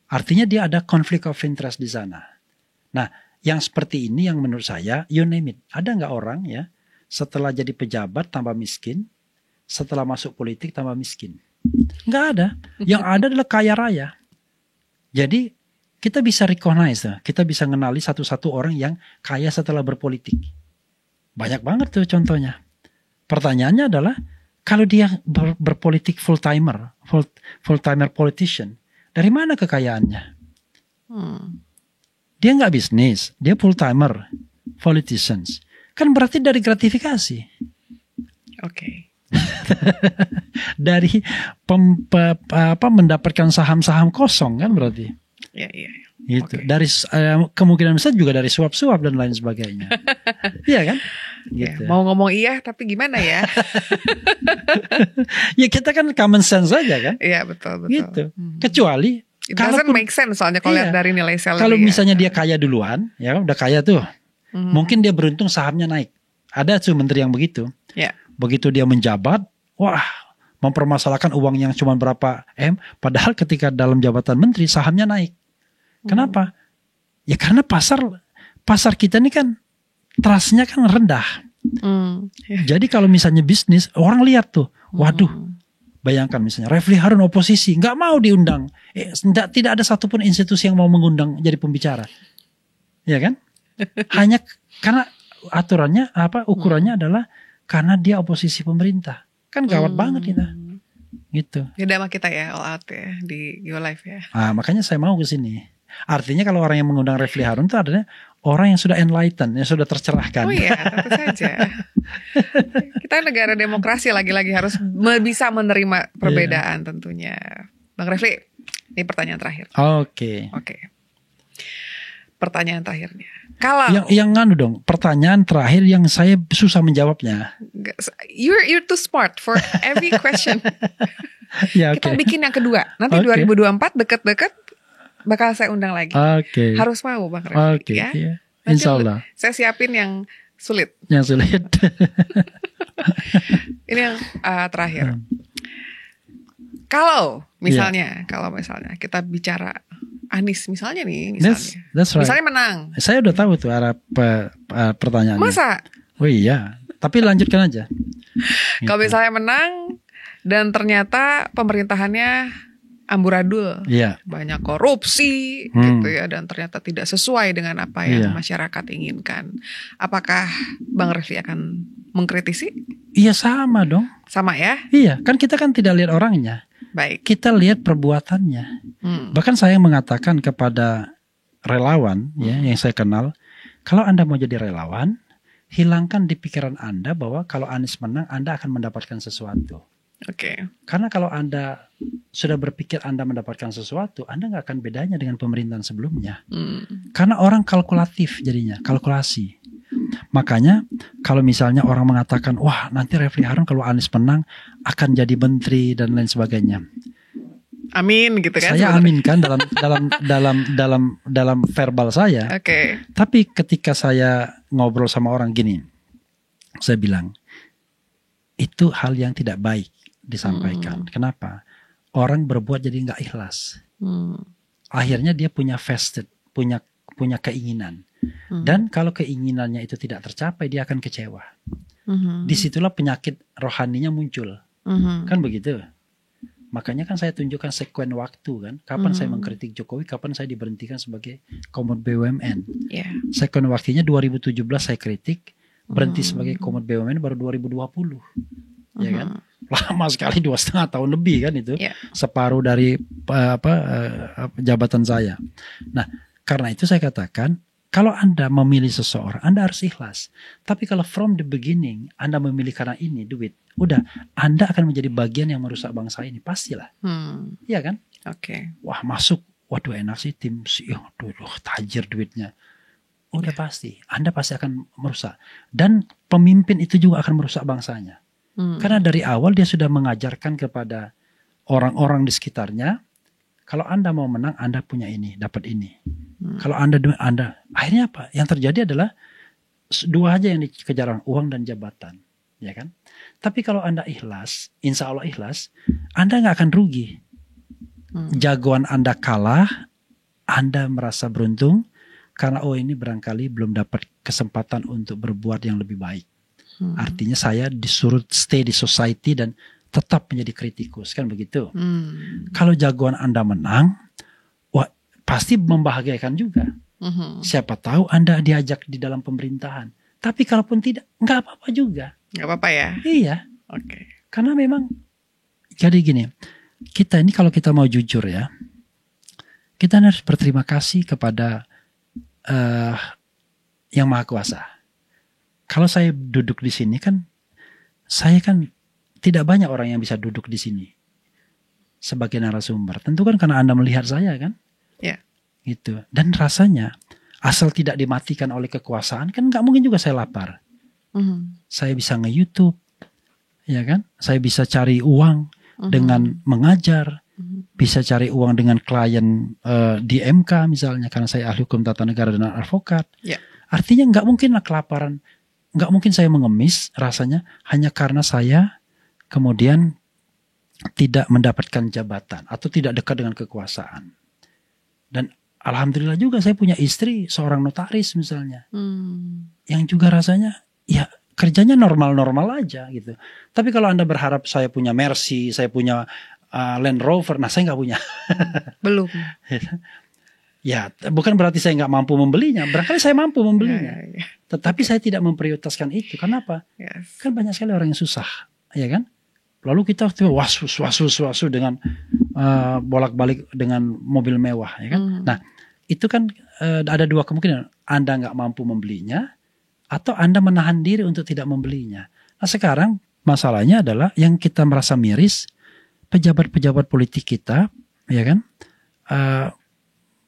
Artinya dia ada conflict of interest di sana. Nah, yang seperti ini yang menurut saya, you name it. Ada nggak orang ya setelah jadi pejabat tambah miskin, setelah masuk politik tambah miskin? Nggak ada. Yang ada adalah kaya raya. Jadi kita bisa recognize, kita bisa mengenali satu-satu orang yang kaya setelah berpolitik. Banyak banget tuh contohnya. Pertanyaannya adalah kalau dia berpolitik full timer politician, dari mana kekayaannya? Dia nggak bisnis, dia full timer politicians. Kan berarti dari gratifikasi. Dari mendapatkan saham-saham kosong kan berarti. Gitu. Dari kemungkinan besar juga dari suap-suap dan lain sebagainya. Iya kan? Gitu. Mau ngomong iya tapi gimana ya? Ya kita kan common sense aja kan? Iya betul. Gitu. Kecuali it doesn't make sense soalnya kalau lihat dari nilai salary. Kalau misalnya dia kaya duluan, ya udah kaya tuh. Mungkin dia beruntung sahamnya naik. Ada tuh menteri yang begitu. Begitu dia menjabat, wah, mempermasalahkan uang yang cuma berapa M, padahal ketika dalam jabatan menteri sahamnya naik. Kenapa? Ya karena pasar kita ini kan trustnya kan rendah. Jadi kalau misalnya bisnis, orang lihat tuh, waduh, bayangkan misalnya Refli Harun oposisi, nggak mau diundang. Tidak ada satupun institusi yang mau mengundang jadi pembicara. Ya kan? Hanya karena aturannya, ukurannya adalah karena dia oposisi pemerintah. Kan gawat banget kita. Gitu. Beda sama kita ya, all out ya, di Go Live ya. Makanya saya mau ke sini. Artinya kalau orang yang mengundang Refli Harun itu adalah orang yang sudah enlightened, yang sudah tercerahkan. Oh iya, tentu saja. Kita negara demokrasi lagi-lagi harus bisa menerima perbedaan tentunya. Bang Refli, ini pertanyaan terakhir. Oke. Pertanyaan terakhirnya. Kalau yang nganu dong, pertanyaan terakhir yang saya susah menjawabnya. You're too smart for every question. Kita bikin yang kedua. Nanti 2024 deket-deket bakal saya undang lagi. Harus mau Bang Refli ya. Insya Allah. Saya siapin yang sulit. Ini yang terakhir. Kalau misalnya kita bicara Anies misalnya nih, that's right. Misalnya menang. Saya udah tahu tuh arah pertanyaannya. Masa? Oh iya, tapi lanjutkan aja. Kalau misalnya menang dan ternyata pemerintahannya amburadul, banyak korupsi gitu ya, dan ternyata tidak sesuai dengan apa yang masyarakat inginkan, apakah Bang Refli akan mengkritisi? Iya sama dong. Sama ya? Iya, kan kita kan tidak lihat orangnya. Baik. Kita lihat perbuatannya. Bahkan saya mengatakan kepada relawan yang saya kenal, kalau Anda mau jadi relawan, hilangkan di pikiran Anda bahwa kalau Anies menang Anda akan mendapatkan sesuatu. Karena kalau Anda sudah berpikir Anda mendapatkan sesuatu, Anda nggak akan bedanya dengan pemerintahan sebelumnya. Karena orang kalkulatif jadinya, kalkulasi. Makanya kalau misalnya orang mengatakan, wah nanti Refli Harun kalau Anies menang akan jadi menteri dan lain sebagainya. Amin gitu kan? Saya aminkan dalam verbal saya. Tapi ketika saya ngobrol sama orang gini, saya bilang itu hal yang tidak baik disampaikan. Kenapa? orang berbuat jadi nggak ikhlas. Akhirnya dia punya vested, punya keinginan. Dan kalau keinginannya itu tidak tercapai, dia akan kecewa. Disitulah penyakit rohaninya muncul. Kan begitu. Makanya kan saya tunjukkan sekuen waktu kan. Kapan saya mengkritik Jokowi, kapan saya diberhentikan sebagai Komod BUMN. Sekuen waktunya 2017 saya kritik, berhenti sebagai Komod BUMN baru 2020. Ya kan? Lama sekali, 2,5 tahun lebih kan itu. Separuh dari jabatan saya. Nah, karena itu saya katakan, kalau Anda memilih seseorang, Anda harus ikhlas. Tapi kalau from the beginning, Anda memilih karena ini, duit, udah, Anda akan menjadi bagian yang merusak bangsa ini. Pastilah. Iya kan? Oke. Wah, masuk. Waduh, enak sih tim. Tajir duitnya. Udah pasti. Anda pasti akan merusak. Dan pemimpin itu juga akan merusak bangsanya. Karena dari awal dia sudah mengajarkan kepada orang-orang di sekitarnya, kalau Anda mau menang, Anda punya ini, dapat ini. Kalau Anda akhirnya apa? Yang terjadi adalah dua aja yang dikejar orang, uang dan jabatan, ya kan? Tapi kalau Anda ikhlas, insya Allah ikhlas, Anda nggak akan rugi. Jagoan Anda kalah, Anda merasa beruntung karena ini barangkali belum dapat kesempatan untuk berbuat yang lebih baik. Artinya saya disuruh stay di society dan tetap menjadi kritikus, kan begitu. Kalau jagoan Anda menang, wah pasti membahagiakan juga. Siapa tahu Anda diajak di dalam pemerintahan. Tapi kalaupun tidak, nggak apa-apa juga. Nggak apa-apa ya? Iya. Oke. Karena memang, jadi gini, kita ini kalau kita mau jujur ya, kita harus berterima kasih kepada Yang Maha Kuasa. Kalau saya duduk di sini kan, saya kan tidak banyak orang yang bisa duduk di sini sebagai narasumber. Tentu kan karena Anda melihat saya kan, gitu. Dan rasanya asal tidak dimatikan oleh kekuasaan kan nggak mungkin juga saya lapar. Saya bisa nge-YouTube, ya kan? Saya bisa cari uang dengan mengajar, bisa cari uang dengan klien di MK misalnya, karena saya ahli hukum tata negara dan advokat. Artinya nggak mungkinlah kelaparan, nggak mungkin saya mengemis rasanya hanya karena saya kemudian tidak mendapatkan jabatan atau tidak dekat dengan kekuasaan. Dan alhamdulillah juga saya punya istri seorang notaris misalnya, yang juga rasanya ya kerjanya normal-normal aja gitu. Tapi kalau Anda berharap saya punya Mercy, saya punya Land Rover, nah saya nggak punya. Belum. Ya, bukan berarti saya nggak mampu membelinya. Barangkali saya mampu membelinya. Tetapi saya tidak memprioritaskan itu. Kenapa? Kan banyak sekali orang yang susah, ya kan? Lalu kita wasu dengan bolak-balik dengan mobil mewah, ya kan? Nah, itu kan ada dua kemungkinan. Anda nggak mampu membelinya, atau Anda menahan diri untuk tidak membelinya. Nah, sekarang masalahnya adalah yang kita merasa miris, pejabat-pejabat politik kita, ya kan?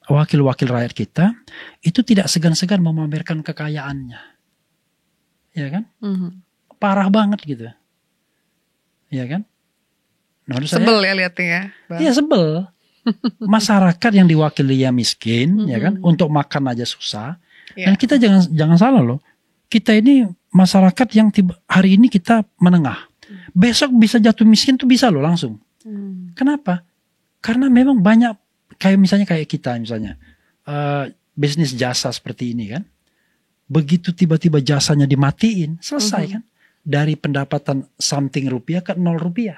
Wakil-wakil rakyat kita itu tidak segan-segan memamerkan kekayaannya, ya kan? Parah banget gitu, ya kan? Sebel ya lihatnya ya. Iya sebel. Masyarakat yang diwakili ya miskin, ya kan? Untuk makan aja susah. Dan kita jangan salah loh. Kita ini masyarakat yang hari ini kita menengah, besok bisa jatuh miskin tuh bisa loh langsung. Kenapa? Karena memang banyak. Kayak kita misalnya bisnis jasa seperti ini kan, begitu tiba-tiba jasanya dimatiin selesai kan, dari pendapatan something rupiah ke 0 rupiah,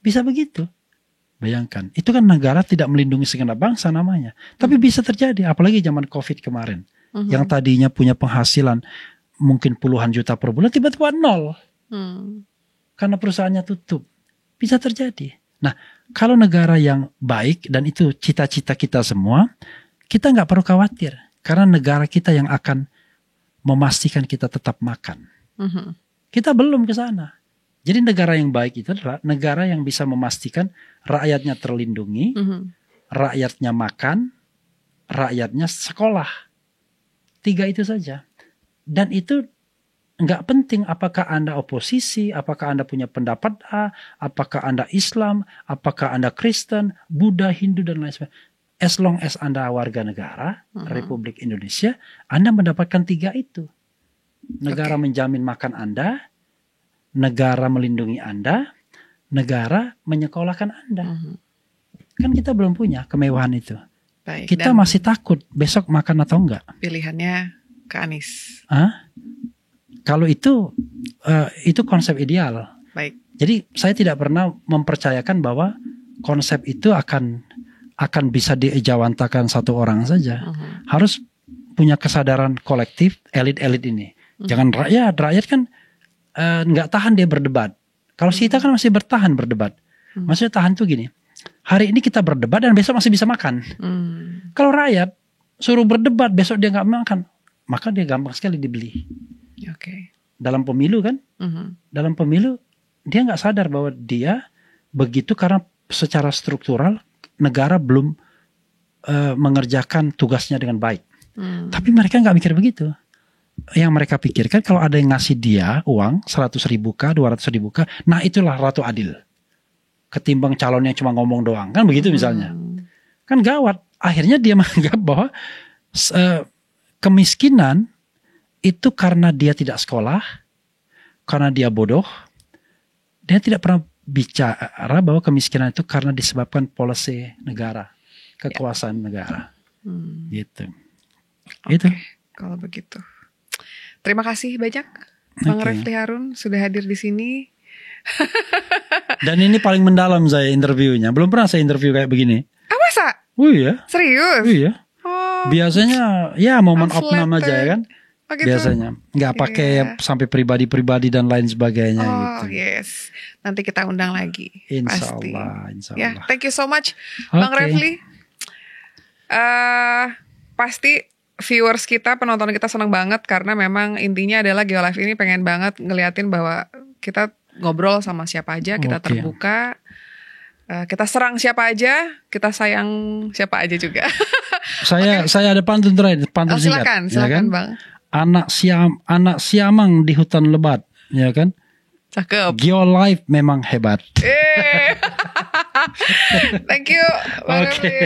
bisa begitu. Bayangkan, itu kan negara tidak melindungi segenap bangsa namanya, tapi bisa terjadi, apalagi zaman COVID kemarin, yang tadinya punya penghasilan mungkin puluhan juta per bulan tiba-tiba 0 karena perusahaannya tutup, bisa terjadi. Nah, kalau negara yang baik, dan itu cita-cita kita semua, kita nggak perlu khawatir. Karena negara kita yang akan memastikan kita tetap makan. Kita belum ke sana. Jadi negara yang baik itu adalah negara yang bisa memastikan rakyatnya terlindungi, rakyatnya makan, rakyatnya sekolah. 3 itu saja. Dan itu nggak penting apakah Anda oposisi, apakah Anda punya pendapat A, apakah Anda Islam, apakah Anda Kristen, Buddha, Hindu, dan lain sebagainya. As long as Anda warga negara Republik Indonesia, Anda mendapatkan 3 itu. Negara menjamin makan Anda, negara melindungi Anda, negara menyekolahkan Anda. Kan kita belum punya kemewahan itu. Baik, kita masih takut besok makan atau enggak. Pilihannya ke Anies. Kalau itu konsep ideal. Baik. Jadi saya tidak pernah mempercayakan bahwa konsep itu akan bisa dijawantakan satu orang saja. Harus punya kesadaran kolektif elit-elit ini. Jangan rakyat kan nggak tahan dia berdebat. Kalau kita kan masih bertahan berdebat. Maksudnya tahan tuh gini. Hari ini kita berdebat dan besok masih bisa makan. Kalau rakyat suruh berdebat besok dia nggak makan, maka dia gampang sekali dibeli. Dalam pemilu kan, dalam pemilu dia nggak sadar bahwa dia begitu karena secara struktural negara belum mengerjakan tugasnya dengan baik. Tapi mereka nggak mikir begitu. Yang mereka pikirkan kalau ada yang ngasih dia uang 100.000 kah, 200.000 kah, nah itulah ratu adil. Ketimbang calon yang cuma ngomong doang, kan begitu misalnya. Kan gawat. Akhirnya dia menganggap bahwa kemiskinan itu karena dia tidak sekolah, karena dia bodoh. Dia tidak pernah bicara bahwa kemiskinan itu karena disebabkan policy negara, kekuasaan negara. Gitu. Itu. Kalau begitu. Terima kasih banyak Bang Refly Harun sudah hadir di sini. Dan ini paling mendalam saya interviewnya. Belum pernah saya interview kayak begini. Masa? Iya. Serius? Iya. Biasanya ya momen opnam aja ya kan. Gitu? Biasanya nggak pakai sampai pribadi-pribadi dan lain sebagainya gitu. Yes, nanti kita undang lagi. Insya pasti. Allah. Ya, thank you so much, Bang Refly. Pasti viewers kita, penonton kita senang banget karena memang intinya adalah Geolive ini pengen banget ngeliatin bahwa kita ngobrol sama siapa aja, kita terbuka. Kita serang siapa aja, kita sayang siapa aja juga. Saya ada pantun terakhir, pantun singkat. Silakan ya kan? Bang. Anak siamang di hutan lebat, ya kan? Cakep. Geolive memang hebat. Thank you. Oke.